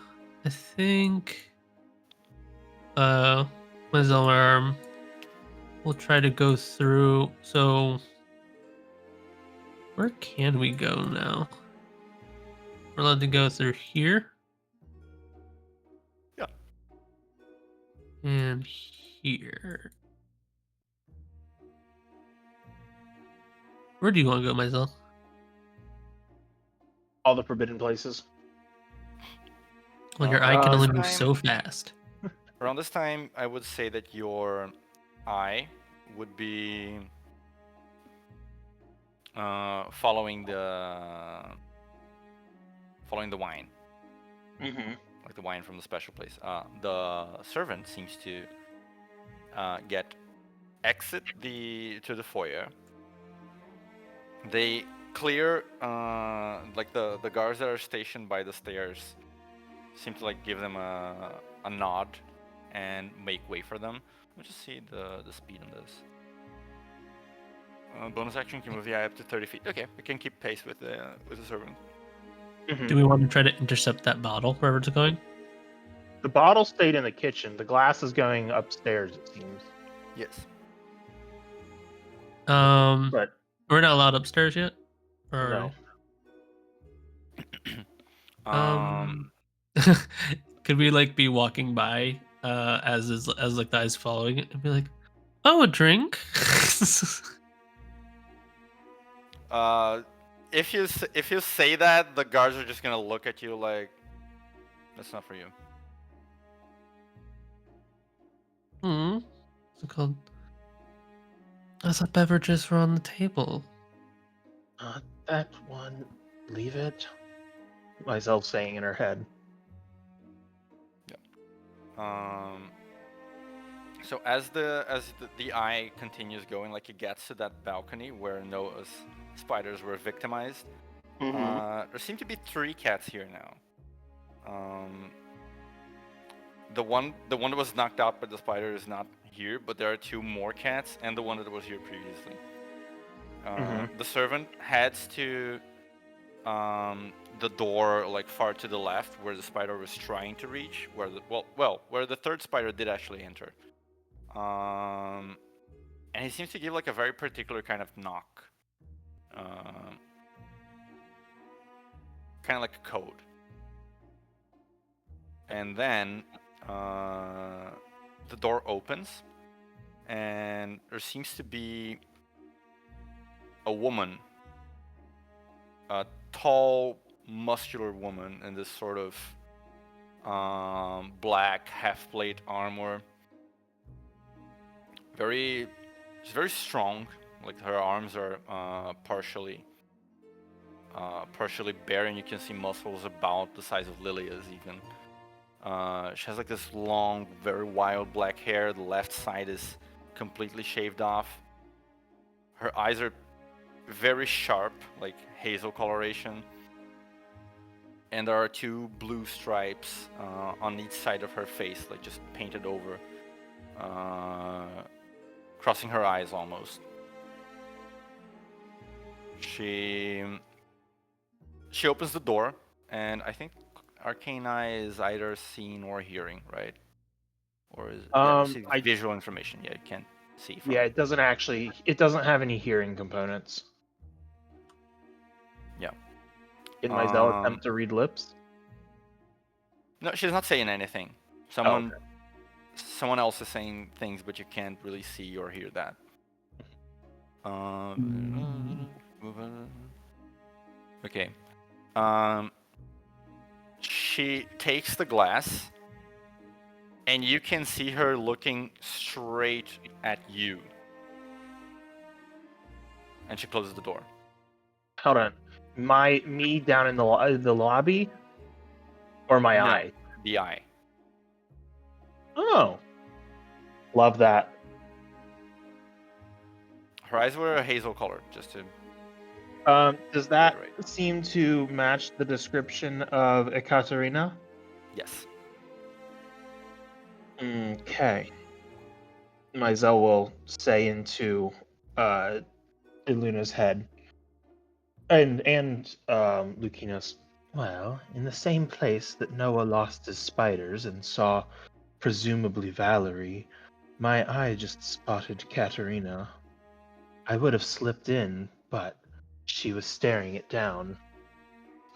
I think with alarm we'll try to go through. So where can we go now? We're allowed to go through here. Yeah. And here. Where do you want to go, Myzel? All the forbidden places. Well, your eye can only move so fast. Around this time, I would say that your eye would be following the wine. Like the wine from the special place. The servant seems to exit to the foyer. They clear like the guards that are stationed by the stairs seem to like give them a nod and make way for them. Let's just see the speed on this. Bonus action can move the eye up to 30 feet. Okay, we can keep pace with the servant. Do we want to try to intercept that bottle wherever it's going? The bottle stayed in the kitchen. The glass is going upstairs, it seems. Yes. But we're not allowed upstairs yet? No. Could we like be walking by as like the eyes following it and be like, "Oh, a drink"? If you say that, the guards are just gonna look at you like, "That's not for you." What's it called? I thought beverages were on the table. Not that one. Leave it. Myself saying in her head. So the eye continues going, like it gets to that balcony where Noah's spiders were victimized. There seem to be 3 cats here now. The one that was knocked out by the spider is not here, but there are 2 more cats, and the one that was here previously. The servant heads to the door, like far to the left, where the spider was trying to reach, where the 3rd spider did actually enter. And he seems to give like a very particular kind of knock, kind of like a code. And then the door opens, and there seems to be a woman, a tall, muscular woman in this sort of black half-plate armor. She's very strong. Like her arms are partially bare, and you can see muscles about the size of Lilia's even. She has like this long, very wild black hair. The left side is completely shaved off. Her eyes are very sharp, like hazel coloration. And there are 2 blue stripes on each side of her face, like just painted over. Crossing her eyes almost. She opens the door, and I think Arcane Eye is either seeing or hearing, right? Or is visual information? Yeah, you can't see. Yeah, it doesn't have any hearing components. Yeah. In my Zell attempt to read lips? No, she's not saying anything. Someone else is saying things, but you can't really see or hear that. Okay. She takes the glass, and you can see her looking straight at you. And she closes the door. Hold on. Me down in the lobby, or my eye? The eye. Oh, love that. Her eyes were a hazel color, just to. Does that seem to match the description of Ekaterina? Yes. Okay. My Zell will say into Iluna's head, and Lucina's. Well, in the same place that Noah lost his spiders and saw, presumably Valerie, my eye just spotted Katerina. I would have slipped in, but she was staring it down.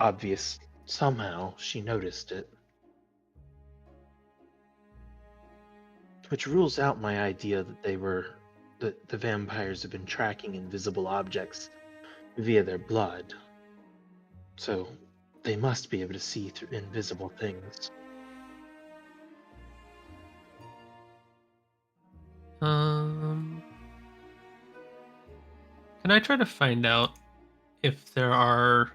Obvious, somehow she noticed it. Which rules out my idea that the vampires have been tracking invisible objects via their blood. So they must be able to see through invisible things. Can I try to find out if there are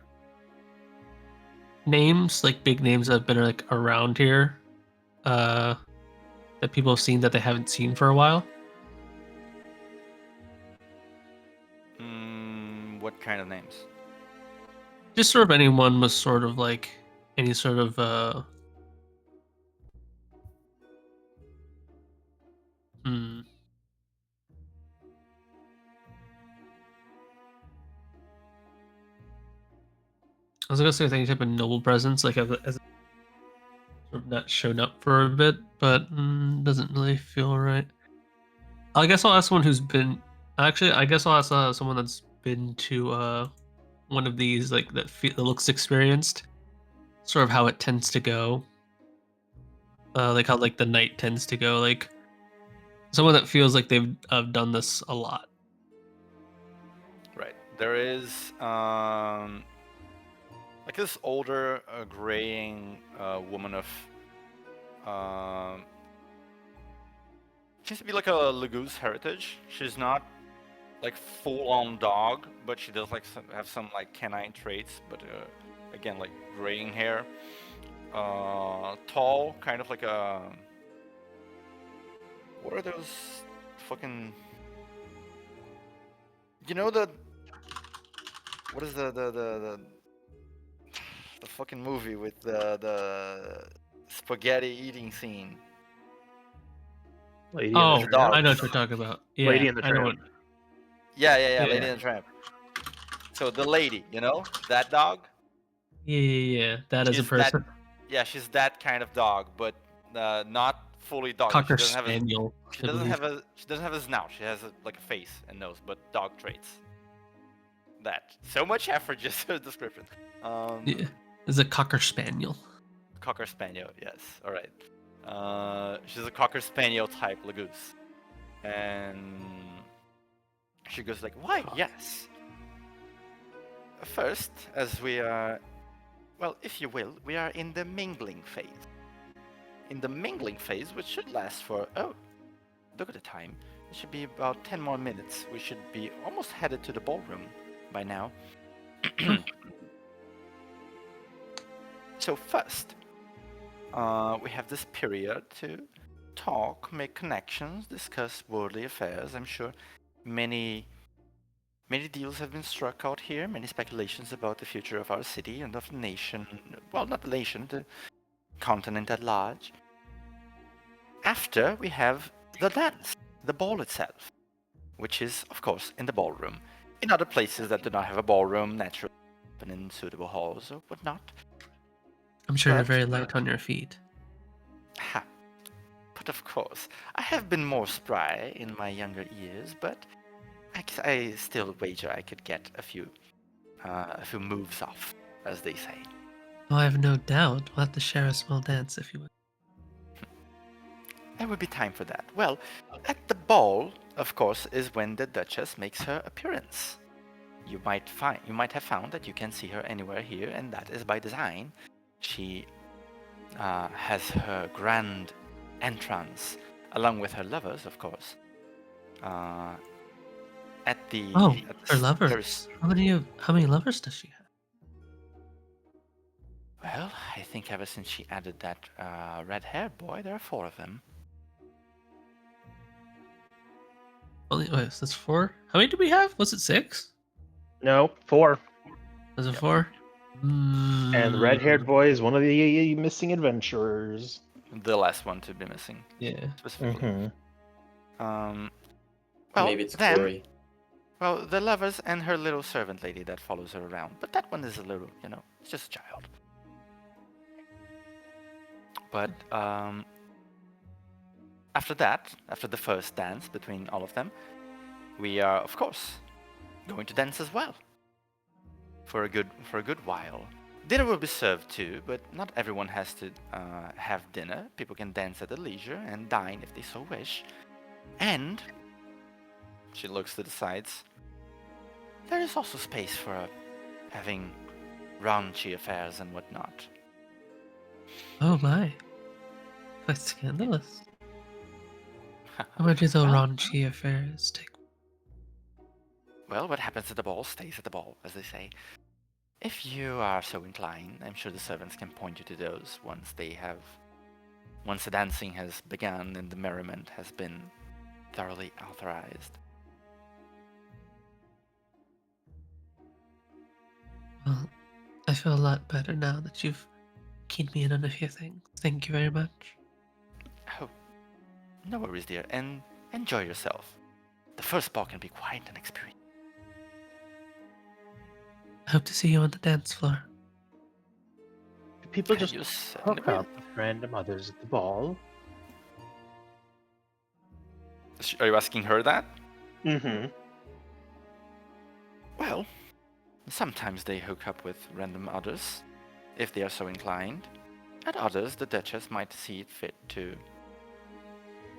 names, like big names that have been like around here, that people have seen that they haven't seen for a while? What kind of names? Just sort of anyone was sort of like any sort of I was gonna say any type of noble presence, like as sort of not shown up for a bit, but doesn't really feel right. I guess I'll ask someone who's been. Actually, I guess I'll ask someone that's been to one of these, like that looks experienced. Sort of how it tends to go. Like how like the night tends to go. Like someone that feels like they've done this a lot. Right. There is like this older, graying woman of seems to be like a Lagoose heritage. She's not like full-on dog, but she does like have some like canine traits. But again, like graying hair, tall, kind of like a What are those fucking? You know the what is the fucking movie with the spaghetti eating scene? Lady Oh, and the Tramp. I know what you're talking about. Yeah, Lady and the I know Tramp. what. Yeah, Lady Yeah. and the Tramp. So the lady, you know, that dog. Yeah. That is a She's that. person. Yeah, she's that kind of dog, but not fully dog. Cocker She doesn't have a. spaniel. She I doesn't believe. have a. She doesn't have a snout. She has like a face and nose, but dog traits. That so much effort just for a description. Yeah, it's a cocker spaniel. Cocker spaniel. Yes. All right. She's a cocker spaniel type Lagoose, and she goes like, "Why? Yes. First, as we are, well, if you will, we are in the mingling phase. In the mingling phase, which should last for look at the time. It should be about 10 more minutes. We should be almost headed to the ballroom by now. So first, we have this period to talk, make connections, discuss worldly affairs. I'm sure many deals have been struck out here, many speculations about the future of our city and of the nation. Well, not the nation, the continent at large. After, we have the dance, the ball itself, which is, of course, in the ballroom. In other places that do not have a ballroom, naturally, and in suitable halls or whatnot. I'm sure you're But- very light on your feet. Ha. But of course, I have been more spry in my younger years, but I still wager I could get a few moves off, as they say. Oh, I have no doubt. We'll have to share a small dance if you would. There will be time for that. Well, at the ball, of course, is when the Duchess makes her appearance. You might have found that you can see her anywhere here, and that is by design. She has her grand entrance, along with her lovers, of course. At the Her lovers. How many lovers does she have? Well, I think ever since she added that red-haired boy, there are 4 of them. So that's 4. How many do we have? Was it 6? No, 4. Was it 4? And the red-haired boy is one of the missing adventurers. The last one to be missing. Yeah. Specifically. Mm-hmm. Well, Maybe it's then, Corey. well, the lovers and her little servant lady that follows her around. But that one is a little, it's just a child. But after that, after the first dance between all of them, we are, of course, going to dance as well. For a good while. Dinner will be served too, but not everyone has to have dinner. People can dance at their leisure and dine if they so wish. And she looks to the sides. There is also space for having raunchy affairs and whatnot. Oh my. Quite scandalous. How much do the Well- raunchy affairs take? Well, what happens at the ball stays at the ball, as they say. If you are so inclined, I'm sure the servants can point you to those once the dancing has begun and the merriment has been thoroughly authorized. Well, I feel a lot better now that you've keyed me in on a few things. Thank you very much. Oh, no worries, dear, and enjoy yourself. The first ball can be quite an experience. I hope to see you on the dance floor. People And just you certainly hook will. up with random others at the ball. Are you asking her that? Mm-hmm. Well, sometimes they hook up with random others, if they are so inclined. At others, the Duchess might see it fit to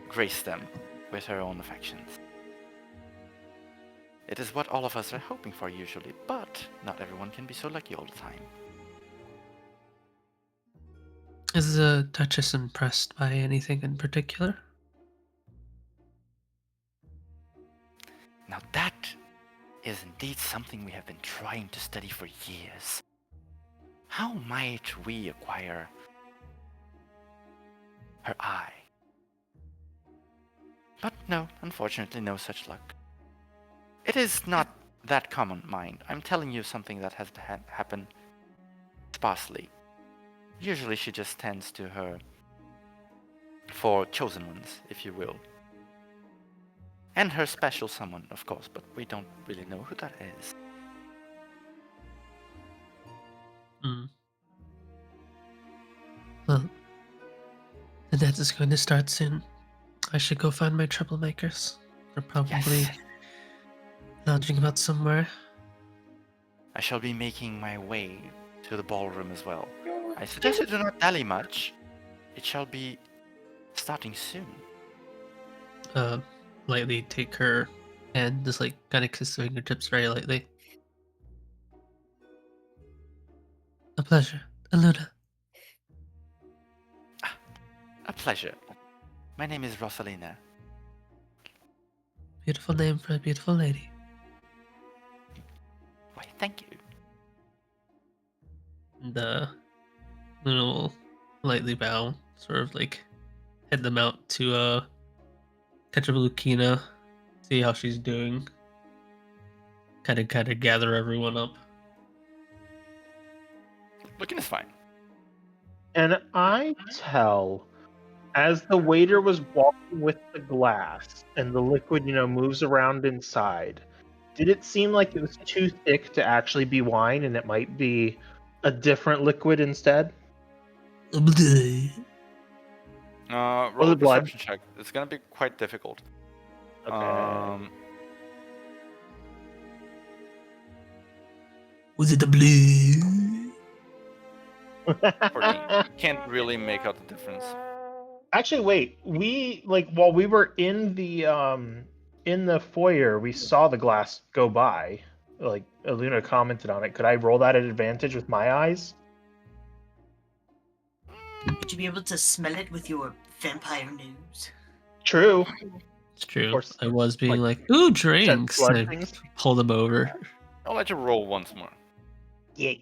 grace them with her own affections. It is what all of us are hoping for usually, but not everyone can be so lucky all the time. Is the Duchess impressed by anything in particular? Now that is indeed something we have been trying to study for years. How might we acquire her eye? But no, unfortunately, no such luck. It is not that common, mind. I'm telling you something that has happened sparsely. Usually she just tends to her for chosen ones, if you will. And her special someone, of course, but we don't really know who that is. Hmm. Well, the dance is going to start soon. I should go find my troublemakers. They're probably Yes. lounging about somewhere. I shall be making my way to the ballroom as well. I suggest you do not dally much. It shall be starting soon. Lightly take her hand, just like kind of kiss her fingertips very lightly. A pleasure, Aluna. A pleasure. My name is Rosalina. Beautiful name for a beautiful lady. Why, thank you. And Luna will lightly bow, sort of like head them out to catch up with Lukina, see how she's doing. Kind of gather everyone up. Looking is fine. And I tell, as the waiter was walking with the glass and the liquid, moves around inside, did it seem like it was too thick to actually be wine and it might be a different liquid instead? Roll Was a it blood? perception check. It's gonna be quite difficult. Okay. Was it the blue? 14. Can't really make out the difference. Actually, wait. While we were in the foyer, we saw the glass go by. Like Aluna commented on it. Could I roll that at advantage with my eyes? Would you be able to smell it with your vampire nose? True. It's true. Or I was being like, like, ooh, drinks. blood And I things? pull them over. I'll let you roll once more. Yeah.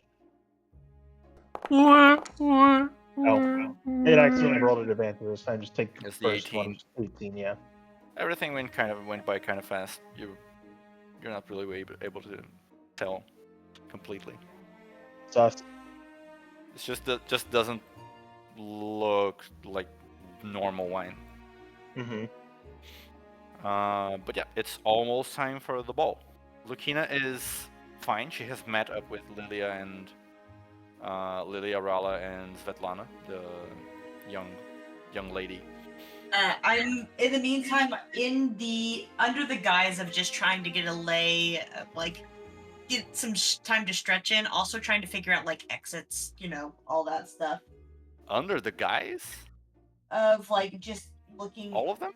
Oh, it actually rolled at advantage this time. Just take the It's the first 18. one. 18, yeah. Everything went by kind of fast. You're not really able to tell completely. Sus. It's just that just doesn't look like normal wine. Mm-hmm. But yeah, it's almost time for the ball. Lukina is fine. She has met up with Lilia and Lilia, Rala, and Svetlana, the young lady. I'm in the meantime under the guise of just trying to get a lay, get some time to stretch in. Also trying to figure out like exits, all that stuff. Under the guise? Of like just looking. All of them?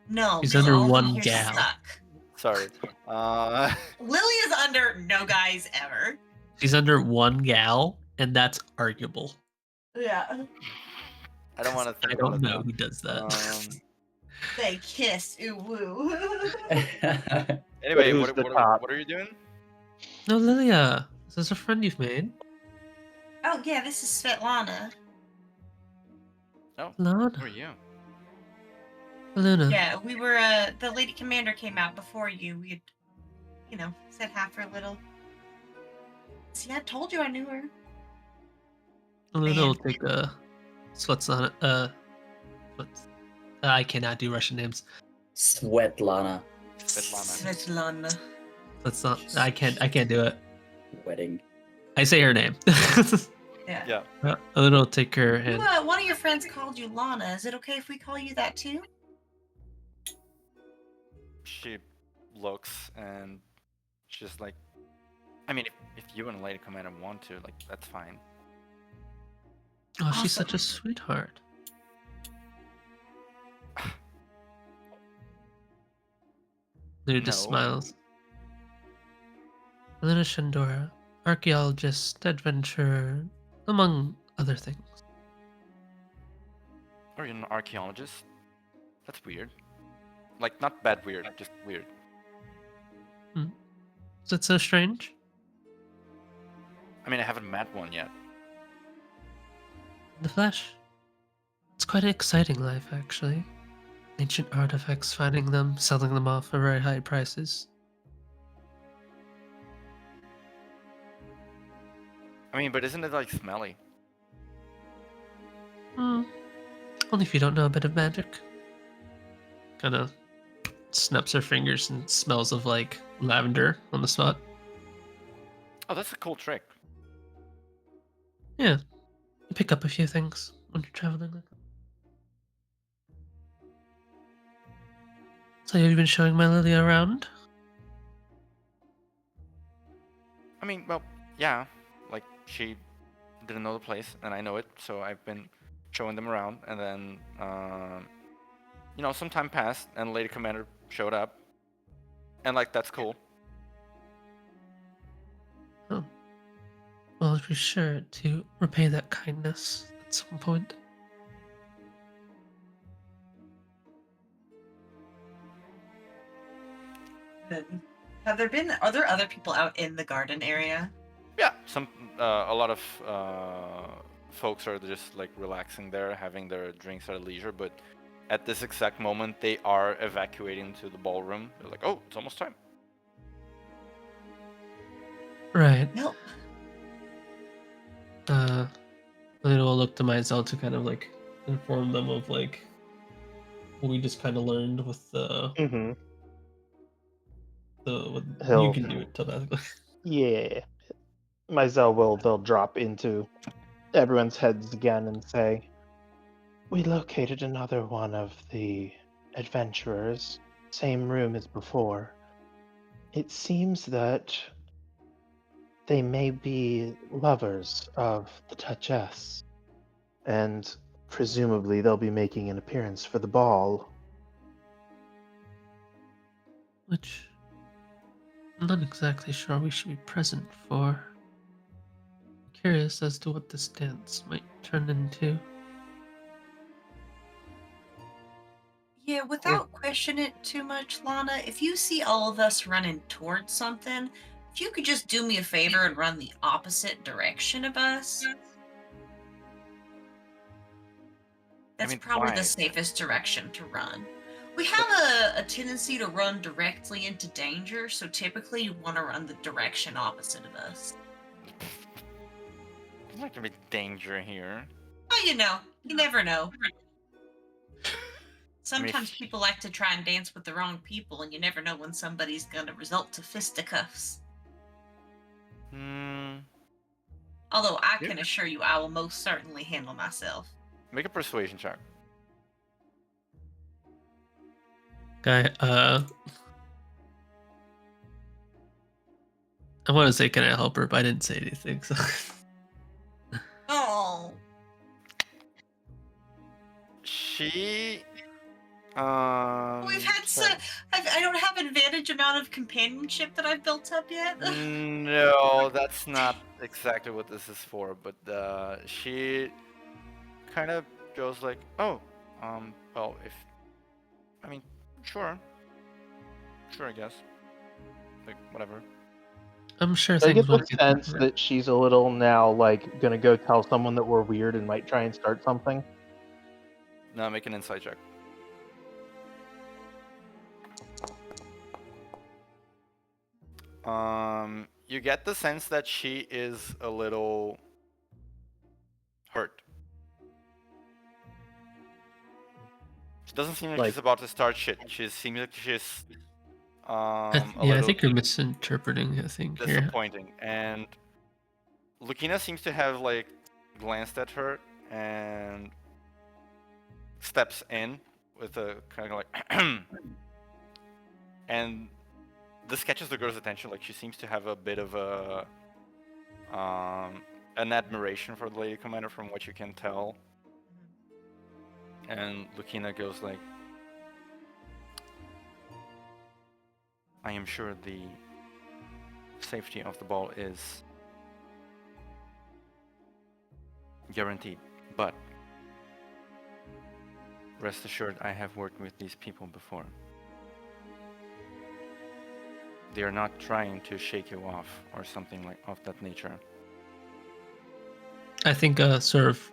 No, He's because under all of them one here gal. suck. Sorry. Lily is under no guys ever. She's under one gal, and that's arguable. Yeah. I don't want to I think don't about know it who does that. now. They kiss. Ooh woo. Anyway, Who's the top? what are you doing? No, Lilia, is this a friend you've made? Oh yeah, this is Svetlana. Oh, Lana. who are you? Luna. Yeah, we were. The lady commander came out before you. We had, said half her little. See, I told you I knew her. Luna will Man. take a Svetlana. I cannot do Russian names. Svetlana. Svetlana. Svetlana. That's not. I can't do it. Wedding. I say her name. Yeah. Yeah. Luna will take her You, hand. one of your friends called you Lana. Is it okay if we call you that too? She looks and she's like, I mean, if you and Lady Commander want to, like, that's fine. Oh, she's such a Awesome. sweetheart. Luna just No. smiles. Luna Shandora, archaeologist, adventurer, among other things. Are you an archaeologist? That's weird. Like, not bad weird, just weird. Is that so strange? I mean, I haven't met one yet. In the flesh? It's quite an exciting life, actually. Ancient artifacts, finding them, selling them off for very high prices. I mean, but isn't it like smelly? Hmm. Only if you don't know a bit of magic. Kind of snaps her fingers and smells of like lavender on the spot. Oh, that's a cool trick. Yeah, you pick up a few things when you're traveling. Like that. So have you been showing my Lily around? I mean, well, yeah. Like, she didn't know the place, and I know it, so I've been showing them around, and then, some time passed, and Lady Commander showed up, and, like, that's cool. Oh. Well, I'll be sure to repay that kindness at some point. Then, are there other people out in the garden area? Yeah, a lot of folks are just, like, relaxing there, having their drinks at leisure, but at this exact moment, they are evacuating to the ballroom. They're like, oh, it's almost time. Right. Nope. Lily will look to Myzel to kind of like inform them of like what we just kind of learned with the Mm-hmm. what you He'll- can do it telepathically. Yeah. Myzel will drop into everyone's heads again and say, "We located another one of the adventurers, same room as before. It seems that they may be lovers of the Duchess, and presumably they'll be making an appearance for the ball." Which I'm not exactly sure we should be present for. Curious as to what this dance might turn into. Yeah, without questioning it too much, Lana, if you see all of us running towards something, if you could just do me a favor and run the opposite direction of us. That's probably why? the safest direction to run. We have a tendency to run directly into danger, so typically you want to run the direction opposite of us. There's not gonna be danger here. Well, you never know. I mean, Sometimes people like to try and dance with the wrong people, and you never know when somebody's gonna result to fisticuffs. Although I can assure you I will most certainly handle myself. Make a persuasion check. Guy, I want to say, can I help her? But I didn't say anything, so. Oh. She. We've had I don't have advantage amount of companionship that I've built up yet. No, that's not exactly what this is for. But she kind of goes like, "Oh, well, sure, I guess, like whatever." I'm sure I things get the won't get sense different. that she's a little now like gonna go tell someone that we're weird and might try and start something. No, make an insight check. You get the sense that she is a little hurt. She doesn't seem like she's about to start shit. She seems like she's I little think you're misinterpreting. I think here. disappointing. And Lucina seems to have like glanced at her and steps in with a kind of like and this catches the girl's attention. Like she seems to have a bit of an admiration for the Lady Commander from what you can tell. And Lucina goes like, "I am sure the safety of the ball is guaranteed, but rest assured I have worked with these people before. They are not trying to shake you off or something like of that nature." I think sort of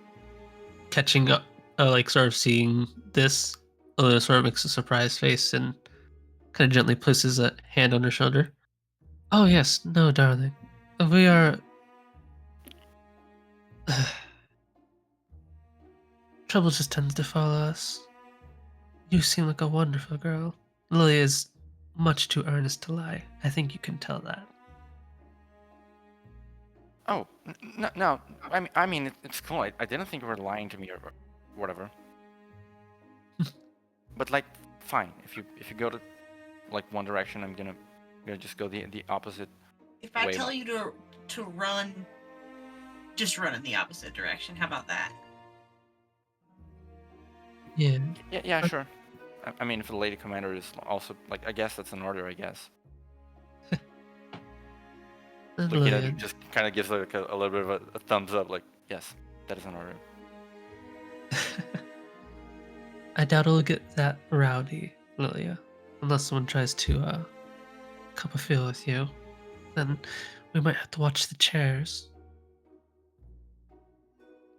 catching up like sort of seeing this, Lilia sort of makes a surprised face and kind of gently places a hand on her shoulder. Oh yes, no, darling, we are. Trouble just tends to follow us. You seem like a wonderful girl. Lilia is much too earnest to lie. I think you can tell that. Oh, no. I mean, it's cool. I didn't think you were lying to me or whatever. But like, fine. If you go to like one direction, I'm gonna just go the opposite. If I way tell back. you to run, just run in the opposite direction. How about that? Yeah. Yeah, sure. I mean, if the lady commander is also like, I guess that's an order. I guess. Lilia just kind of gives like a little bit of a thumbs up, like, yes, that is an order. I doubt it'll get that rowdy, Lilia, unless someone tries to cup a feel with you. Then we might have to watch the chairs.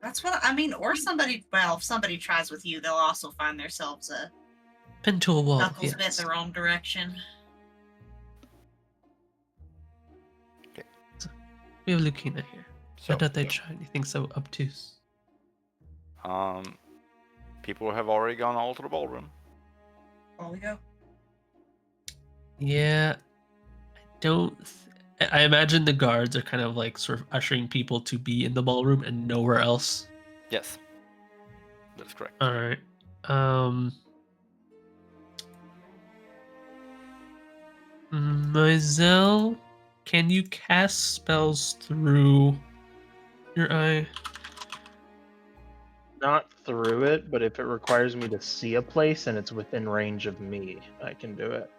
That's what I mean. Or somebody. Well, if somebody tries with you, they'll also find themselves Pinned to a wall. knuckles bent Yes. the wrong direction. We have Lucina here. So, I doubt they'd try anything so obtuse. people have already gone all to the ballroom. Oh, we go. Yeah, I imagine the guards are kind of like sort of ushering people to be in the ballroom and nowhere else. Yes, that is correct. All right. Maisel, can you cast spells through your eye? Not through it, but if it requires me to see a place and it's within range of me, I can do it.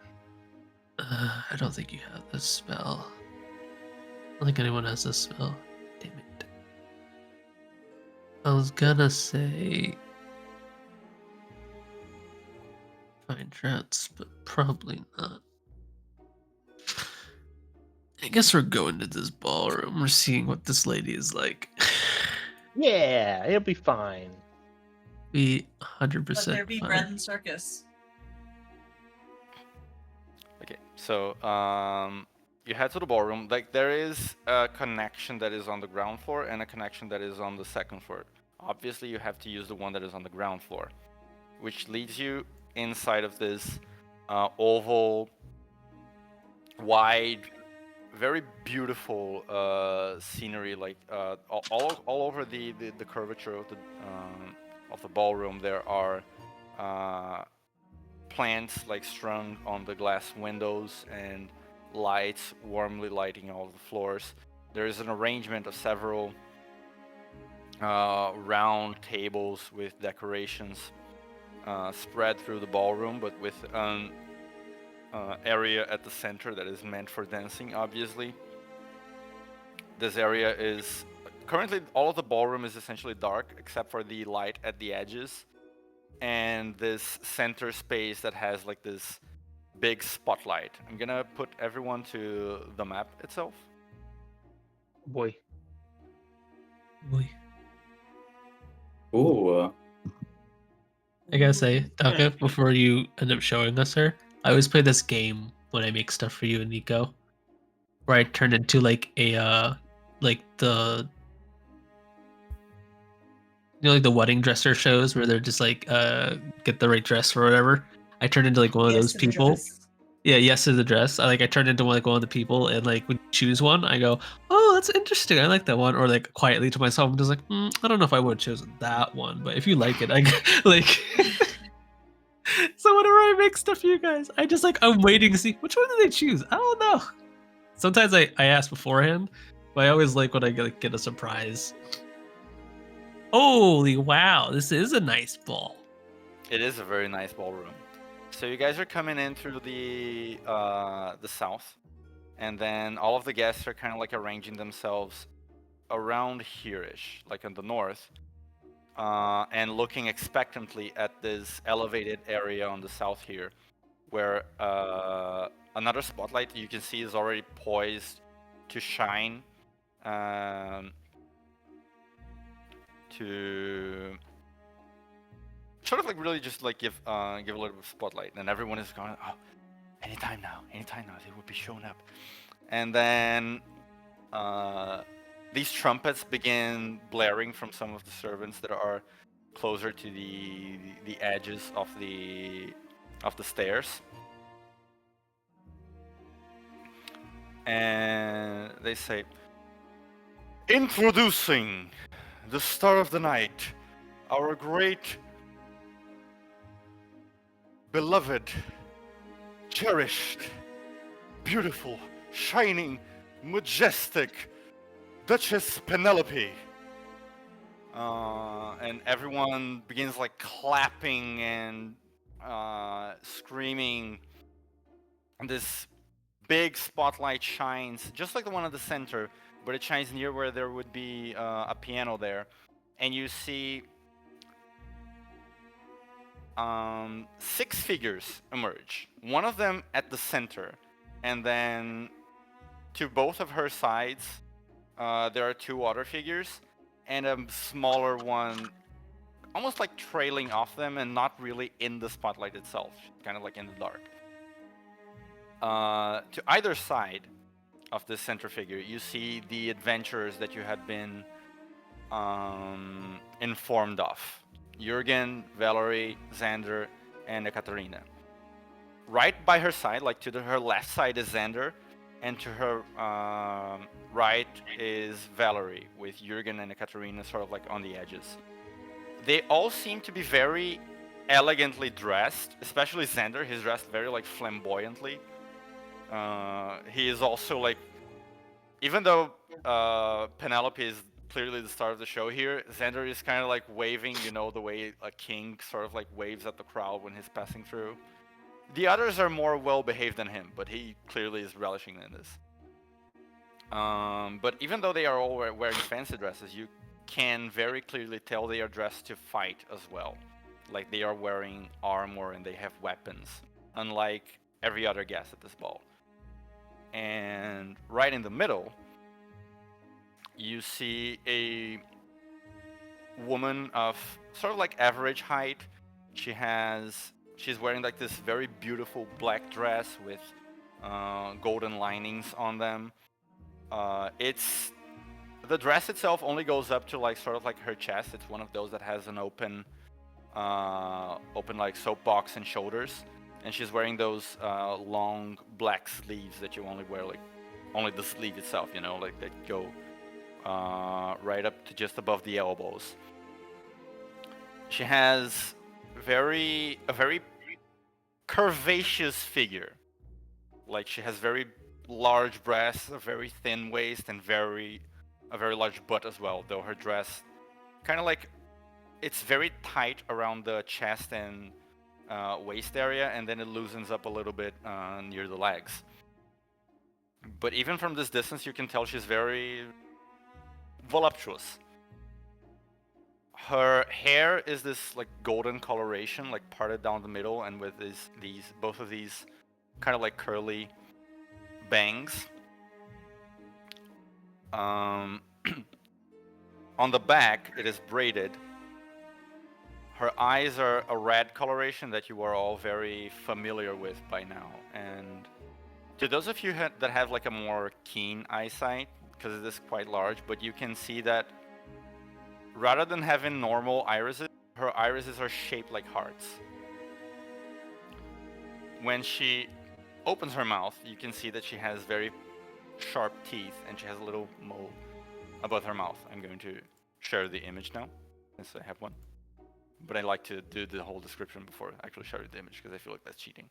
I don't think you have this spell. I don't think anyone has this spell. Damn it. I was gonna say find traps, but probably not. I guess we're going to this ballroom. We're seeing what this lady is like. Yeah, it'll be fine. Be 100% Let there be fine. bread and circus. Okay, so you head to the ballroom. Like, there is a connection that is on the ground floor and a connection that is on the second floor. Obviously, you have to use the one that is on the ground floor, which leads you inside of this oval, wide, very beautiful scenery. Like all over the curvature of the ballroom, there are plants like strung on the glass windows and lights warmly lighting all the floors. There is an arrangement of several round tables with decorations spread through the ballroom, but with an area at the center that is meant for dancing, obviously. This area is currently, all of the ballroom is essentially dark except for the light at the edges and this center space that has like this big spotlight. I'm gonna put everyone to the map itself. Boy. Ooh. I gotta say, Taka, before you end up showing us her, I always play this game when I make stuff for you and Nico, where I turn into like a like the like the wedding dresser shows where they're just like get the right dress or whatever. I turn into like one of those people. Yeah, yes to the dress. I turn into one of the people, and like when you choose one, I go, "Oh, that's interesting. I like that one." Or like quietly to myself, I'm just like, "I don't know if I would have chosen that one, but if you like it, I like." So whenever I make stuff for you guys, I'm waiting to see which one do they choose. I don't know. Sometimes I ask beforehand, but I always like when I get a surprise. Holy wow, this is a nice ball. It is a very nice ballroom. So you guys are coming in through the south, and then all of the guests are kind of like arranging themselves around here-ish, like in the north, and looking expectantly at this elevated area on the south here, where another spotlight you can see is already poised to shine, to sort of like really just like give a little bit of spotlight, and everyone is going, oh, anytime now, they will be showing up. And then these trumpets begin blaring from some of the servants that are closer to the edges of the stairs. And they say, introducing the star of the night, our great, beloved, cherished, beautiful, shining, majestic Duchess Penelope. And everyone begins like clapping and screaming. And this big spotlight shines just like the one at the center, but it shines near where there would be a piano there. And you see 6 figures emerge. One of them at the center, and then to both of her sides there are 2 other figures, and a smaller one almost like trailing off them and not really in the spotlight itself, kind of like in the dark. To either side of this center figure, you see the adventurers that you had been informed of. Jürgen, Valerie, Xander, and Ekaterina. Right by her side, like to her left side is Xander, and to her right is Valerie, with Jürgen and Ekaterina sort of like on the edges. They all seem to be very elegantly dressed, especially Xander. He's dressed very like flamboyantly. He is also like, even though Penelope is clearly the star of the show here, Xander is kind of like waving, you know, the way a king sort of like waves at the crowd when he's passing through. The others are more well behaved than him, but he clearly is relishing in this. But even though they are all wearing fancy dresses, you can very clearly tell they are dressed to fight as well. Like they are wearing armor and they have weapons, unlike every other guest at this ball. And right in the middle, you see a woman of sort of like average height. She's wearing like this very beautiful black dress with golden linings on them. The dress itself only goes up to like sort of like her chest. It's one of those that has an open like soapbox and shoulders. And she's wearing those long black sleeves that you only wear like only the sleeve itself, you know, like that go right up to just above the elbows. She has a very curvaceous figure. Like she has very large breasts, a very thin waist, and a very large butt as well. Though her dress, kind of like, it's very tight around the chest and waist area, and then it loosens up a little bit near the legs. But even from this distance, you can tell she's very voluptuous. Her hair is this like golden coloration, like parted down the middle, and with both of these kind of like curly bangs. On the back, it is braided. Her eyes are a red coloration that you are all very familiar with by now. And to those of you that have like a more keen eyesight, because it is quite large, but you can see that rather than having normal irises, her irises are shaped like hearts. When she opens her mouth, you can see that she has very sharp teeth, and she has a little mole above her mouth. I'm going to share the image now, since I have one. But I like to do the whole description before actually sharing the image, because I feel like that's cheating.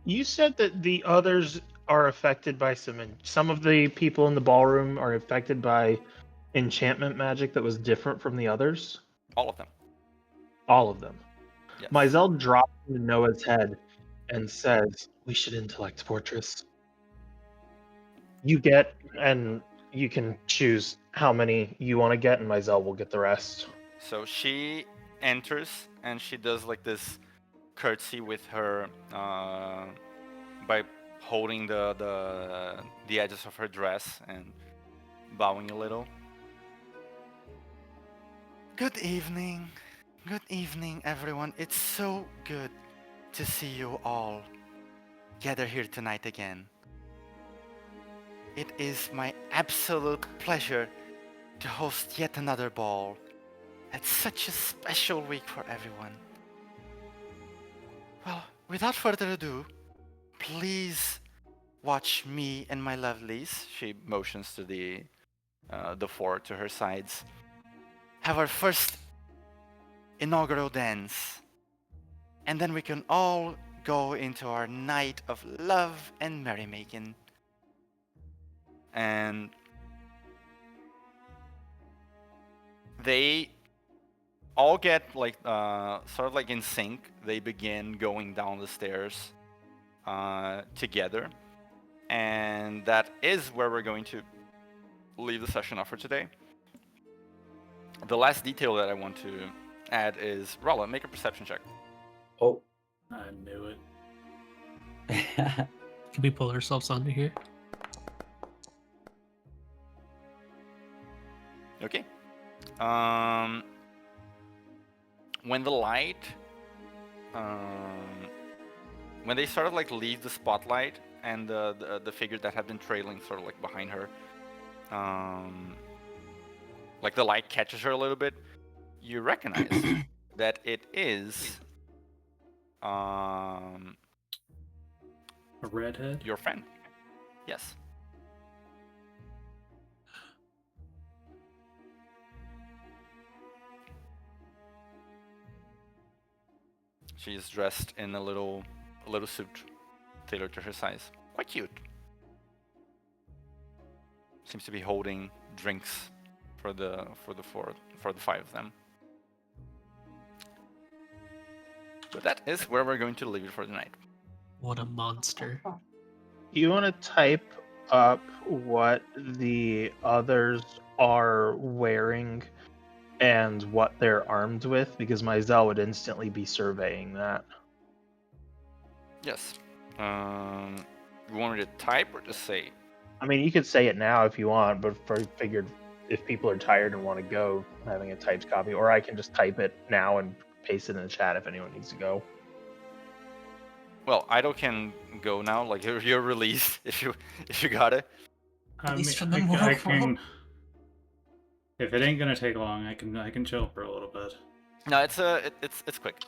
You said that the others are affected by some of the people in the ballroom are affected by enchantment magic that was different from the others? All of them. All of them. Yes. Mizell drops into Noah's head and says, "We should intellect Fortress." You get, and you can choose how many you want to get, and Mizell will get the rest. So she enters, and she does like this curtsy with her by holding the edges of her dress and bowing a little. Good evening. Good evening, everyone. It's so good to see you all gather here tonight again. It is my absolute pleasure to host yet another ball. It's such a special week for everyone. Well, without further ado, please watch me and my lovelies. She motions to the four to her sides. Have our first inaugural dance, and then we can all go into our night of love and merrymaking. And they all get like sort of like in sync. They begin going down the stairs together, and that is where we're going to leave the session off for today. The last detail that I want to add is Rolla, make a perception check. Oh. I knew it. Can we pull ourselves onto here? Okay. When the light, when they sort of like leave the spotlight and the figure that had been trailing sort of like behind her, like the light catches her a little bit, you recognize that it is A redhead? your friend. Yes. She is dressed in a little suit tailored to her size. Quite cute. Seems to be holding drinks for the five of them. But that is where we're going to leave it for tonight. What a monster. You want to type up what the others are wearing and what they're armed with, because my Zell would instantly be surveying that. Yes. You want me to type or just say? I mean, you could say it now if you want, but I figured if people are tired and want to go, having a typed copy, or I can just type it now and paste it in the chat if anyone needs to go. Well, Idle can go now. Like you're released if you got it. At least from the I mortal can. world. If it ain't gonna take long, I can chill for a little bit. No, it's quick.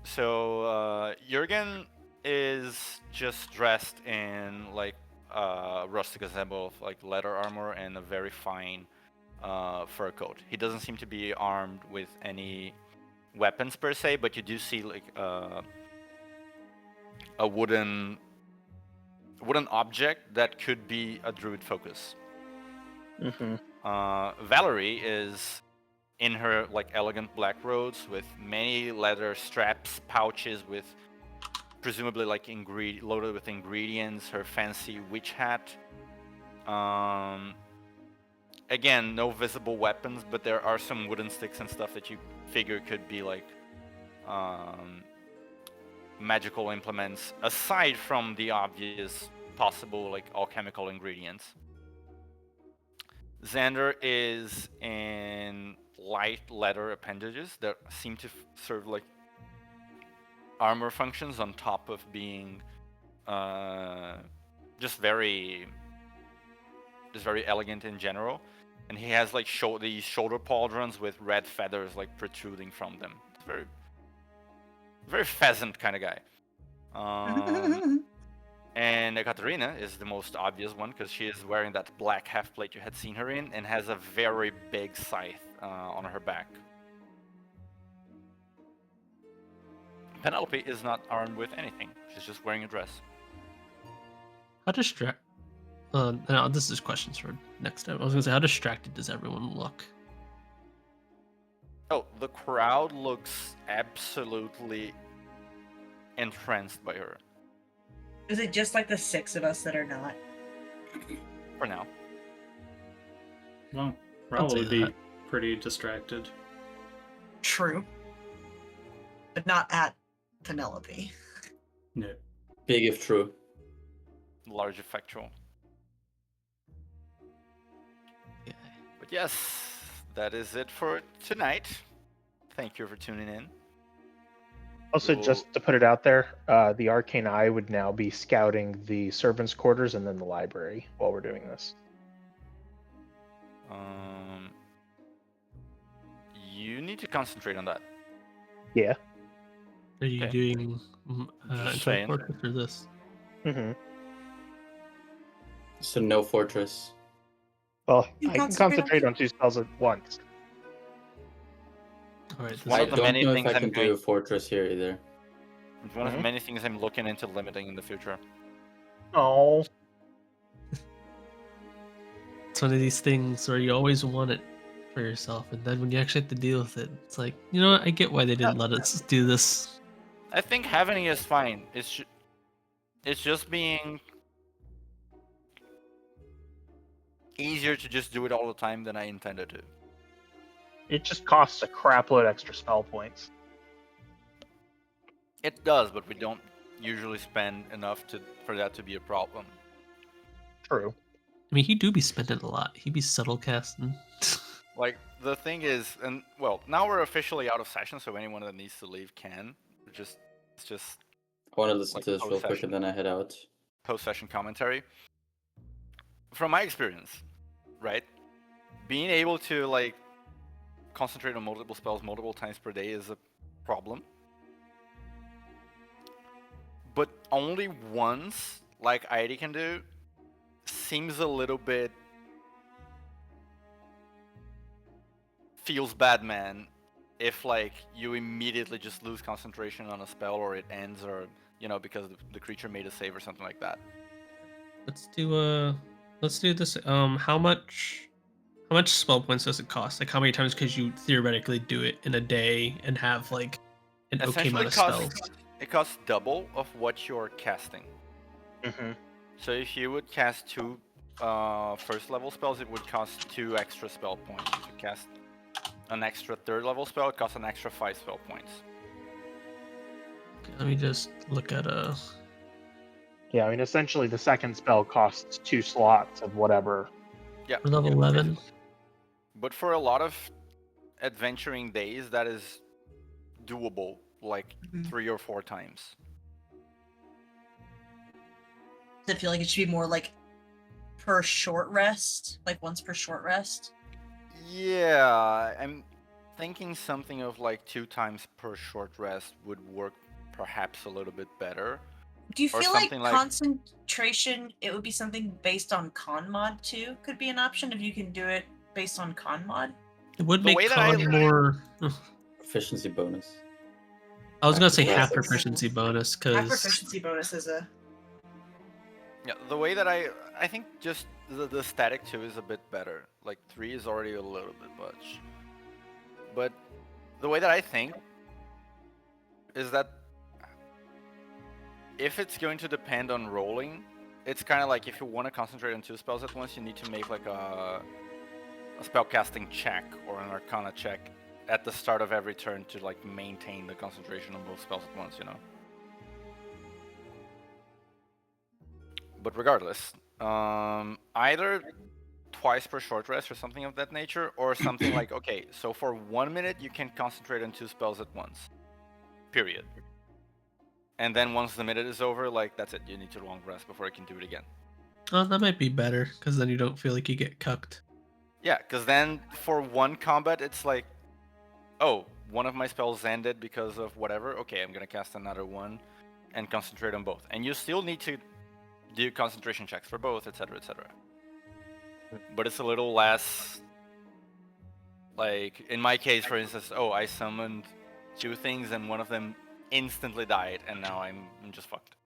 So Jurgen is just dressed in like rustic assemble of like leather armor and a very fine fur coat. He doesn't seem to be armed with any weapons per se, but you do see like a wooden object that could be a druid focus. Mm-hmm. Valerie is in her like elegant black robes with many leather straps, pouches with presumably like loaded with ingredients, her fancy witch hat. Again, no visible weapons, but there are some wooden sticks and stuff that you figure could be like magical implements, aside from the obvious possible like alchemical ingredients. Xander is in light leather appendages that seem to serve like armor functions on top of being just very elegant in general. And he has like these shoulder pauldrons with red feathers like protruding from them. It's very pheasant kind of guy. And Ekaterina is the most obvious one because she is wearing that black half plate you had seen her in and has a very big scythe on her back. Penelope is not armed with anything. She's just wearing a dress. How distract? No, this is questions for next time. I was gonna say, how distracted does everyone look? Oh, the crowd looks absolutely entranced by her. Is it just like the 6 of us that are not? For now. Well, I'll say probably be that. pretty distracted. True. But not at Penelope. No. Big if true. Large effectual. Yeah. But yes, that is it for tonight. Thank you for tuning in. Also, We'll- just to put it out there, the Arcane Eye would now be scouting the servants' quarters and then the library while we're doing this. You need to concentrate on that. Yeah. Are you Okay. doing Just Intellect saying. Fortress or this? Mm-hmm. So no fortress. Well, You I can concentrate on concentrate on 2 spells at once. All right. It's This one I of the don't many know if things I I'm can do going. a fortress here either. It's one of the Mhm. many things I'm looking into limiting in the future. Oh. It's one of these things where you always want it for yourself, and then when you actually have to deal with it, it's like, you know what? I get why they didn't let us do this. I think having it is fine. It's just being easier to just do it all the time than I intended to. It just costs a crapload extra spell points. It does, but we don't usually spend enough for that to be a problem. True. I mean, he do be spending a lot. He be subtle casting. Like, the thing is, and well, now we're officially out of session, so anyone that needs to leave can. It's just I want to listen Like to this real quick post-session. and then I head out. post-session commentary. From my experience, right? Being able to, like, concentrate on multiple spells multiple times per day is a problem. But only once, like Heidi can do, seems a little bit... feels bad, man. If, like, you immediately just lose concentration on a spell or it ends or, you know, because the creature made a save or something like that. Let's do this. How much spell points does it cost? Like, how many times could you theoretically do it in a day and have like an okay amount of spells? It costs double of what you're casting. Mm-hmm. So if you would cast 2 first level spells, it would cost 2 extra spell points. If you cast an extra 3rd level spell, it costs an extra 5 spell points. Okay, let me just look at Yeah, I mean, essentially the second spell costs 2 slots of whatever. Yeah. for level 11. But for a lot of adventuring days, that is doable, like Mhm. 3 or 4 times. I feel like it should be more like per short rest, like once per short rest. Yeah, I'm thinking something of like 2 times per short rest would work perhaps a little bit better. Do you Or feel like something like- concentration, it would be something based on con mod too? Could be an option if you can do it based on con mod? It would The make way that I- con more. Proficiency bonus. I was gonna say Yeah, half so- proficiency bonus Our because proficiency bonus is a... Yeah, the way that I think just the static 2 is a bit better. Like 3 is already a little bit much. But the way that I think is that if it's going to depend on rolling, it's kind of like if you want to concentrate on 2 spells at once, you need to make like a spellcasting check or an arcana check at the start of every turn to like maintain the concentration on both spells at once, you know? But regardless, either twice per short rest or something of that nature, or something like, okay, so for 1 minute you can concentrate on 2 spells at once. Period. And then once the minute is over, like, that's it. You need to long rest before you can do it again. oh, that might be better because then you don't feel like you get cucked. Yeah, because then for one combat, it's like, oh, one of my spells ended because of whatever. Okay, I'm going to cast another one and concentrate on both. And you still need to do concentration checks for both, etc., etc. But it's a little less, like, in my case, for instance, oh, I summoned 2 things and one of them instantly died, and now I'm just fucked.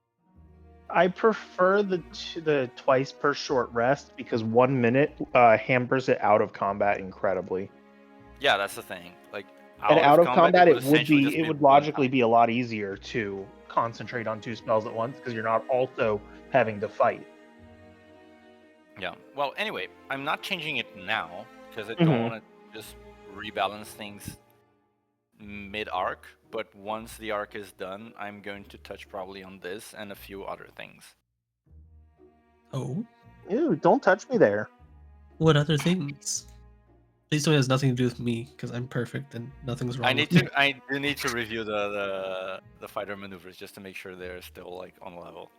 I prefer the twice per short rest because 1 minute hampers it out of combat incredibly. Yeah, that's the thing. Like, And out of combat, it would essentially just be it would one logically be a lot easier to concentrate on 2 spells at once because you're not also having to fight. Yeah. Well, anyway, I'm not changing it now because I Mhm. don't want to just rebalance things mid-arc. But once the arc is done, I'm going to touch probably on this and a few other things. Oh, Ew, don't touch me there. what other things? Please tell me it has nothing to do with me, because I'm perfect and nothing's wrong with me. I do need to review the fighter maneuvers just to make sure they're still like on level.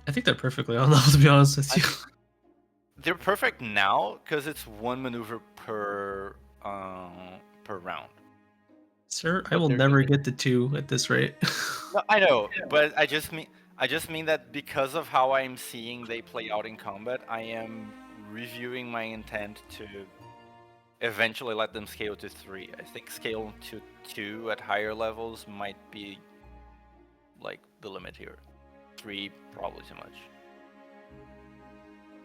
I think they're perfectly on level, to be honest with you. They're perfect now because it's one maneuver per round. Sir, I But will they're never good. get to 2 at this rate. No, I know, but I just mean that because of how I'm seeing they play out in combat, I am reviewing my intent to eventually let them scale to 3. I think scale to 2 at higher levels might be like the limit here. 3 probably too much.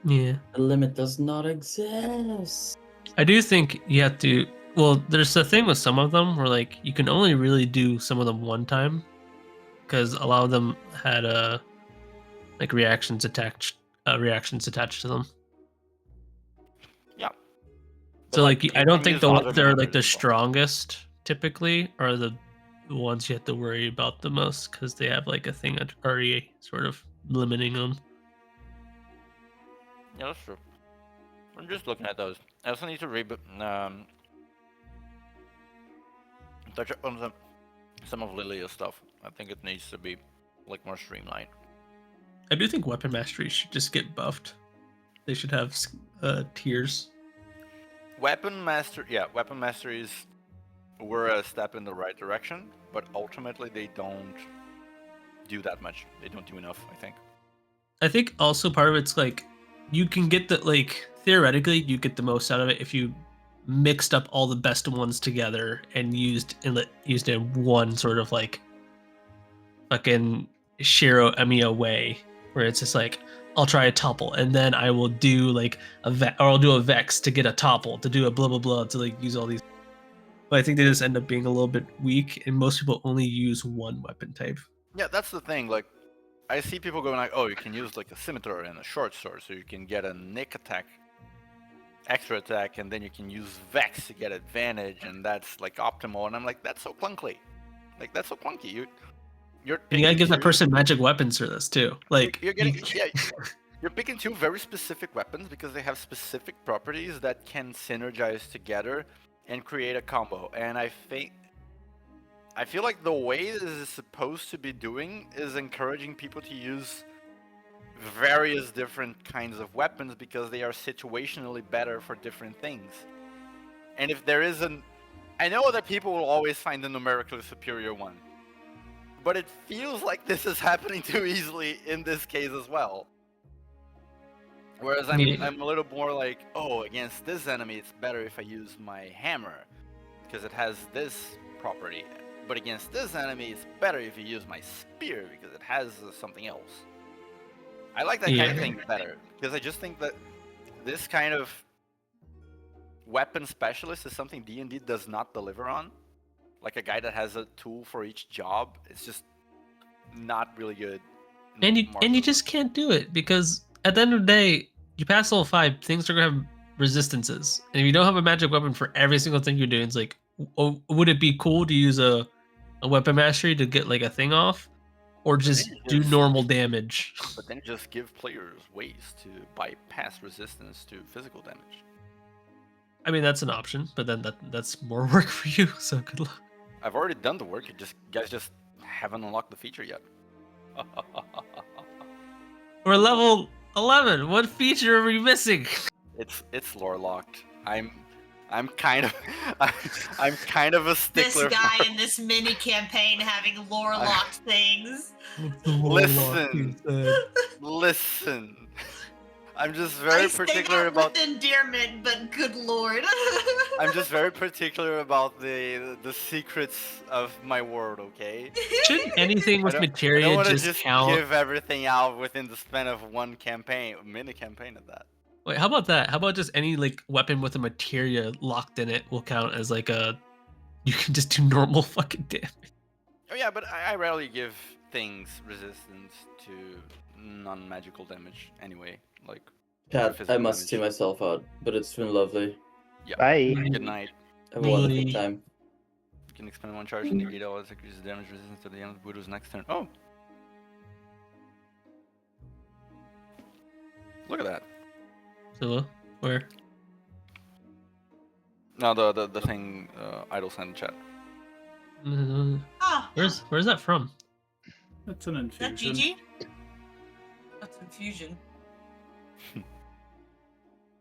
Yeah. The limit does not exist. I do think you have to. Well, there's a thing with some of them where like you can only really do some of them one time, because a lot of them had like reactions attached to them. Yeah. So like I don't think the ones that are like the strong. strongest typically are the ones you have to worry about the most, because they have like a thing that already sort of limiting them. Yeah, that's true. I'm just looking at those. I also need to touch on some of Lilia's stuff. I think it needs to be like more streamlined. I do think weapon mastery should just get buffed. They should have tiers. Weapon masteries were a step in the right direction, but ultimately they don't do that much. They don't do enough, I think. I think also part of it's like you can get the like theoretically you get the most out of it if you mixed up all the best ones together and used in one sort of like fucking Shiro Emiya way, where it's just like I'll try a topple and then I will do like or I'll do a vex to get a topple, to do a blah blah blah, to like use all these. But I think they just end up being a little bit weak, and most people only use one weapon type. Yeah, that's the thing. Like, I see people going like, oh, you can use like a scimitar and a short sword, so you can get a nick attack, extra attack, and then you can use vex to get advantage, and that's like optimal. And I'm like, that's so clunky. Like, that's so clunky. You're And you gotta give that person magic weapons for this too. Like you're getting you're picking 2 very specific weapons because they have specific properties that can synergize together and create a combo. And I feel like the way this is supposed to be doing is encouraging people to use various different kinds of weapons because they are situationally better for different things. And if there isn't, I know that people will always find the numerically superior one, but it feels like this is happening too easily in this case as well. Whereas I'm a little more like, oh, against this enemy, it's better if I use my hammer because it has this property. But against this enemy, it's better if you use my spear because it has something else. I like that kind of thing better because I just think that this kind of weapon specialist is something D&D does not deliver on. Like a guy that has a tool for each job, it's just not really good. And you just can't do it because at the end of the day, you pass level 5, things are gonna have resistances, and if you don't have a magic weapon for every single thing you're doing, it's like, oh, would it be cool to use a weapon mastery to get like a thing off, or just do normal damage? But then just give players ways to bypass resistance to physical damage. I mean, that's an option, but then that's more work for you. So good luck. I've already done the work. You guys just haven't unlocked the feature yet. We're level 11. What feature are we missing? It's lore locked. I'm kind of a stickler. This guy in this mini campaign having lore locked things. Listen. I'm just very particular about with endearment, but good lord. I'm just very particular about the secrets of my world, okay? Shouldn't anything with materia I don't want to just count? give everything out within the span of one campaign, mini campaign at that. Wait, how about that? How about just any like weapon with a materia locked in it will count as like a? You can just do normal fucking damage. Oh yeah, but I rarely give things resistance to non-magical damage anyway. Like. Cat, I must see myself out, but it's been lovely. Yeah. Bye. Good night. Have a wonderful time. You can expend 1 charge and negate all its increases damage resistance to the end of Budo's next turn. Oh! Look at that. So where? No, the thing Idle sent in chat. Ah, Where's that from? That's an is that infusion. Gigi? That's infusion.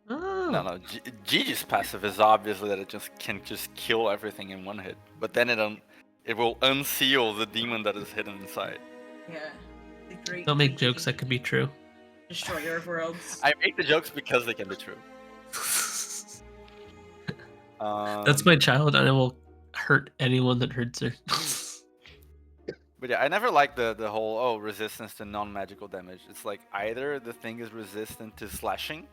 Oh. No. Gigi's passive is obviously that it can just kill everything in one hit, but then it will unseal the demon that is hidden inside. Yeah. The great Don't make Gigi, jokes that could be true. Destroyer of worlds. I make the jokes because they can be true. That's my child, and I will hurt anyone that hurts her. But yeah, I never liked the whole resistance to non-magical damage. It's like either the thing is resistant to slashing,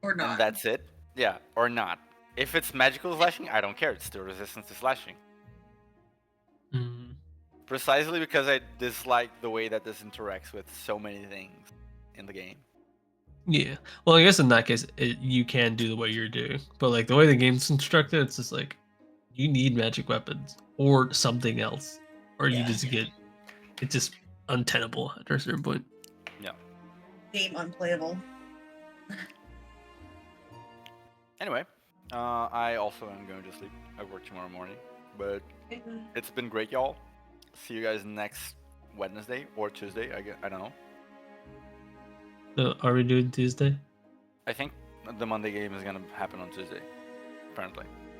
Or not. and that's it. Yeah, or not. If it's magical slashing, I don't care. It's still resistant to slashing. Mm. Precisely because I dislike the way that this interacts with so many things in the game. Yeah. Well, I guess in that case, you can do the way you're doing, but like the way the game's constructed, it's just like you need magic weapons or something else, or you Yeah. just get it's just untenable at a certain point. Yeah. Game unplayable. Anyway, I also am going to sleep. I work tomorrow morning, but it's been great, y'all. See you guys next Wednesday or Tuesday. I don't know. So are we doing Tuesday? I think the Monday game is gonna happen on Tuesday, apparently.